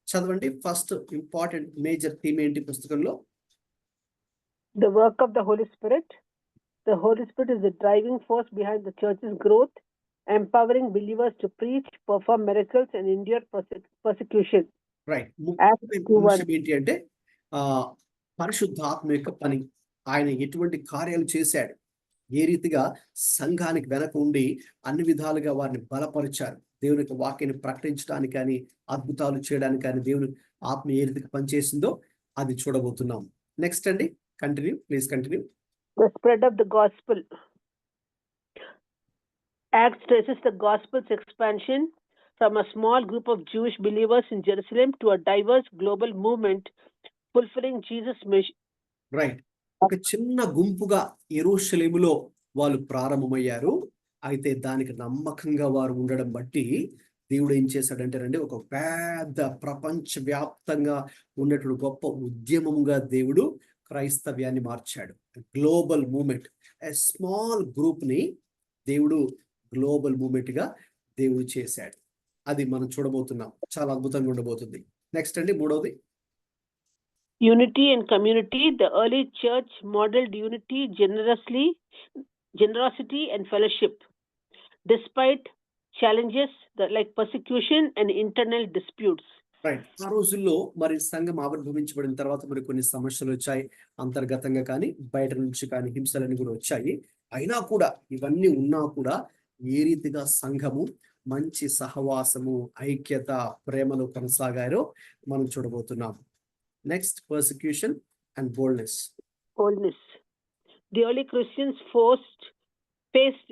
చదవండి. ఫస్ట్ ఇంపార్టెంట్ మేజర్ థీమ్ ఏంటి పుస్తకంలో? The work of the Holy Spirit. The Holy Spirit is the driving force behind the church's growth, empowering believers to preach, perform miracles, and endure persecution. Right. ముఖ్యమైన అంశం ఏంటి అంటే పరిశుద్ధాత్మ యొక్క పని, ఆయన ఎటువంటి కార్యాలు చేశాడు, ఏ రీతిగా సంఘానికి వెనక ఉండి అన్ని విధాలుగా వారిని బలపరిచారు, దేవుని యొక్క వాక్యాన్ని ప్రకటించడానికి కానీ అద్భుతాలు చేయడానికి కానీ దేవుని ఆత్మ ఏ రీతిగా పనిచేసిందో అది చూడబోతున్నాం. నెక్స్ట్ అండి, continue, please continue. The spread of the gospel. Acts traces the gospel's expansion from a small group of Jewish believers in Jerusalem to a diverse global movement fulfilling Jesus' mission. Right. ఒక చిన్న గుంపుగా యెరూషలేములో వాళ్ళు ప్రారంభమయ్యారు. అయితే దానికి నమ్మకంగా వారు ఉండడం బట్టి దేవుడు ఏం చేశాడంటే రండి, ఒక పెద్ద ప్రపంచ వ్యాప్తంగా ఉన్నటువంటి గొప్ప ఉద్యమంగా దేవుడు క్రైస్తవ్యాన్ని మార్చాడు. Global movement, a small group ని దేవుడు గ్లోబల్ మూమెంట్ గా దేవుడు చేశాడు. అది మనం చూడబోతున్నాం, చాలా అద్భుతంగా ఉండబోతుంది. నెక్స్ట్ అండి, మూడవది Unity and community. The early church modeled unity, generosity and fellowship despite challenges like persecution and internal disputes. Right. ఆ రోజుల్లో మరి సంఘం ఆవిర్భవించబడిన తర్వాత మరి కొన్ని సమస్యలు వచ్చాయి, అంతర్గతంగా కానీ బయట నుంచి కానీ హింసలన్నీ కూడా వచ్చాయి. అయినా కూడా ఇవన్నీ ఉన్నా కూడా ఏ రీతిగా సంఘము మంచి సహవాసము, ఐక్యత, ప్రేమలో కొనసాగారో మనం చూడబోతున్నాం. Next, persecution and boldness. The early Christians faced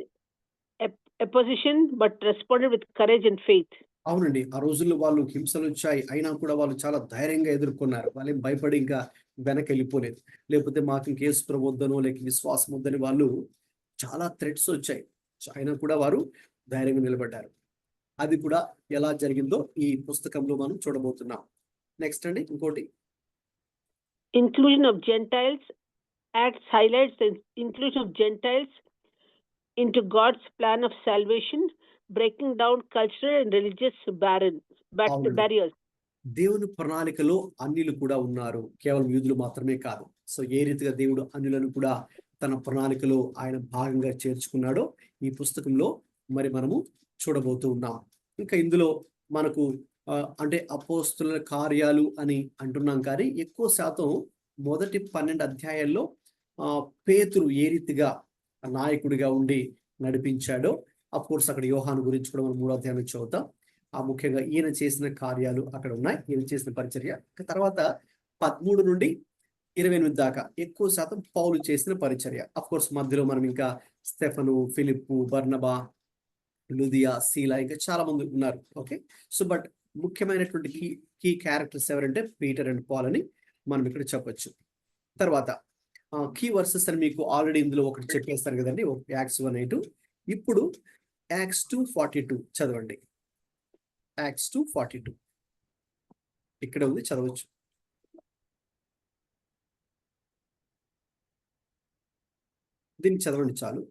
opposition but responded with courage and faith. అవునండి, ఆ రోజుల్లో వాళ్ళు హింసలు వచ్చాయి, అయినా కూడా వాళ్ళు చాలా ధైర్యంగా ఎదుర్కొన్నారు. వాళ్ళేం భయపడి ఇంకా వెనక్కి వెళ్ళిపోలేదు. లేకపోతే మాకు ఇంకేసు ప్రభు వద్దనో లేక విశ్వాసం వద్దని వాళ్ళు చాలా థ్రెట్స్ వచ్చాయి, అయినా కూడా వారు ధైర్యంగా నిలబడ్డారు. అది కూడా ఎలా జరిగిందో ఈ పుస్తకంలో మనం చూడబోతున్నాం. నెక్స్ట్ అండి, ఇంకోటి inclusion of Gentiles. Acts highlights the inclusion of Gentiles into God's plan of salvation, breaking down cultural and religious barriers. దేవుని ప్రణాళికలో అన్యులు కూడా ఉన్నారు, కేవలం యూదులు మాత్రమే కాదు. సో ఏ రీతిగా దేవుడు అన్యులను కూడా తన ప్రణాళికలో ఆయన భాగంగా చేర్చుకున్నాడో ఈ పుస్తకంలో మరి మనము చూడబోతూ ఉన్నాం. ఇంకా ఇందులో మనకు అంటే అపోస్తుల కార్యాలు అని అంటున్నాం, కానీ ఎక్కువ శాతం మొదటి 12 అధ్యాయాల్లో పేతురు ఏ రీతిగా నాయకుడిగా ఉండి నడిపించాడో. అఫ్ కోర్స్ అక్కడ యోహాను గురించి కూడా మనం 3వ అధ్యాయంలో చదువుతాం. ముఖ్యంగా ఈయన చేసిన కార్యాలు అక్కడ ఉన్నాయి, ఈయన చేసిన పరిచర్య. తర్వాత 13 నుండి 28 దాకా ఎక్కువ శాతం పౌలు చేసిన పరిచర్య. అఫ్ కోర్స్ మధ్యలో మనం ఇంకా స్టెఫను, ఫిలిప్పు, బర్నబా, లుదియా, సీలా, ఇంకా చాలా మంది ఉన్నారు. ఓకే, సో బట్ ముఖ్యమైనటువంటి కీ క్యారెక్టర్స్ ఎవరంటే పీటర్ అండ్ పాల్ అని మనం ఇక్కడ చెప్పొచ్చు. తర్వాత కీ వర్సెస్ అని మీకు ఆల్రెడీ ఇందులో ఒకటి చెప్పేస్తారు కదండి, యాక్ట్స్ 1:8. ఇప్పుడు యాక్ట్స్ 2:42 చదవండి. యాక్ట్స్ 2:42 ఇక్కడ ఉంది, చదవచ్చు. దీన్ని చదవండి చాలు.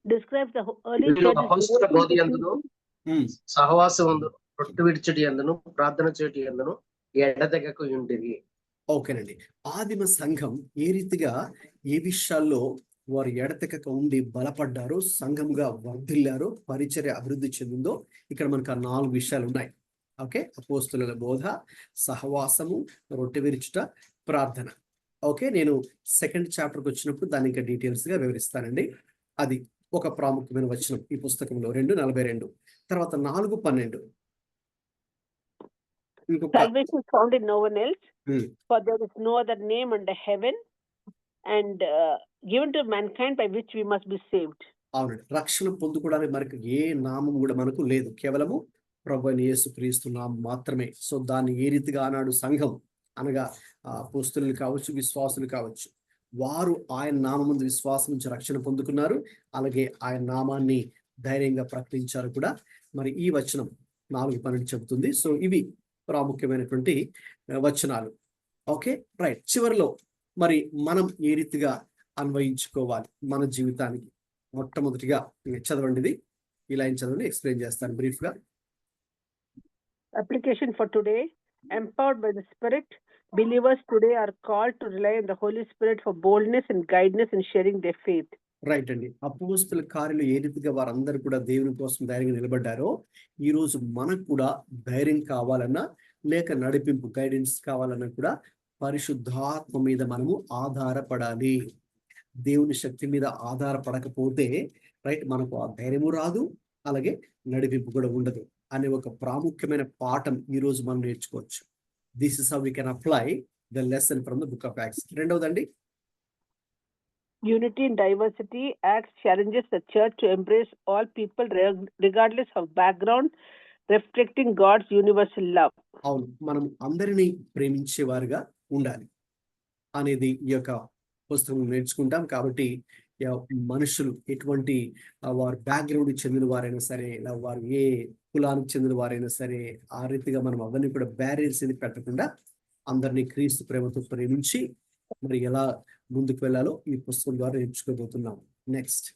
Describes the early వీరు church as అపొస్తలుల devoting బోధ to యందును ఉమ్, సహవాసం అందును రొట్టె విడిచడి యందును ప్రార్థన చేటి యందును ఎడతెగక ఉండేది. ఓకేనండి. ఆదిమ సంఘం ఏ రీతిగా ఏ విషయాల్లో వారు ఎడతెగక ఉండి బలపడ్డారో, సంఘముగా వర్ధిల్లారో, పరిచర్య అభివృద్ధి చెందిందో ఇక్కడ మనకు ఆ 4 విషయాలు ఉన్నాయి. ఓకే, అపోస్తుల బోధ, సహవాసము, రొట్టె విరుచుట, ప్రార్థన. ఓకే, నేను సెకండ్ చాప్టర్కి వచ్చినప్పుడు దాన్ని ఇంకా డీటెయిల్స్ గా వివరిస్తానండి. అది ఒక ప్రాముఖ్యమైన వచనం ఈ పుస్తకంలో 2:42. తర్వాత 4:12 ఇంకొక salvation is found in no one else, Hmm. for there is no other name under heaven and given to mankind by which we must be saved. అవునండి, రక్షణ పొందుకోవడానికి మనకు ఏ నామం కూడా మనకు లేదు, కేవలము ప్రభువైన యేసుక్రీస్తు నామం మాత్రమే. సో దాన్ని ఏ రీతిగా ఆనాడు సంఘం అనగా అపోస్తలులు కావచ్చు, విశ్వాసులు కావచ్చు, వారు ఆయన నామముందు విశ్వాసం నుంచి రక్షణ పొందుకున్నారు. అలాగే ఆయన నామాన్ని ధైర్యంగా ప్రకటించారు కూడా. మరి ఈ వచనం 4:12 చెబుతుంది. సో ఇవి ప్రాముఖ్యమైనటువంటి వచనాలు. Okay, right. చివరిలో మరి మనం ఏ రీతిగా అన్వయించుకోవాలి మన జీవితానికి? మొట్టమొదటిగా చదవండి, ఇది ఈ లైన్ చదవండి, ఎక్స్ప్లెయిన్ చేస్తాను బ్రీఫ్ గా. Application for today: empowered by the Spirit, believers today are called to rely on the Holy Spirit for boldness and guidance in sharing their faith. Right అండి. అపోస్తలుల కార్యాలు ఏ రీతిగా వారందరూ కూడా దేవుని కోసం ధైర్యంగా నిలబడ్డారో, ఈ రోజు మనకు కూడా ధైర్యం కావాలన్నా, లేక నడిపింపు గైడెన్స్ కావాలన్నా కూడా పరిశుద్ధాత్మ మీద మనము ఆధారపడాలి. దేవుని శక్తి మీద ఆధారపడకపోతే రైట్ మనకు ఆ ధైర్యము రాదు, అలాగే నడిపింపు కూడా ఉండదు అనే ఒక ప్రాముఖ్యమైన పాఠం ఈ రోజు మనం నేర్చుకోవచ్చు. This is how we can apply the lesson from the book of Acts. రెండవదండి, Unity in diversity. Acts challenges the church to embrace all people regardless of background, reflecting God's universal love. అవును, మనం అందరినీ ప్రేమించేవారుగా ఉండాలి అనేది ఈ యొక్క పుస్తకం నేర్చుకుంటాం. కాబట్టి మనుషులు ఎటువంటి వారి బ్యాక్గ్రౌండ్ చెందిన వారైనా సరే, ఇలా వారు ఏ కులానికి చెందిన వారైనా సరే, ఆ రీతిగా మనం అవన్నీ కూడా బ్యారియర్స్ ఇది పెట్టకుండా అందరినీ క్రీస్తు ప్రేమతో ప్రేమించి మరి ఎలా ముందుకు వెళ్ళాలో ఈ పుస్తకం ద్వారా నేర్చుకోబోతున్నాం. Next,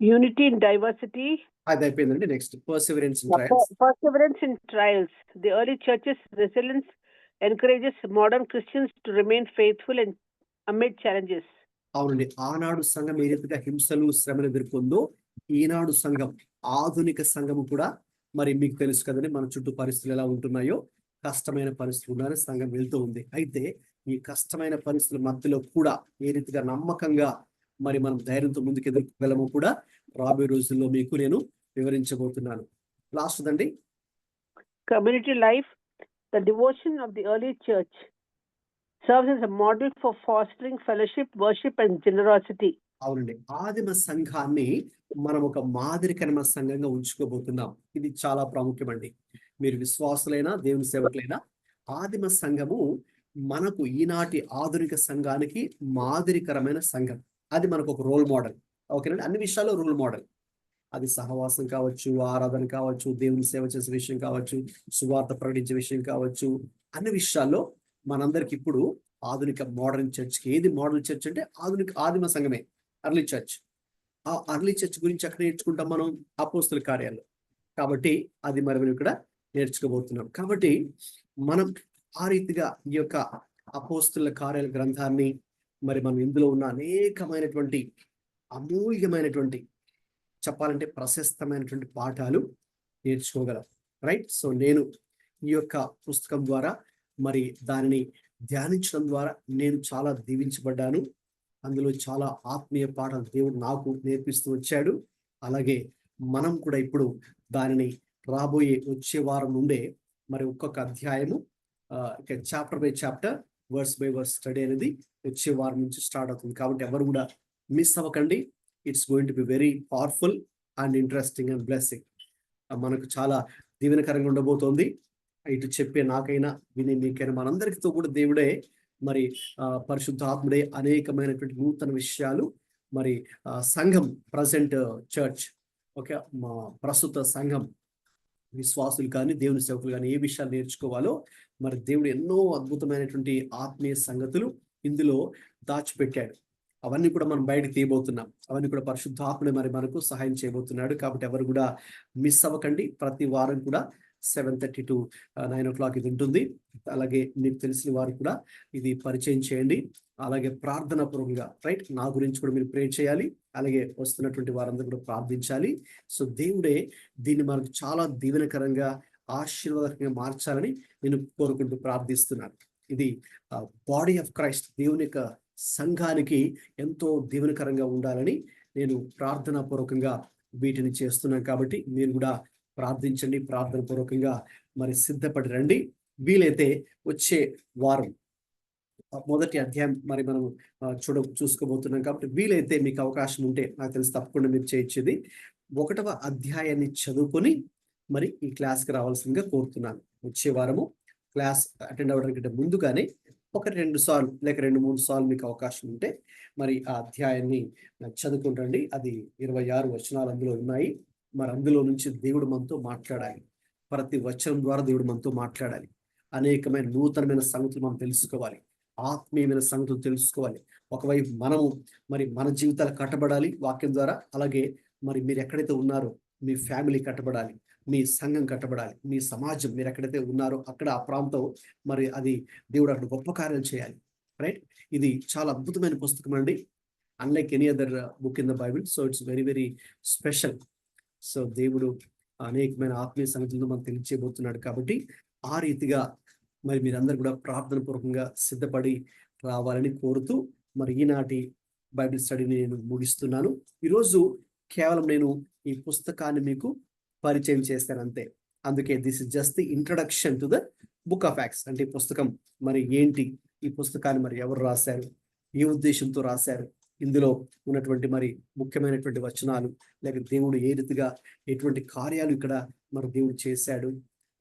Unity in diversity. అది అయిపోయిందండి. Next, perseverance in trials. Perseverance in trials. The early church's resilience encourages modern Christians to remain faithful and amid challenges. అవునండి, ఆనాడు సంఘం ఏ రీతిగా హింసలు శ్రమలు ఎదుర్కొందో, ఈనాడు సంఘం, ఆధునిక సంఘము కూడా మరి మీకు తెలుసు కదండి, మన చుట్టూ పరిస్థితులు ఎలా ఉంటున్నాయో, కష్టమైన పరిస్థితులు ఉన్నాయని సంఘం వెళ్తూ ఉంది. అయితే ఈ కష్టమైన పరిస్థితుల మధ్యలో కూడా ఏ రీతిగా నమ్మకంగా మరి మనం ధైర్యంతో ముందుకు ఎదుర్కోగలమో కూడా రాబోయే రోజుల్లో మీకు నేను వివరించబోతున్నాను. లాస్ట్ దండి, Community life. The devotion of the early church serves as a model for fostering fellowship, worship, and generosity. అవునండి, ఆదిమ సంఘాన్ని మనం ఒక మాదిరికరమైన సంఘంగా ఉంచుకోబోతున్నాం. ఇది చాలా ప్రాముఖ్యమండి. మీరు విశ్వాసులైనా దేవుని సేవకులైనా, ఆదిమ సంఘము మనకు ఈనాటి ఆధునిక సంఘానికి మాదిరికరమైన సంఘం. అది మనకు ఒక రోల్ మోడల్. ఓకేనండి, అన్ని విషయాల్లో రోల్ మోడల్. అది సహవాసం కావచ్చు, ఆరాధన కావచ్చు, దేవుని సేవ చేసే విషయం కావచ్చు, సువార్త ప్రకటించే విషయం కావచ్చు, అన్ని విషయాల్లో మనందరికి ఇప్పుడు ఆధునిక మోడర్న్ చర్చ్కి ఏది మోడల్ చర్చ్ అంటే ఆదిమ సంఘమే, అర్లీ చర్చ్. ఆ అర్లీ చర్చ్ గురించి ఎక్కడ నేర్చుకుంటాం మనం? అపోస్తలుల కార్యాలు. కాబట్టి అది మరి మనం ఇక్కడ నేర్చుకోబోతున్నాం. కాబట్టి మనం ఆ రీతిగా ఈ యొక్క అపోస్తలుల కార్యాల గ్రంథాన్ని మరి మనం ఇందులో ఉన్న అనేకమైనటువంటి అమూల్యమైనటువంటి, చెప్పాలంటే ప్రశస్తమైనటువంటి పాఠాలు నేర్చుకోగలం. రైట్. సో నేను ఈ యొక్క పుస్తకం ద్వారా మరి దానిని ధ్యానించడం ద్వారా నేను చాలా దీవించబడ్డాను. అందులో చాలా ఆత్మీయ పాఠాలు దేవుడు నాకు నేర్పిస్తూ వచ్చాడు. అలాగే మనం కూడా ఇప్పుడు దానిని వచ్చే వారం నుండే మరి ఒక్కొక్క అధ్యాయము chapter by chapter, verse by verse study అనేది వచ్చే వారం నుంచి స్టార్ట్ అవుతుంది. కాబట్టి ఎవరు కూడా మిస్ అవ్వకండి. It's going to be very powerful and interesting and blessing. మనకు చాలా దీవెనకరంగా ఉండబోతోంది. ఇటు చెప్పే నాకైనా విని మీకైనా మనందరితో కూడా దేవుడే మరి పరిశుద్ధాత్ముడే అనేకమైనటువంటి నూతన విషయాలు మరి సంఘం ప్రజెంట్ చర్చ్, ఓకే, మా ప్రస్తుత సంఘం విశ్వాసులు కానీ దేవుని సేవకులు కానీ ఏ విషయాలు నేర్చుకోవాలో మరి దేవుడు ఎన్నో అద్భుతమైనటువంటి ఆత్మీయ సంగతులు ఇందులో దాచిపెట్టాడు. అవన్నీ కూడా మనం బయటకు తీయబోతున్నాం. అవన్నీ కూడా పరిశుద్ధాత్ముడే మరి మనకు సహాయం చేయబోతున్నాడు. కాబట్టి ఎవరు కూడా మిస్ అవ్వకండి. ప్రతి వారం కూడా 7:30 to 9 o'clock ఇది ఉంటుంది. అలాగే మీకు తెలిసిన వారు కూడా ఇది పరిచయం చేయండి. అలాగే ప్రార్థనా పూర్వకంగా రైట్ నా గురించి కూడా మీరు ప్రే చేయాలి. అలాగే వస్తున్నటువంటి వారందరూ కూడా ప్రార్థించాలి. సో దేవుడే దీన్ని మనకు చాలా దీవెనకరంగా ఆశీర్వాదకరంగా మార్చాలని నేను కోరుకుంటూ ప్రార్థిస్తున్నాను. ఇది బాడీ ఆఫ్ క్రైస్ట్, దేవుని యొక్క సంఘానికి ఎంతో దీవెనకరంగా ఉండాలని నేను ప్రార్థనా పూర్వకంగా వీటిని చేస్తున్నాను. కాబట్టి మీరు కూడా ప్రార్థించండి. ప్రార్థన పూర్వకంగా మరి సిద్ధపడి రండి. వీలైతే వచ్చే వారం మొదటి అధ్యాయం మరి మనం చూసుకోబోతున్నాం. కాబట్టి వీలైతే మీకు అవకాశం ఉంటే నాకు తెలిసి తప్పకుండా మీరు చేయొచ్చేది 1వ అధ్యాయాన్ని చదువుకొని మరి ఈ క్లాస్కి రావాల్సిందిగా కోరుతున్నాను. వచ్చే వారము క్లాస్ అటెండ్ అవ్వడానికి ముందుగానే 1-2 సార్లు లేక 2-3 సార్లు మీకు అవకాశం ఉంటే మరి ఆ అధ్యాయాన్ని చదువుకుంటండి. అది 26 వచనాలు అందులో ఉన్నాయి. మరి అందులో నుంచి దేవుడు మనతో మాట్లాడాలి. ప్రతి వచనం ద్వారా దేవుడు మనతో మాట్లాడాలి. అనేకమైన నూతనమైన సంగతులు మనం తెలుసుకోవాలి. ఆత్మీయమైన సంగతులు తెలుసుకోవాలి. ఒకవైపు మనము మరి మన జీవితాలు కట్టబడాలి వాక్యం ద్వారా. అలాగే మరి మీరు ఎక్కడైతే ఉన్నారో మీ ఫ్యామిలీ కట్టబడాలి, మీ సంఘం కట్టబడాలి, మీ సమాజం మీరు ఎక్కడైతే ఉన్నారో అక్కడ ఆ ప్రాంతం మరి అది దేవుడు అక్కడ గొప్ప కార్యాలు చేయాలి. రైట్, ఇది చాలా అద్భుతమైన పుస్తకం అండి. Unlike any other book in the Bible. So it's very very special. So దేవుడు అనేకమైన ఆత్మీయ సంగతులను మనకు తెలియజేయబోతున్నాడు. కాబట్టి ఆ రీతిగా మరి మీరందరూ కూడా ప్రార్థన పూర్వకంగా సిద్ధపడి రావాలని కోరుతూ మరి ఈనాటి బైబిల్ స్టడీని నేను ముగిస్తున్నాను. ఈరోజు కేవలం నేను ఈ పుస్తకాన్ని మీకు పరిచయం చేస్తాను అంతే. అందుకే this is just the introduction to the book of acts. అంటే ఈ పుస్తకం మరి ఏంటి, ఈ పుస్తకాన్ని మరి ఎవరు రాశారు, ఏ ఉద్దేశంతో రాశారు, ఇందులో ఉన్నటువంటి మరి ముఖ్యమైనటువంటి వచనాలు, లేక దేవుడు ఏ రీతిగా ఎటువంటి కార్యాలు ఇక్కడ మరి దేవుడు చేశాడు,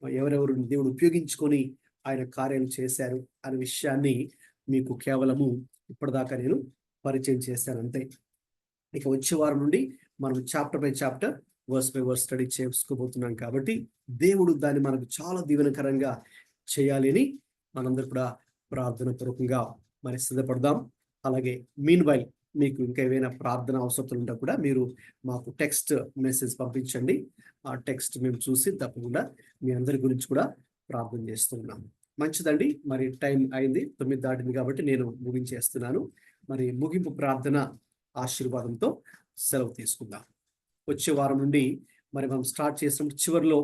ఎవరెవరు దేవుడు ఉపయోగించుకొని ఆయన కార్యాలు చేశారు అనే విషయాన్ని మీకు కేవలము ఇప్పటిదాకా నేను పరిచయం చేశాను అంతే. ఇక వచ్చే వారం నుండి మనం chapter by chapter, verse by verse study చేసుకోబోతున్నాం. కాబట్టి దేవుడు దాన్ని మనకు చాలా దీవెనకరంగా చేయాలి అని మనందరూ కూడా ప్రార్థన పూర్వకంగా మరి సిద్ధపడదాం. అలాగే మీన్ వైల్ మీకు ఇంకా ఏవైనా ప్రార్థన అవసరాలు ఉంటే కూడా మీరు మాకు టెక్స్ట్ మెసేజ్ పంపించండి. ఆ టెక్స్ట్ మేము చూసి తప్పకుండా మీ అందరి గురించి కూడా ప్రార్థన చేస్తూ ఉన్నాం. మంచిదండి, మరి టైం అయింది, 9 దాటింది కాబట్టి నేను ముగించేస్తున్నాను. మరి ముగింపు ప్రార్థన ఆశీర్వాదంతో సెలవు తీసుకుందాం. వచ్చే వారం నుండి మరి మనం స్టార్ట్ చేసినప్పుడు చివరిలో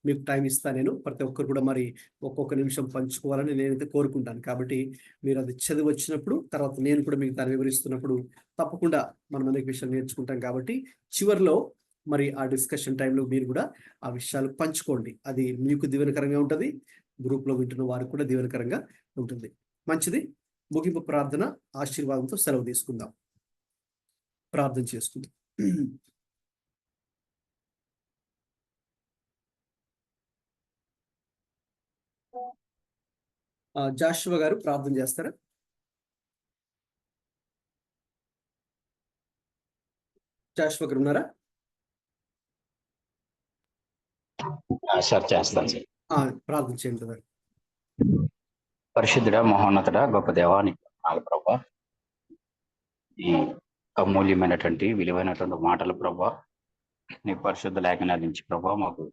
మీకు టైం ఇస్తాను. నేను ప్రతి ఒక్కరు కూడా మరి ఒక్కొక్క నిమిషం పంచుకోవాలని నేనైతే కోరుకుంటాను. కాబట్టి మీరు అది చదివి వచ్చినప్పుడు తర్వాత నేను కూడా మీకు దాన్ని వివరిస్తున్నప్పుడు తప్పకుండా మనం అనేక విషయాలు నేర్చుకుంటాం. కాబట్టి చివరిలో మరి ఆ డిస్కషన్ టైంలో మీరు కూడా ఆ విషయాలు పంచుకోండి. అది మీకు దీవెనకరంగా ఉంటుంది, గ్రూప్లో వింటున్న వారికి కూడా దీవెనకరంగా ఉంటుంది. మంచిది, ముగింపు ప్రార్థన ఆశీర్వాదంతో సెలవు తీసుకుందాం. ప్రార్థన చేసుకుందాం. జాషువా గారు ప్రార్థన చేస్తారా? జాషువా గారు ఉన్నారా? సార్ చేస్తాను సార్. ప్రార్థన చేయండి సార్. పరిశుద్ధుడ, మహోన్నతుడ, గొప్ప దేవానికి ప్రభా, ఈ అమూల్యమైనటువంటి విలువైనటువంటి మాటలు ప్రభా, నీ పరిశుద్ధ లేఖనాల నుంచి ప్రభా మాకు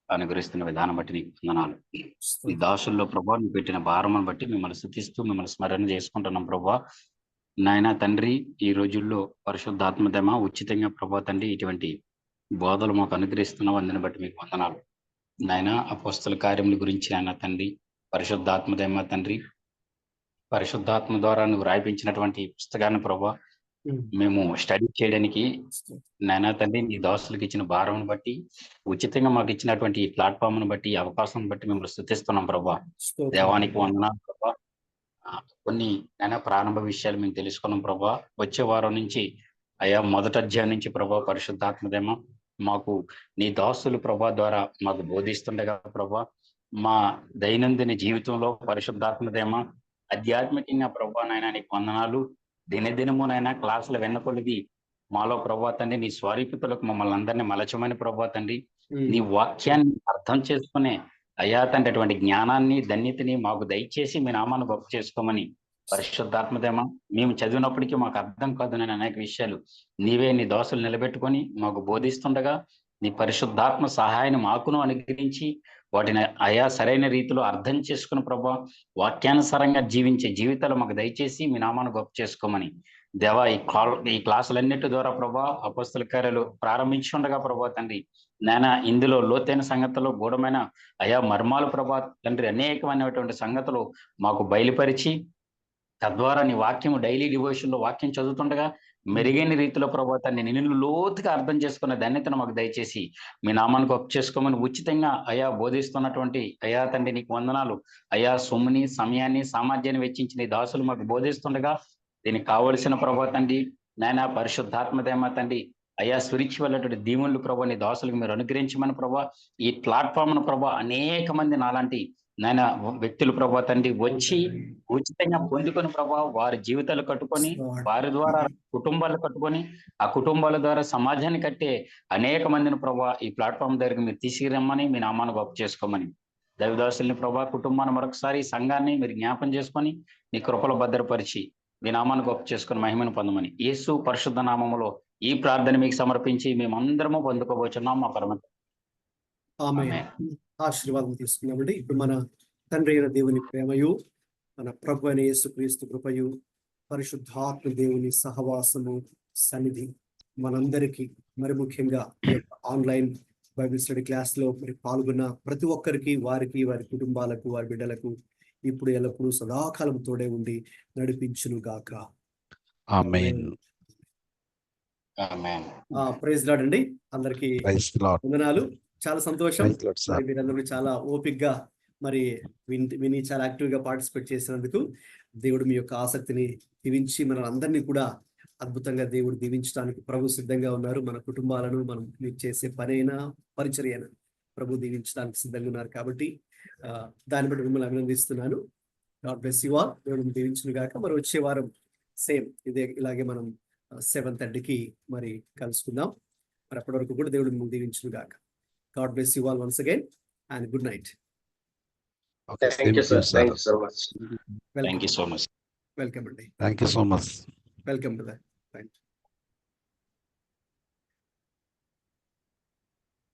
అనుగ్రహిస్తున్న విధానం బట్టి నీకు వందనాలు. ఈ దాసుల్లో ప్రభా నువ్వు పెట్టిన భారమును బట్టి మిమ్మల్ని స్తుతిస్తూ మిమ్మల్ని స్మరణ చేసుకుంటున్నాం ప్రభా. నాయన తండ్రి, ఈ రోజుల్లో పరిశుద్ధాత్మదేమ ఉచితంగా ప్రభా తండ్రి ఇటువంటి బోధలు మాకు అనుగ్రహిస్తున్నావు. అందుని బట్టి మీకు వందనాలు నాయన. అపోస్తల కార్యముల గురించి నాయన తండ్రి, పరిశుద్ధాత్మదేమ తండ్రి, పరిశుద్ధాత్మ ద్వారా నువ్వు రాయిపించినటువంటి పుస్తకాన్ని ప్రభా మేము స్టడీ చేయడానికి నాయన తండ్రి నీ దాసులకు ఇచ్చిన భారం బట్టి, ఉచితంగా మాకు ఇచ్చినటువంటి ఈ ప్లాట్ఫామ్ బట్టి, అవకాశం బట్టి మిమ్మల్ని స్తుతిస్తున్నాం ప్రభా. దేవానికి వందనాలు ప్రభా. కొన్ని నాయన ప్రారంభ విషయాలు మేము తెలుసుకున్నాం ప్రభా. వచ్చే వారం నుంచి అయా మొదటి అధ్యాయం నుంచి ప్రభా పరిశుద్ధాత్మదేమ మాకు నీ దాసులు ప్రభా ద్వారా మాకు బోధిస్తుండగా ప్రభా, మా దైనందిన జీవితంలో పరిశుద్ధాత్మదేమ ఆధ్యాత్మికంగా ప్రభా నాయన నీకు వందనాలు. దినదినము నాయన క్లాసులు వెన్నకొలిది మాలో ప్రభా తండ్రి నీ స్వరూపితులకు మమ్మల్ని అందరినీ మలచమని ప్రభా తండ్రి, నీ వాక్యాన్ని అర్థం చేసుకునే అయా తండ్రి అటువంటి జ్ఞానాన్ని ధన్యతని మాకు దయచేసి మీ నామాన్ని గొప్ప చేసుకోమని పరిశుద్ధాత్మదేమ మేము చదివినప్పటికీ మాకు అర్థం కాదు నేను అనేక విషయాలు నీవే నీ దోసలు నిలబెట్టుకొని మాకు బోధిస్తుండగా నీ పరిశుద్ధాత్మ సహాయాన్ని మాకును అనుగ్రహించి వాటిని అయా సరైన రీతిలో అర్థం చేసుకుని ప్రభా వాక్యానుసారంగా జీవించే జీవితాలు మాకు దయచేసి మీ నామాన్ని గొప్ప చేసుకోమని దేవా ఈ క్లాసులన్నిటి ద్వారా ప్రభా అపొస్తల కార్యాలు ప్రారంభించుండగా ప్రభా తండ్రి నాయన ఇందులో లోతైన సంగతులు గూఢమైన అయా మర్మాలు ప్రభా తండ్రి అనేకమైనటువంటి సంగతులు మాకు బయలుపరిచి తద్వారా నీ వాక్యము డైలీ డివోషన్ లో వాక్యం చదువుతుండగా మెరుగైన రీతిలో ప్రభా తండ్రి నిన్ను లోతుగా అర్థం చేసుకున్న ధన్యతను మాకు దయచేసి మీ నామానికి ఒప్పు చేసుకోమని ఉచితంగా అయా బోధిస్తున్నటువంటి అయా తండ్రి నీకు వందనాలు అయా సొమ్ముని సమయాన్ని సామర్థ్యాన్ని వెచ్చించి నీ దాసులు మాకు బోధిస్తుండగా దీనికి కావలసిన ప్రభా తండ్రి నాయన పరిశుద్ధాత్మదేమ తండ్రి అయా స్పిరిచువల్ దీవుళ్ళు ప్రభా నీ దాసులకు మీరు అనుగ్రహించమని ప్రభా ఈ ప్లాట్ఫామ్ ను ప్రభా అనేక మంది నాలాంటి నాయన వ్యక్తులు ప్రభా తండ్రి వచ్చి ఉచితంగా పొందుకొని ప్రభా వారి జీవితాలు కట్టుకొని వారి ద్వారా కుటుంబాలు కట్టుకొని ఆ కుటుంబాల ద్వారా సమాజాన్ని కట్టే అనేక మందిని ప్రభా ఈ ప్లాట్ఫామ్ దగ్గరికి మీరు తీసుకురమ్మని మీ నామాన్ని గొప్ప చేసుకోమని దైవదాసుల్ని ప్రభా కుటుంబాన్ని మరొకసారి సంఘాన్ని మీరు జ్ఞాపం చేసుకొని నీ కృపలో భద్రపరిచి మీ నామాన్ని గొప్ప చేసుకొని మహిమను పొందమని యేసు పరిశుద్ధ నామములో ఈ ప్రార్థన మీకు సమర్పించి మేమందరము పొందుకోబోచున్నాం మా పరమ ఆశీర్వాదం తీసుకున్నామండి. ఇప్పుడు మన తండ్రి అయిన దేవుని ప్రేమయు మన ప్రభు అయిన యేసుక్రీస్తు కృపయు పరిశుద్ధాత్మ దేవుని సహవాసము సన్నిధి మనందరికీ మరి ముఖ్యంగా ఆన్లైన్ బైబిల్ స్టడీ క్లాస్ లో మరి పాల్గొన్న ప్రతి ఒక్కరికి వారికి వారి కుటుంబాలకు వారి బిడ్డలకు ఇప్పుడు ఎల్లప్పుడూ సదాకాలం తోడే ఉండి నడిపించును గాక. ఆమేన్. ఆమేన్. ప్రైజ్ లార్డ్ అండి. అందరికీ వందనాలు. చాలా సంతోషం. మీరందరూ చాలా ఓపిక్గా మరి విని చాలా యాక్టివ్ గా పార్టిసిపేట్ చేసినందుకు దేవుడు మీ యొక్క ఆసక్తిని దీవించి మన అందరినీ కూడా అద్భుతంగా దేవుడు దీవించడానికి ప్రభు సిద్ధంగా ఉన్నారు. మన కుటుంబాలను మనం చేసే పనైనా పరిచర్యైనా ప్రభు దీవించడానికి సిద్ధంగా ఉన్నారు. కాబట్టి దాన్ని బట్టి మిమ్మల్ని అభినందిస్తున్నాను. God bless you all. దేవుడు దీవించును గాక. మరి వచ్చే వారం సేమ్ ఇలాగే మనం 7:30కి మరి కలుసుకుందాం. మరి అప్పటి వరకు కూడా దేవుడు మిమ్మల్ని దీవించును గాక. God bless you all once again and good night. Okay, thank you, sir. Thank you so much. Thank you so much. Welcome, Andy. Thank you so much. Welcome to that. Thank you.